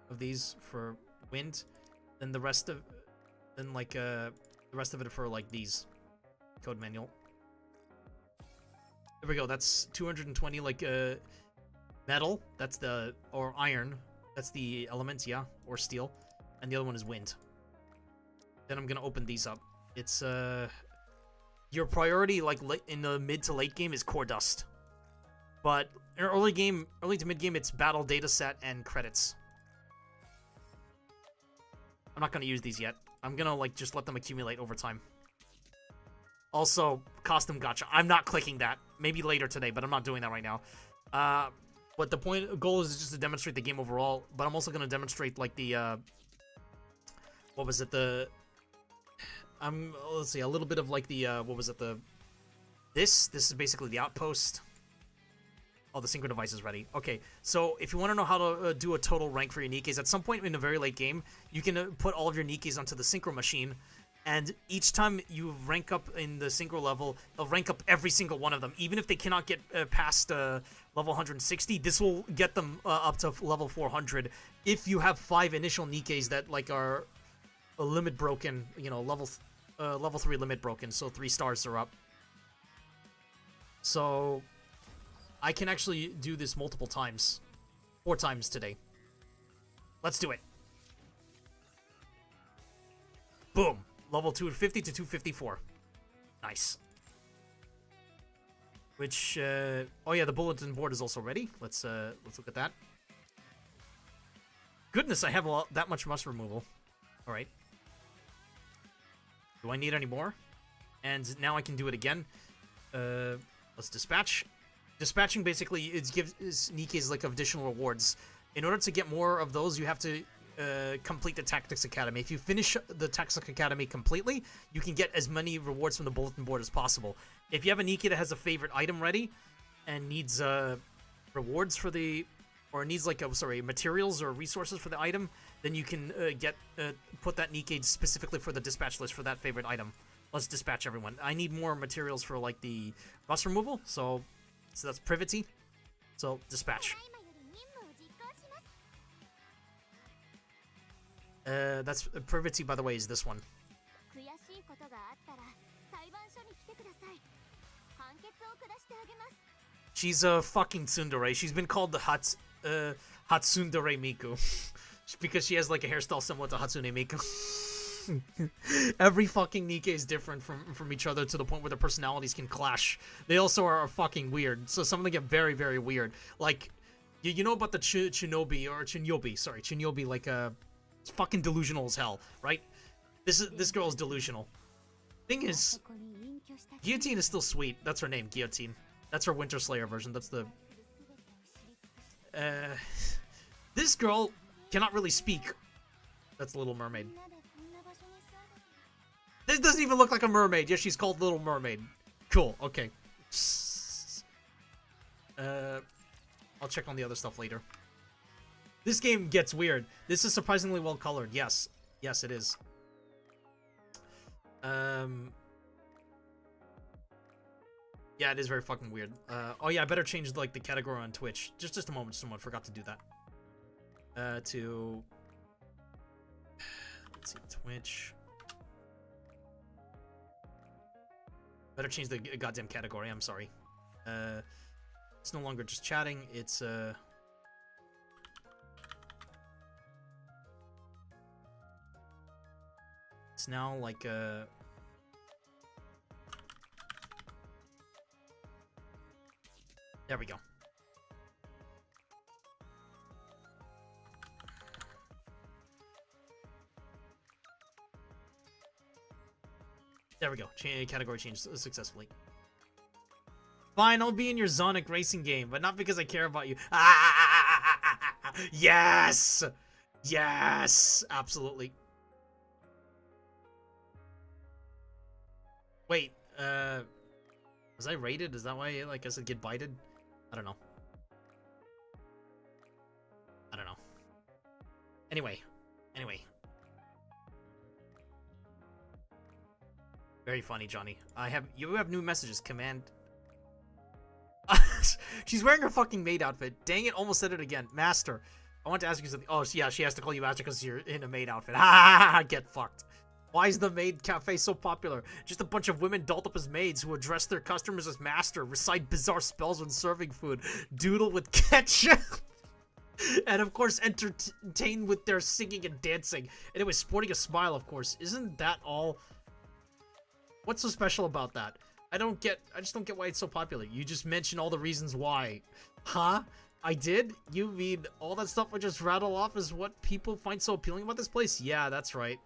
of these for wind, then the rest of... Then, like, the rest of it for, like, these. Code manual. There we go, that's 220, like, metal, that's the, or iron, that's the element, yeah, or steel, and the other one is wind. Then I'm gonna open these up. It's, your priority, like, in the mid to late game is core dust. But in early to mid game, it's battle data set and credits. I'm not gonna use these yet. I'm gonna, like, just let them accumulate over time. Also, costume gacha. I'm not clicking that. Maybe later today, but I'm not doing that right now. But the goal is just to demonstrate the game overall, but I'm also gonna demonstrate, like, the, what was it, let's see, a little bit of, like, the, what was it, this is basically the outpost. Oh, the synchro device is ready. Okay, so if you want to know how to do a total rank for your Nikes, at some point in a very late game, you can put all of your Nikes onto the synchro machine, and each time you rank up in the synchro level, it'll rank up every single one of them. Even if they cannot get past level 160, this will get them up to level 400 if you have 5 initial Nikes that, like, are limit broken, you know, level 3 limit broken, so 3 stars are up. So I can actually do this multiple times. 4 times today. Let's do it. Boom. Level 250 to 254. Nice. Which, oh yeah, the bulletin board is also ready. Let's look at that. Goodness, I have that much mush removal. Alright. Do I need any more? And now I can do it again. Let's dispatch. Dispatching basically gives Nikes like additional rewards. In order to get more of those, you have to complete the Tactics Academy. If you finish the Tactics Academy completely, you can get as many rewards from the bulletin board as possible. If you have a Nike that has a favorite item ready and needs rewards for the, or needs like materials or resources for the item, then you can put that Nike specifically for the dispatch list for that favorite item. Let's dispatch everyone. I need more materials for like the rust removal, so that's privity. So dispatch. That's privity, by the way, is this one. She's a fucking tsundere. She's been called the Hatsundere Miku because she has like a hairstyle similar to Hatsune Miku. Every fucking Nike is different from each other to the point where their personalities can clash. They also are fucking weird. So some of them get very, very weird. Like, you know about the Chinyobi, like it's fucking delusional as hell, right? This girl is delusional. Thing is, Guillotine is still sweet. That's her name, Guillotine. That's her Winter Slayer version. That's the this girl cannot really speak. That's Little Mermaid. This doesn't even look like a mermaid. Yeah, she's called Little Mermaid. Cool, okay. I'll check on the other stuff later. This game gets weird. This is surprisingly well colored. Yes. Yes, it is. Yeah, it is very fucking weird. Oh yeah, I better change like the category on Twitch. Just a moment, someone forgot to do that. Let's see, Twitch. Better change the goddamn category, I'm sorry. It's no longer just chatting, it's now like there we go. There we go. Category changed successfully. Fine, I'll be in your Sonic racing game, but not because I care about you. Yes! Yes! Absolutely. Wait, was I rated? Is that why like I said get bited? I don't know. I don't know. Anyway. Very funny, Johnny. You have new messages. Command. She's wearing her fucking maid outfit. Dang it! Almost said it again. Master, I want to ask you something. Oh, yeah, she has to call you Master because you're in a maid outfit. Ha! Get fucked. Why is the maid cafe so popular? Just a bunch of women dolled up as maids who address their customers as master, recite bizarre spells when serving food, doodle with ketchup, and of course entertain with their singing and dancing. Anyway, sporting a smile, of course. Isn't that all? What's so special about that? I just don't get why it's so popular. You just mentioned all the reasons why. Huh? I did? You mean all that stuff I just rattle off is what people find so appealing about this place? Yeah, that's right.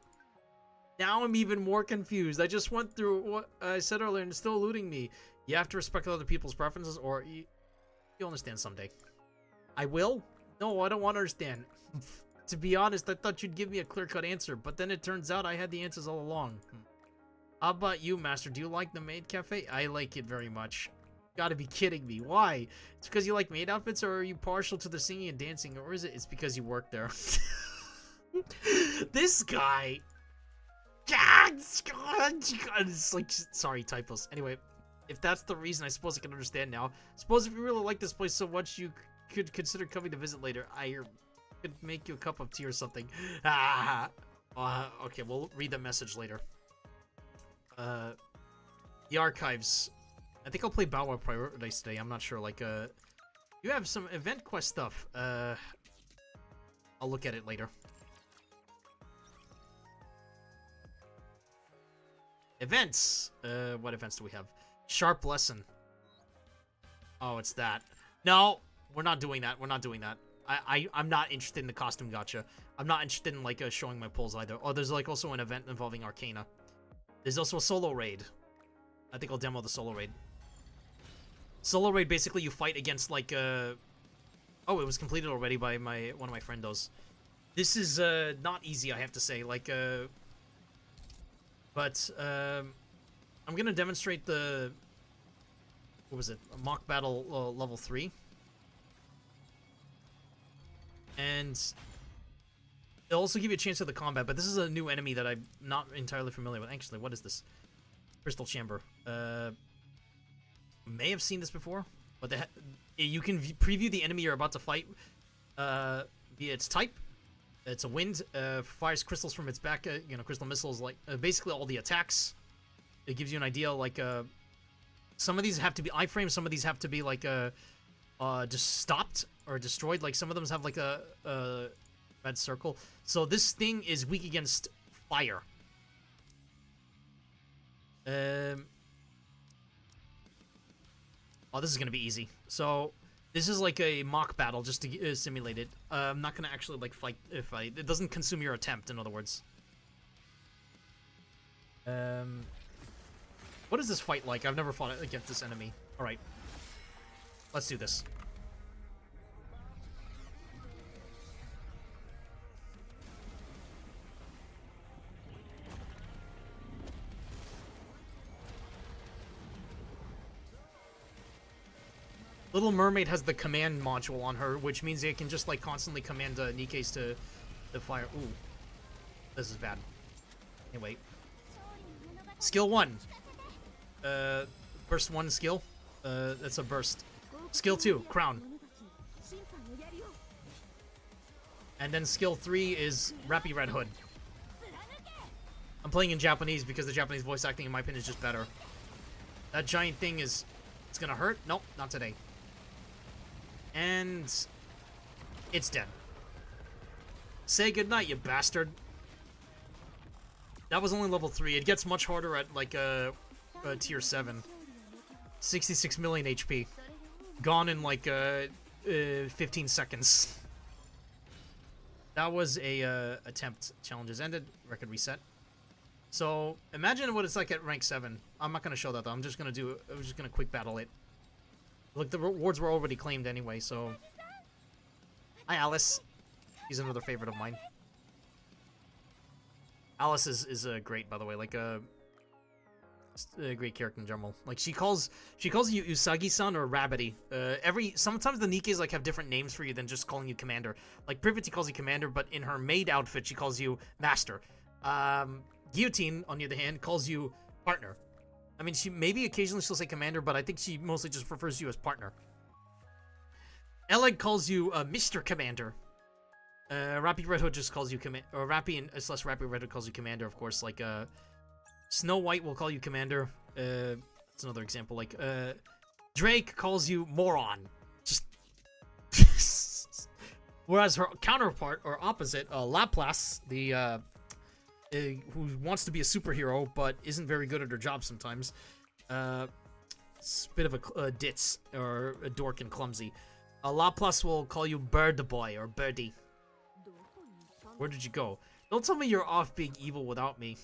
Now I'm even more confused. I just went through what I said earlier and it's still eluding me. You have to respect other people's preferences or you'll understand someday. I will? No, I don't want to understand. To be honest, I thought you'd give me a clear-cut answer, but then it turns out I had the answers all along. How about you, Master? Do you like the maid cafe? I like it very much. Gotta be kidding me. Why? It's because you like maid outfits, or are you partial to the singing and dancing, or is it's because you work there? This guy. It's like, sorry, typos. Anyway, if that's the reason, I suppose I can understand now. Suppose if you really like this place so much, you could consider coming to visit later. I could make you a cup of tea or something. Okay, we'll read the message later. The archives. I think I'll play Bow Wow Prioritize today. I'm not sure. Like, you have some event quest stuff. I'll look at it later. Events. What events do we have? Sharp lesson. Oh, it's that. No, we're not doing that. We're not doing that. I'm not interested in the costume gacha. I'm not interested in, like, showing my pulls either. Oh, there's, like, also an event involving Arcana. There's also a solo raid. I think I'll demo the solo raid. Solo raid, basically, you fight against, like, oh, it was completed already by one of my friendos. This is, not easy, I have to say. Like, but, I'm gonna demonstrate the... What was it? A mock battle, level 3. And... It'll also give you a chance at the combat, but this is a new enemy that I'm not entirely familiar with. Actually, what is this? Crystal Chamber. May have seen this before, but you can preview the enemy you're about to fight via its type. It's a wind, fires crystals from its back, crystal missiles, like, basically all the attacks. It gives you an idea, like, some of these have to be iframes, some of these have to be, like, just stopped or destroyed. Like, some of them have, like, a red circle. So this thing is weak against fire. Oh, this is gonna be easy. So this is like a mock battle just to simulate it. I'm not gonna actually like fight. It doesn't consume your attempt. In other words. What is this fight like? I've never fought against this enemy. All right, let's do this. Little Mermaid has the command module on her, which means it can just like constantly command Nikes to fire. Ooh, this is bad. Anyway, skill 1. Burst 1 skill. That's a burst. Skill 2, crown. And then skill 3 is Rappy Red Hood. I'm playing in Japanese because the Japanese voice acting, in my opinion, is just better. That giant thing is... It's gonna hurt? Nope, not today. And... It's dead. Say goodnight, you bastard. That was only level 3. It gets much harder at, like, tier 7. 66 million HP. Gone in, like, 15 seconds. That was a attempt. Challenges ended. Record reset. So imagine what it's like at rank 7. I'm not gonna show that though. I'm just gonna quick battle it. Look, the rewards were already claimed anyway. So hi, Alice. She's another favorite of mine. Alice is great, by the way. Like a great character in general. Like she calls you Usagi-san or Rabbity. Sometimes the Nikes like have different names for you than just calling you Commander. Like Privity calls you Commander, but in her maid outfit she calls you Master. Guillotine, on the other hand, calls you Partner. I mean, maybe occasionally she'll say Commander, but I think she mostly just prefers you as Partner. Eleg calls you Mr. Commander. Rappy Red Hood just calls you Commander, or Rappy and Rappy Red Hood calls you Commander, of course. Like Snow White will call you Commander. That's another example. Like Drake calls you Moron. Just whereas her counterpart or opposite, Laplace, the who wants to be a superhero but isn't very good at her job sometimes. It's a bit of a ditz or a dork and clumsy. Laplace will call you Bird Boy or Birdie. Where did you go? Don't tell me you're off being evil without me.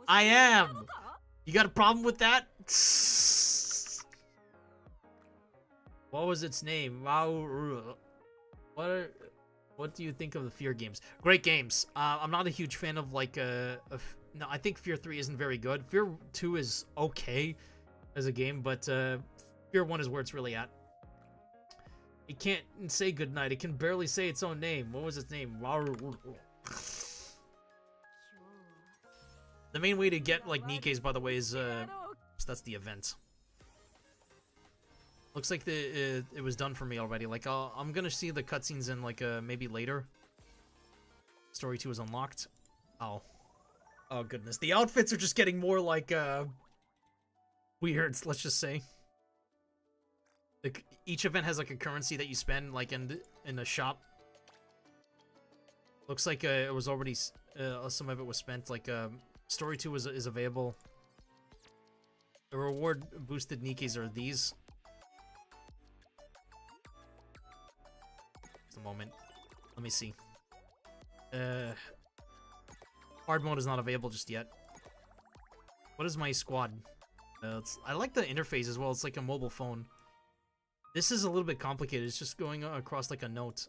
I am! You got a problem with that? What was its name? What do you think of the Fear games? Great games. I'm not a huge fan of like no, I think Fear 3 isn't very good. Fear 2 is okay as a game, but Fear 1 is where it's really at. It can't say goodnight. It can barely say its own name. What was its name? The main way to get like Nikke's, by the way, is that's the event. Looks like it was done for me already. Like I'm gonna see the cutscenes in like maybe later. Story 2 is unlocked. Oh goodness, the outfits are just getting more like weird. Let's just say. Like each event has like a currency that you spend like in the shop. Looks like it was already some of it was spent. Like Story 2 is available. The reward boosted Nikke's are these. Just a moment. Let me see. Hard mode is not available just yet. What is my squad? I like the interface as well. It's like a mobile phone. This is a little bit complicated. It's just going across like a note.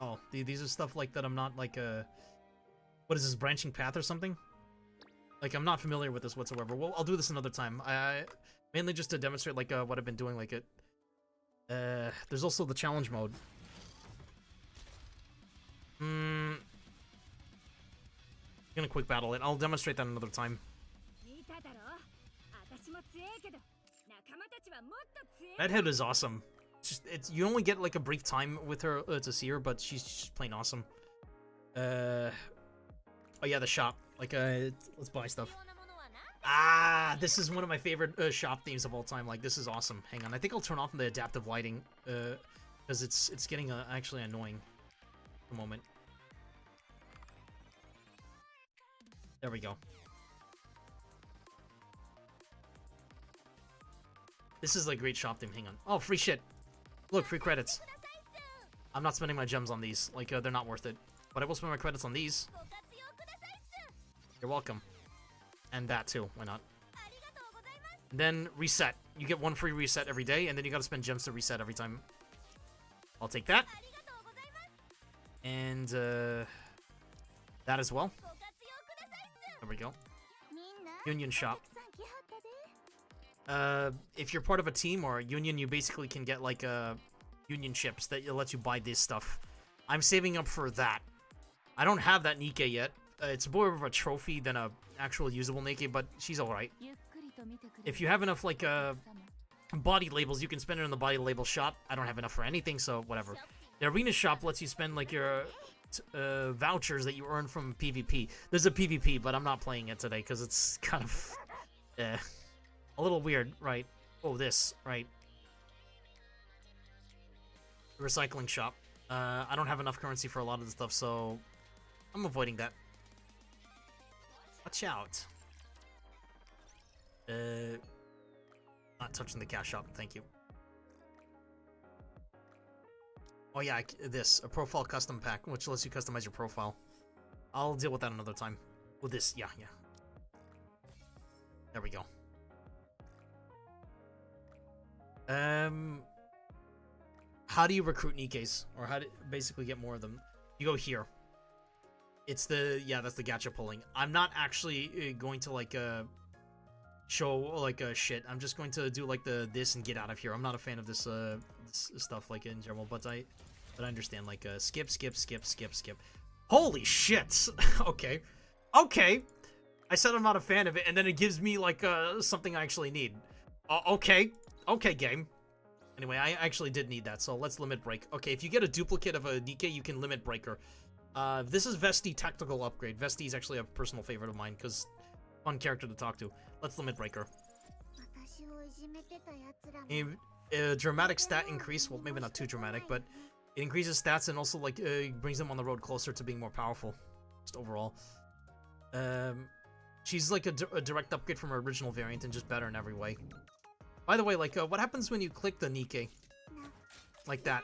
Oh, these are stuff like that I'm not like what is this, branching path or something? Like I'm not familiar with this whatsoever. Well, I'll do this another time. Mainly just to demonstrate like what I've been doing. Like it. There's also the challenge mode. Gonna quick battle it. I'll demonstrate that another time. Redhead is awesome. It's you only get like a brief time with her to see her, but she's just plain awesome. Oh yeah, the shop. Like let's buy stuff. This is one of my favorite shop themes of all time. Like this is awesome. Hang on, I think I'll turn off the adaptive lighting because it's getting actually annoying. A moment. There we go. This is like great shop theme. Hang on. Oh, free shit. Look, free credits. I'm not spending my gems on these. Like, they're not worth it. But I will spend my credits on these. You're welcome. And that too. Why not? And then reset. You get one free reset every day, and then you gotta spend gems to reset every time. I'll take that. And, that as well. There we go. Union shop. If you're part of a team or a union, you basically can get like union chips that lets you buy this stuff. I'm saving up for that. I don't have that Nikke yet. It's more of a trophy than a actual usable Nikke, but she's alright. If you have enough like body labels, you can spend it in the body label shop. I don't have enough for anything, so whatever. The arena shop lets you spend like your vouchers that you earn from PvP. There's a PvP, but I'm not playing it today because it's kind of a little weird, right? Oh, this, right? Recycling shop. I don't have enough currency for a lot of the stuff, so I'm avoiding that. Watch out. Not touching the cash shop, thank you. Oh yeah, a profile custom pack, which lets you customize your profile. I'll deal with that another time. With this, yeah. There we go. How do you recruit Nikkes? Or how to basically get more of them? You go here. It's that's the gacha pulling. I'm not actually going to like show like shit. I'm just going to do like this and get out of here. I'm not a fan of this this stuff like in general, but I understand like skip. Holy shit. Okay. I said I'm not a fan of it, and then it gives me like something I actually need. Okay, game. Anyway, I actually did need that, so let's limit break. Okay, if you get a duplicate of a Nikke, you can limit breaker. This is Vesti Tactical Upgrade. Vesti is actually a personal favorite of mine, because fun character to talk to. Let's limit breaker. A dramatic stat increase, well, maybe not too dramatic, but it increases stats and also like brings them on the road closer to being more powerful, just overall. She's like a direct upgrade from her original variant and just better in every way. By the way, like, what happens when you click the Nikkei? Like that.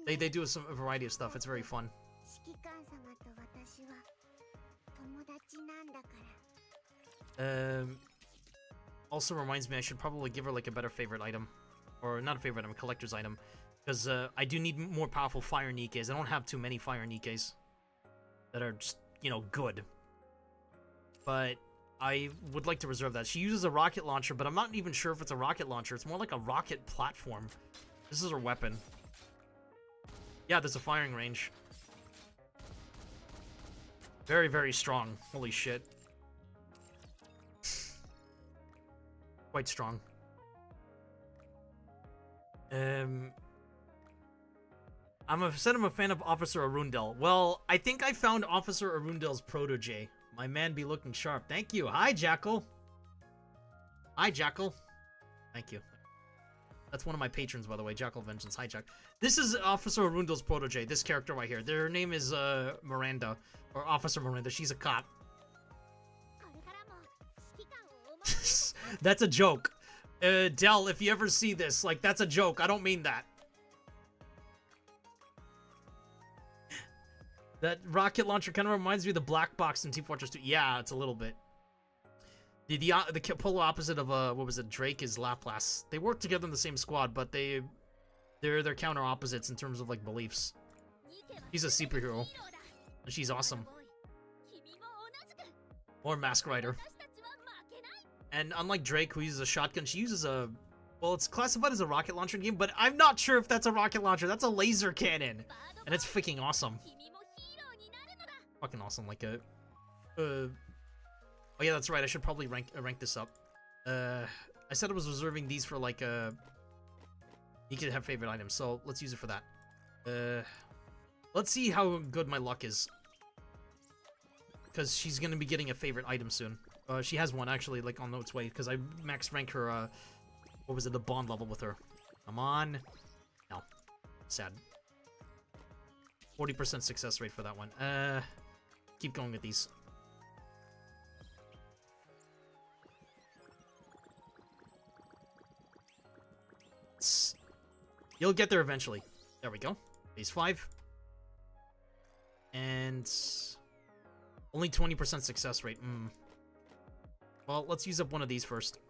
They do a variety of stuff. It's very fun. Also reminds me I should probably give her like a better favorite item. Or not a favorite item, a collector's item. Because I do need more powerful fire Nikkeis. I don't have too many fire Nikkeis that are just, you know, good. But I would like to reserve that. She uses a rocket launcher, but I'm not even sure if it's a rocket launcher. It's more like a rocket platform. This is her weapon. Yeah, there's a firing range. Very, very strong. Holy shit. Quite strong. I'm a fan of Officer Arundel. Well, I think I found Officer Arundel's protege. My man be looking sharp. Thank you. Hi, Jackal. Hi, Jackal. Thank you. That's one of my patrons, by the way. Jackal Vengeance. Hi, Jack. This is Officer Arundel's protege. This character right here. Their name is Miranda. Or Officer Miranda. She's a cop. That's a joke. Dell, if you ever see this, like, that's a joke. I don't mean that. That rocket launcher kind of reminds me of the black box in Team Fortress 2. Yeah, it's a little bit. The polar opposite of, what was it, Drake is Laplace. They work together in the same squad, but they're counter opposites in terms of, like, beliefs. She's a superhero. And she's awesome. Or Mask Rider. And unlike Drake, who uses a shotgun, she uses a... Well, it's classified as a rocket launcher game, but I'm not sure if that's a rocket launcher. That's a laser cannon. And it's freaking awesome. Fucking awesome. Like a... oh yeah, that's right. I should probably rank this up. I said I was reserving these for, like, you could have favorite items, so let's use it for that. Let's see how good my luck is. Because she's gonna be getting a favorite item soon. She has one, actually, like, on its way, because I max rank her, what was it, the bond level with her. Come on. No. Sad. 40% success rate for that one. Keep going with these. You'll get there eventually. There we go. Phase 5. And... only 20% success rate. Well, let's use up one of these first.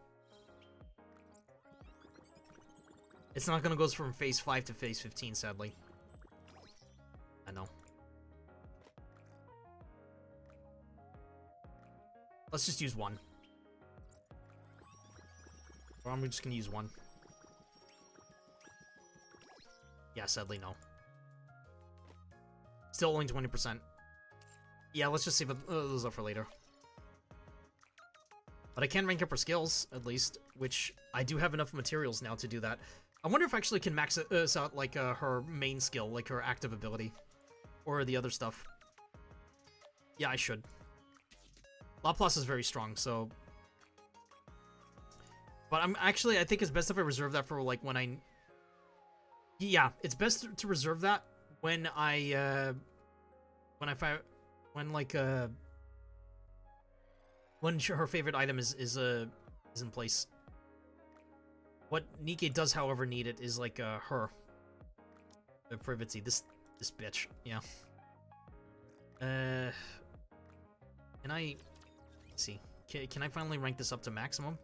It's not gonna go from phase 5 to phase 15, sadly. I know. Let's just use one. Or I'm just gonna use one. Yeah, sadly, no. Still only 20%. Yeah, let's just save those up for later. But I can rank up her skills, at least, which I do have enough materials now to do that. I wonder if I actually can max out, like, her main skill, like her active ability. Or the other stuff. Yeah, I should. Laplace is very strong, so... But I think it's best if I reserve that for, like, when I... Yeah, it's best to reserve that when I, when her favorite item is in place. What Nikke does, however, need it is like her privacy. This bitch, yeah. Can I see? Can I finally rank this up to maximum?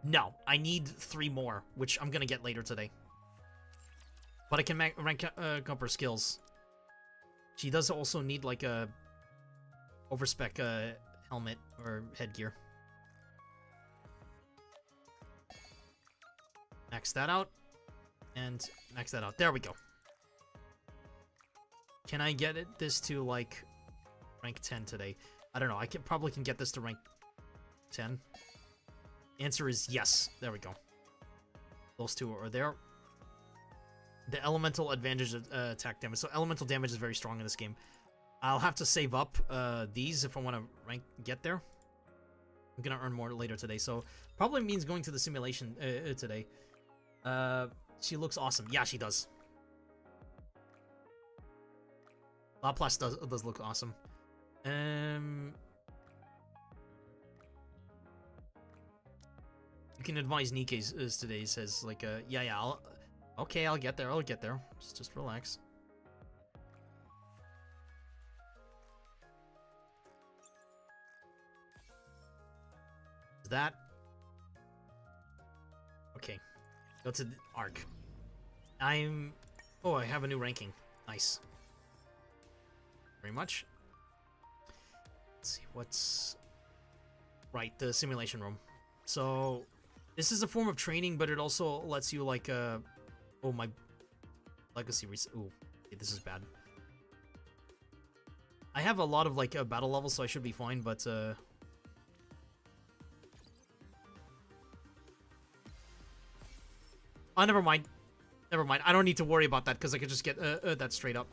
No, I need 3 more, which I'm gonna get later today. But I can rank up her skills. She does also need like a overspec helmet or headgear. Max that out. And max that out. There we go. Can I get this to like rank 10 today? I don't know. I probably can get this to rank 10. Answer is yes. There we go. Those two are there. The elemental advantage attack damage. So elemental damage is very strong in this game. I'll have to save up these if I want to get there. I'm gonna earn more later today, so probably means going to the simulation today. She looks awesome. Yeah, she does. Laplace does look awesome. You can advise Nikkei's today. Says like, yeah, I'll get there. I'll get there. Just relax. That. Okay. Go to the arc. Oh, I have a new ranking. Nice. Very much. Let's see, what's... Right, the simulation room. So, this is a form of training, but it also lets you, like, oh, my... Legacy ooh, okay, this is bad. I have a lot of, like, battle levels, so I should be fine, but, oh, never mind. Never mind. I don't need to worry about that, because I could just get that straight up.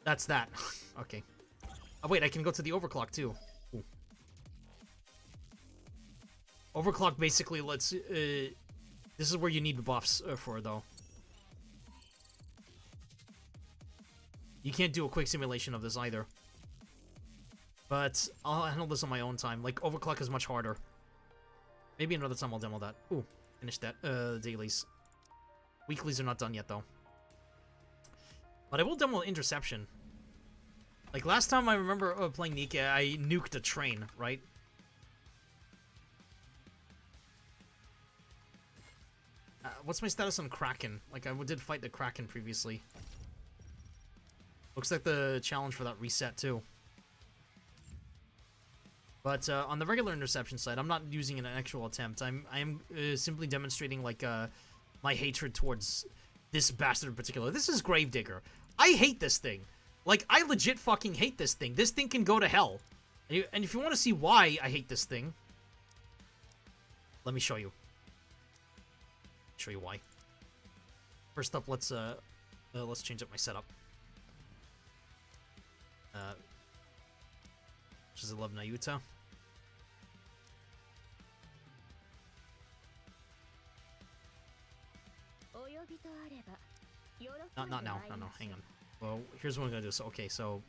That's that. Okay. Oh, wait, I can go to the overclock, too. Ooh. Overclock basically lets... this is where you need buffs for, though. You can't do a quick simulation of this, either. But I'll handle this on my own time. Like, overclock is much harder. Maybe another time I'll demo that. Ooh, finish that. Dailies. Weeklies are not done yet, though. But I will demo Interception. Like, last time I remember playing Nikkei, I nuked a train, right? What's my status on Kraken? Like, I did fight the Kraken previously. Looks like the challenge for that reset, too. But on the regular Interception side, I'm not using an actual attempt. I am simply demonstrating, like, my hatred towards this bastard in particular. This is Gravedigger. I hate this thing. Like, I legit fucking hate this thing. This thing can go to hell. And if you want to see why I hate this thing, let me show you. Show you why. First up, let's change up my setup. Which is 11 Ayuta. Not now. No, hang on. Well, here's what I'm gonna do. So, okay, so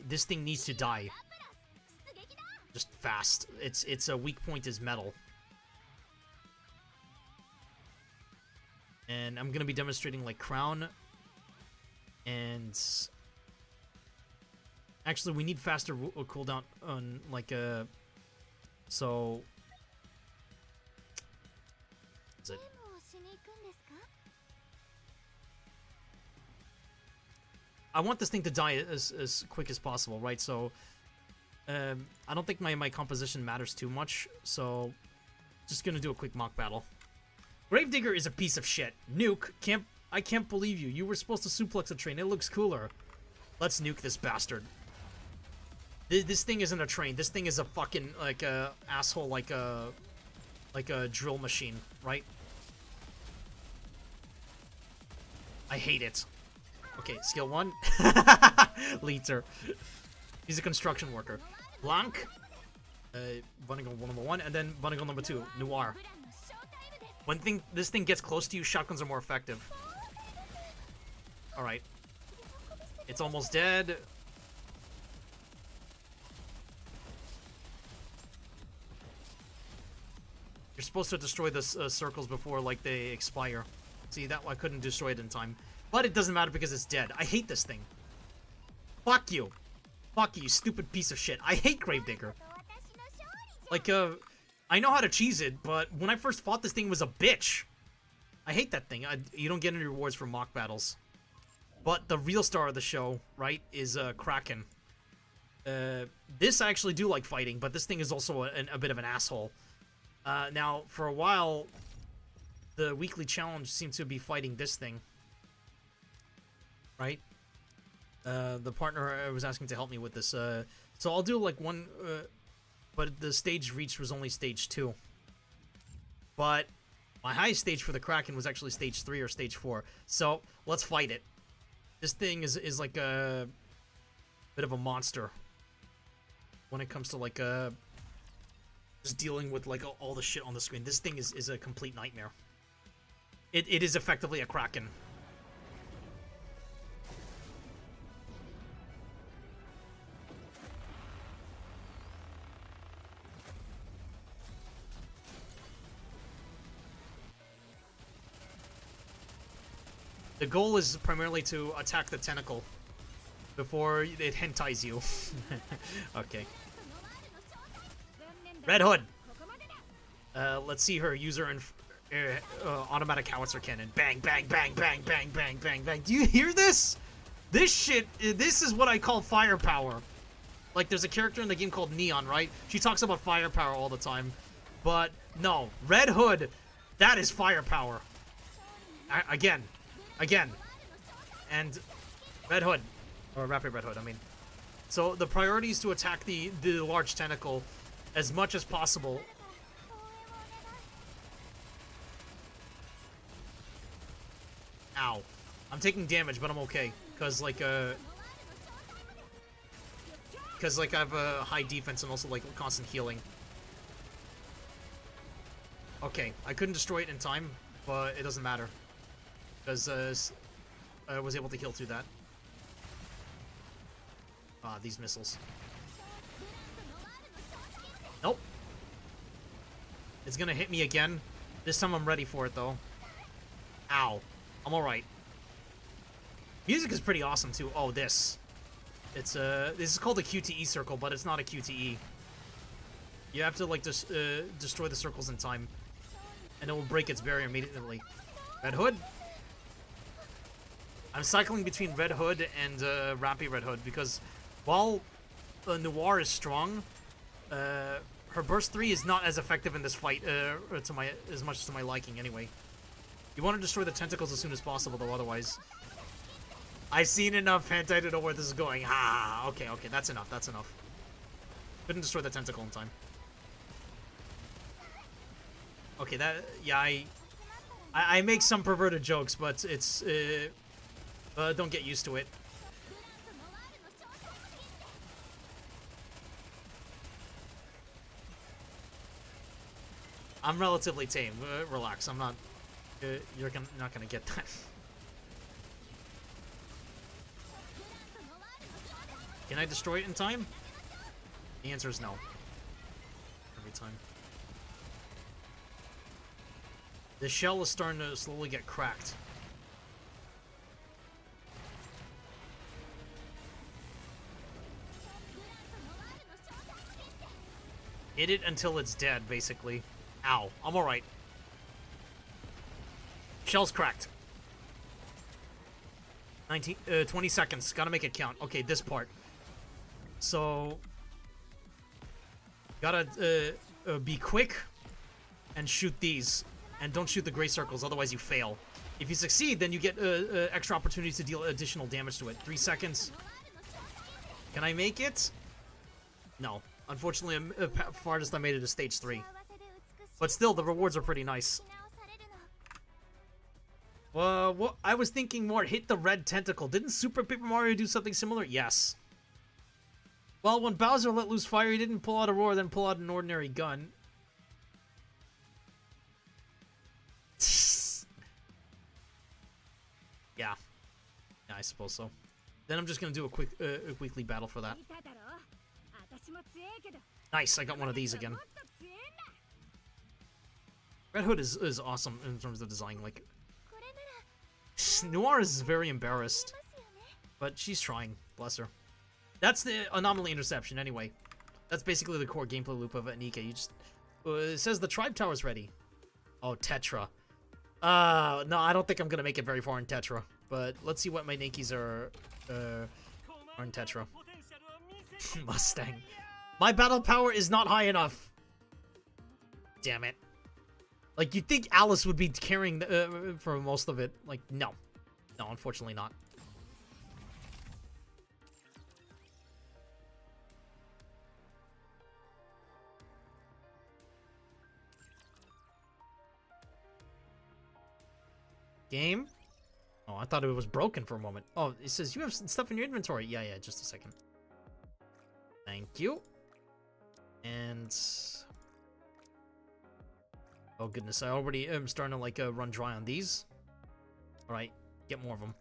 this thing needs to die. Just fast. Its a weak point is metal. And I'm gonna be demonstrating like Crown. And actually, we need faster cooldown on like so. Is it? I want this thing to die as quick as possible, right? So, I don't think my composition matters too much, so just gonna do a quick mock battle. Gravedigger is a piece of shit. Nuke, I can't believe you. You were supposed to suplex a train. It looks cooler. Let's nuke this bastard. This thing isn't a train. This thing is a fucking, like, asshole, like a drill machine, right? I hate it. Okay, skill 1. Liter. He's a construction worker. Blanc. Bunnigal number 1, and then Bunnigal number 2. Noir. When this thing gets close to you, shotguns are more effective. Alright. It's almost dead. You're supposed to destroy the circles before, like, they expire. See, that I couldn't destroy it in time. But it doesn't matter because it's dead. I hate this thing. Fuck you. Fuck you, stupid piece of shit. I hate Gravedigger. Like, I know how to cheese it, but when I first fought this thing, it was a bitch. I hate that thing. You don't get any rewards for mock battles. But the real star of the show, right, is Kraken. This I actually do like fighting, but this thing is also a bit of an asshole. Now, for a while, the weekly challenge seemed to be fighting this thing. Right? The partner was asking to help me with this. So I'll do like one, but the stage reached was only stage 2. But my highest stage for the Kraken was actually stage 3 or stage 4. So let's fight it. This thing is like a... bit of a monster when it comes to like just dealing with like all the shit on the screen. This thing is a complete nightmare. It is effectively a Kraken. The goal is primarily to attack the tentacle before it hentais you. Okay. Red Hood! Let's see her use her automatic howitzer cannon. Bang, bang, bang, bang, bang, bang, bang, bang. Do you hear this? This shit, this is what I call firepower. Like, there's a character in the game called Neon, right? She talks about firepower all the time. But, no. Red Hood, that is firepower. Again. And Red Hood. Or Rapid Red Hood, I mean. So, the priority is to attack the large tentacle as much as possible. Ow. I'm taking damage, but I'm okay. Because, like, I have a high defense and also, like, constant healing. Okay, I couldn't destroy it in time, but it doesn't matter. Because, I was able to heal through that. Ah, these missiles. Nope. It's gonna hit me again. This time I'm ready for it, though. Ow. I'm alright. Music is pretty awesome, too. Oh, this. It's, this is called a QTE circle, but it's not a QTE. You have to, like, just, destroy the circles in time. And it will break its barrier immediately. Red Hood? I'm cycling between Red Hood and, Rappy Red Hood, because while Noir is strong, her Burst 3 is not as effective in this fight, as much to my liking, anyway. You want to destroy the tentacles as soon as possible, though, otherwise... I've seen enough hentai to know where this is going. Ah, okay, that's enough, Couldn't destroy the tentacle in time. Okay, yeah, I make some perverted jokes, but it's, don't get used to it. I'm relatively tame. Relax, I'm not... you're not gonna get that. Can I destroy it in time? The answer is no. Every time. The shell is starting to slowly get cracked. Hit it until it's dead, basically. Ow. I'm alright. Shell's cracked. 20 seconds. Gotta make it count. Okay, this part. So... Gotta be quick and shoot these. And don't shoot the gray circles, otherwise you fail. If you succeed, then you get extra opportunities to deal additional damage to it. 3 seconds. Can I make it? No. Unfortunately, farthest I made it is stage 3. But still, the rewards are pretty nice. Well, I was thinking more hit the red tentacle. Didn't Super Paper Mario do something similar? Yes. Well, when Bowser let loose fire, he didn't pull out a roar, then pull out an ordinary gun. Yeah. Yeah, I suppose so. Then I'm just gonna do a weekly battle for that. Nice, I got one of these again. Red Hood is awesome in terms of design. Like, Noir is very embarrassed, but she's trying. Bless her. That's the anomaly interception, anyway. That's basically the core gameplay loop of Anika. You just it says the tribe tower's ready. Oh, Tetra. No, I don't think I'm gonna make it very far in Tetra. But let's see what my Nakis are in Tetra. Mustang. My battle power is not high enough. Damn it. Like, you'd think Alice would be carrying for most of it. Like, no. No, unfortunately not. Game? Oh, I thought it was broken for a moment. Oh, it says you have stuff in your inventory. Yeah, just a second. Thank you. And oh goodness, I already am starting to like run dry on these. All right, get more of them.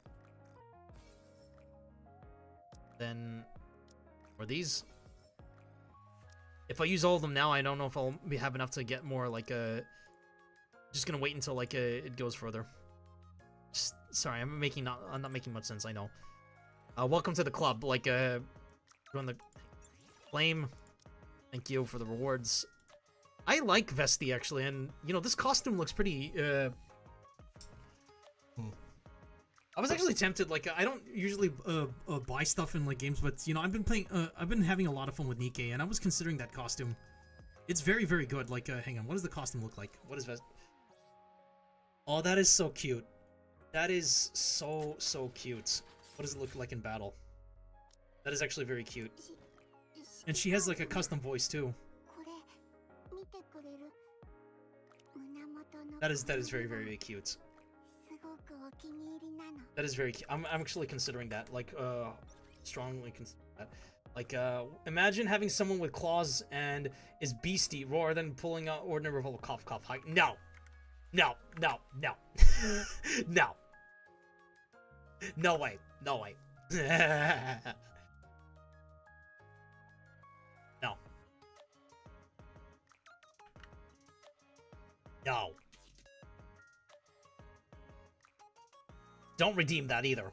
Then for these, if I use all of them now, I don't know if I'll have enough to get more. Like just gonna wait until like it goes further. Sorry, I'm not making much sense. I know. Welcome to the club. Like join the flame. Thank you for the rewards. I like Vesti actually, and you know this costume looks pretty. I was actually tempted. Like I don't usually buy stuff in like games, but you know I've been playing. I've been having a lot of fun with Nikke, and I was considering that costume. It's very very good. Like hang on, what does the costume look like? What is Vesti? Oh, that is so cute. That is so cute. What does it look like in battle? That is actually very cute. And she has like a custom voice too. That is very very cute. That is very cute. I'm actually considering that. Like strongly consider that. Like imagine having someone with claws and is beastie rather than pulling out ordinary revolver. Cough cough. High. No. No. No. No. No. No way. No way. No. No. Don't redeem that either.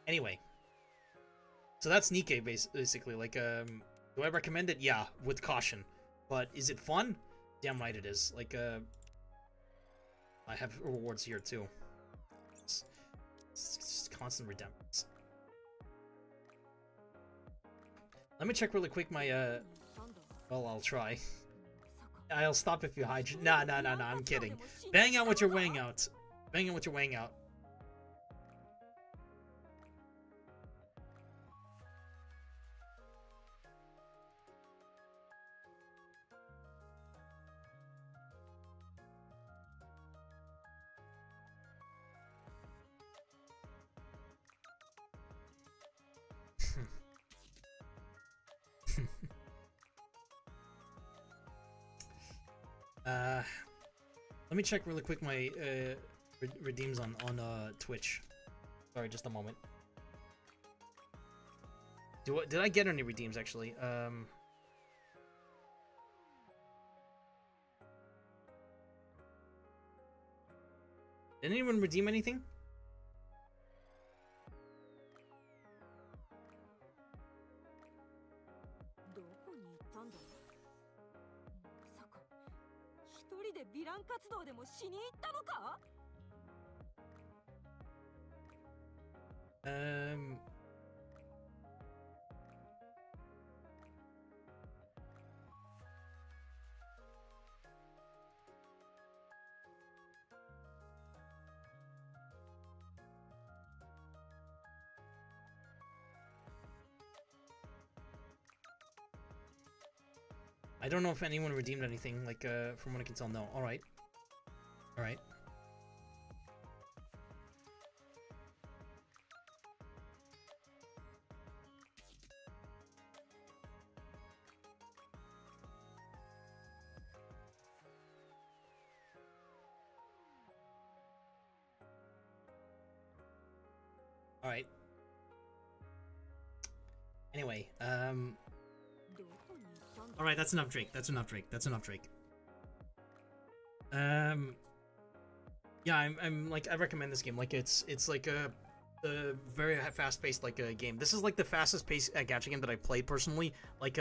Anyway. So that's Nikke basically. Like, do I recommend it? Yeah, with caution. But is it fun? Damn right it is. Like, I have rewards here too. It's just constant redemptions. Let me check really quick my, well, I'll try. I'll stop if you hide. Nah, I'm kidding. Bang out what you're weighing out. Bang out what you're weighing out. Let me check really quick my redeems on Twitch. Sorry, just a moment. Did I get any redeems actually? Did anyone redeem anything? I don't know if anyone redeemed anything, like, from what I can tell, no. Alright. Alright. Alright. Anyway, alright, that's enough Drake. That's enough Drake. That's enough Drake. Yeah, I'm like, I recommend this game. Like, it's like a very fast-paced like a game. This is like the fastest-paced gacha game that I played personally. Like,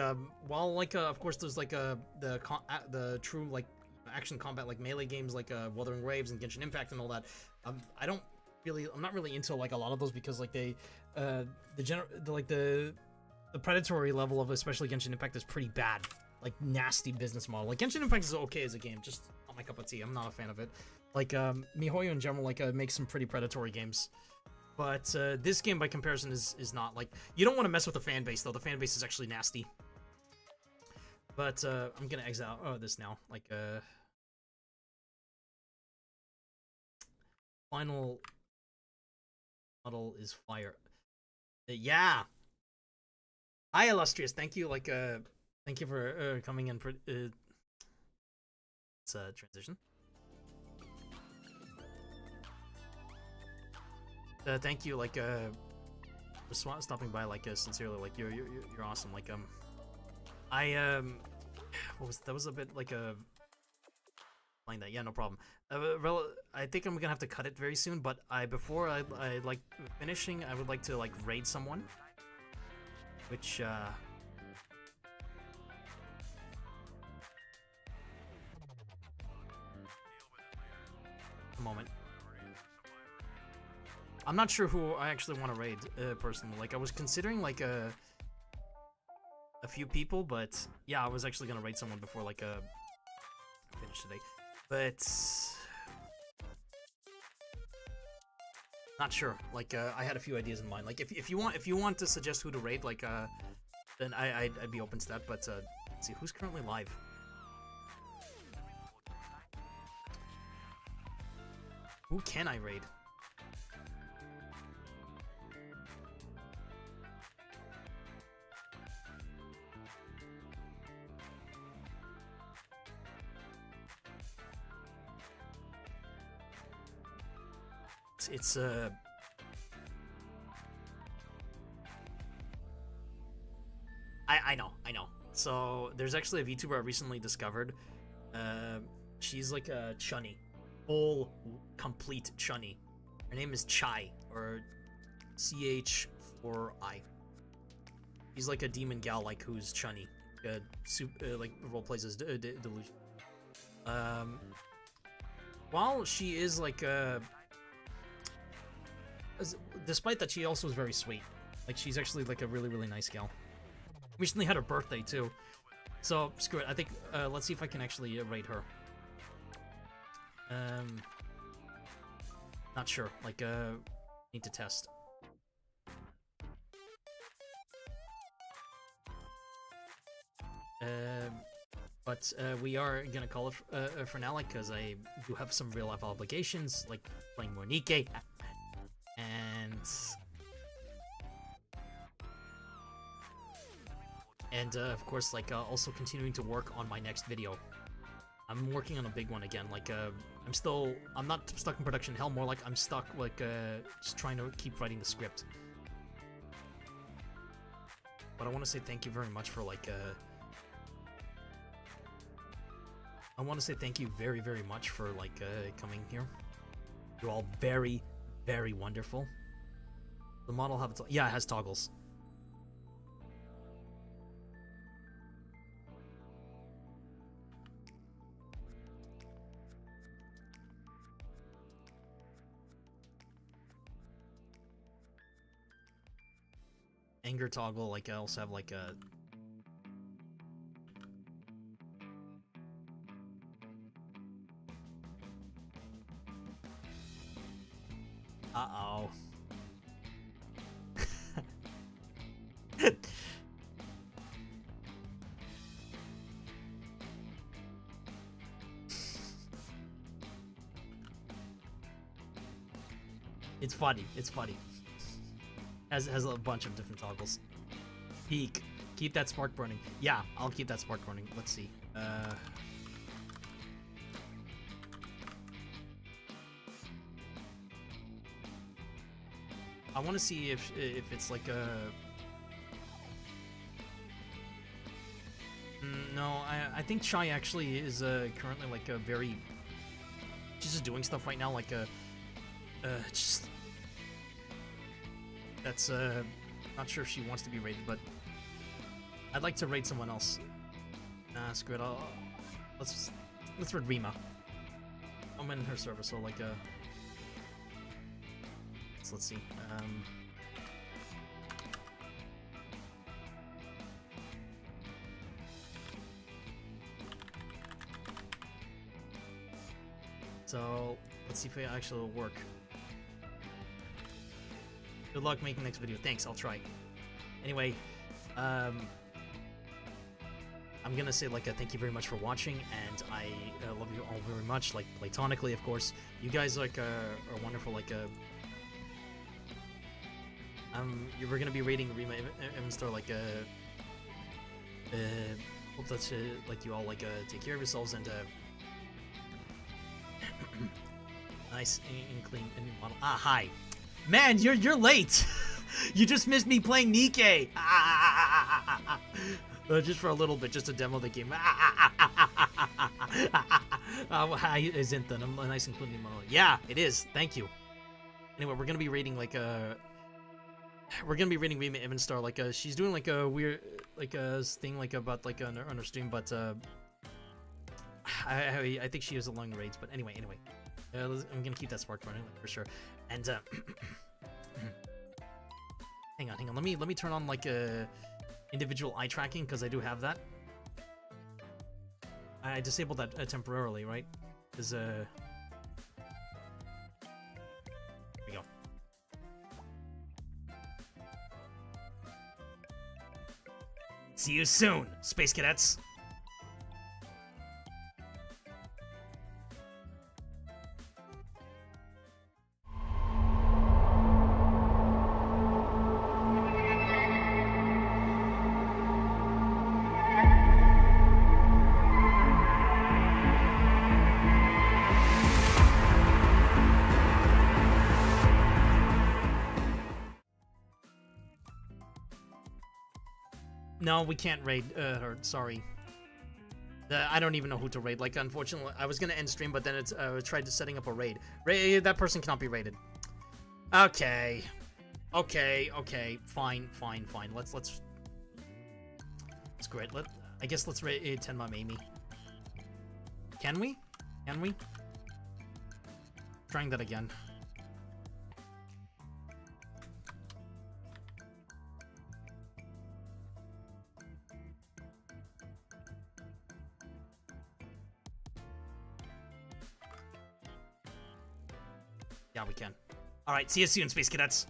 while like of course there's like the true like action combat like melee games like Wuthering Waves and Genshin Impact and all that. I'm not really into like a lot of those because like the predatory level of especially Genshin Impact is pretty bad. Like nasty business model. Like Genshin Impact is okay as a game, just not my cup of tea. I'm not a fan of it. Like MiHoYo in general like makes some pretty predatory games. But this game by comparison is not. Like, you don't want to mess with the fan base though. The fan base is actually nasty. But I'm gonna exit out this now. Like final model is fire. Yeah. Hi, illustrious. Thank you. Like thank you for coming in. It's a transition. Thank you. Like for stopping by. Like sincerely. Like you're awesome. Like I what was that? Was a bit like a playing that. Yeah, no problem. I think I'm gonna have to cut it very soon. But before I like finishing, I would like to like raid someone, which a moment. I'm not sure who I actually want to raid personally. Like I was considering like a few people, but yeah, I was actually gonna raid someone before like finish today, but not sure. Like I had a few ideas in mind. Like if you want to suggest who to raid, like then I'd be open to that. But let's see who's currently live. Who can I raid? It's I know. So there's actually a VTuber I recently discovered. She's like a chunny, full complete chunny. Her name is Chai, or CH4I. She's like a demon gal, like who's chunny, like role plays as Delusion. While she is like despite that, she also is very sweet. Like she's actually like a really nice gal. Recently had her birthday too, so screw it. I think let's see if I can actually rate her. Not sure. Like need to test. But we are gonna call it for now, like, because I do have some real life obligations, like playing more Nikke, and of course, like also continuing to work on my next video. I'm working on a big one again. Like I'm not stuck in production hell. More like I'm stuck, like just trying to keep writing the script. But I want to say thank you very much for like. I want to say thank you very much for like coming here. You're all very wonderful. The model have it has toggles. Anger toggle, like I also have like a uh-oh. It's funny. Has a bunch of different toggles. Peak. Keep that spark burning. Yeah, I'll keep that spark burning. Let's see. I want to see if it's like a. No, I think Chai actually is currently like a very. She's just doing stuff right now, like a. Just. That's not sure if she wants to be raided, but I'd like to raid someone else. Nah, screw it. Let's raid Rima. I'm in her server, so like let's see. So let's see if it actually will work. Good luck making the next video. Thanks, I'll try. Anyway, I I'm gonna say like thank you very much for watching, and I love you all very much, like platonically, of course. You guys like are wonderful. Like we're gonna be rating Rima Evanstar like hope that's like you all like take care of yourselves and nice and clean and new model. Ah, hi, man, you're late. You just missed me playing Nikke. Just for a little bit, just to demo the game. Hi, isn't that a nice and clean new model? Yeah, it is. Thank you. Anyway, we're gonna be rating like we're gonna be rating Rima Evanstar like she's doing like a weird like thing like about like on her stream, but I think she has long raids. But anyway, I'm gonna keep that spark running like, for sure. And hang on. Let me turn on like individual eye tracking because I do have that. I disabled that temporarily, right? Because here we go. See you soon, Space Cadets! No, we can't raid her. Sorry. I don't even know who to raid. Like, unfortunately, I was gonna end stream, but then it's tried to setting up a raid. That person cannot be raided. Okay. Fine. Let's. It's great. I guess let's raid Tenma Amy. Can we? Trying that again. Yeah, we can. Alright, see you soon, Space Cadets.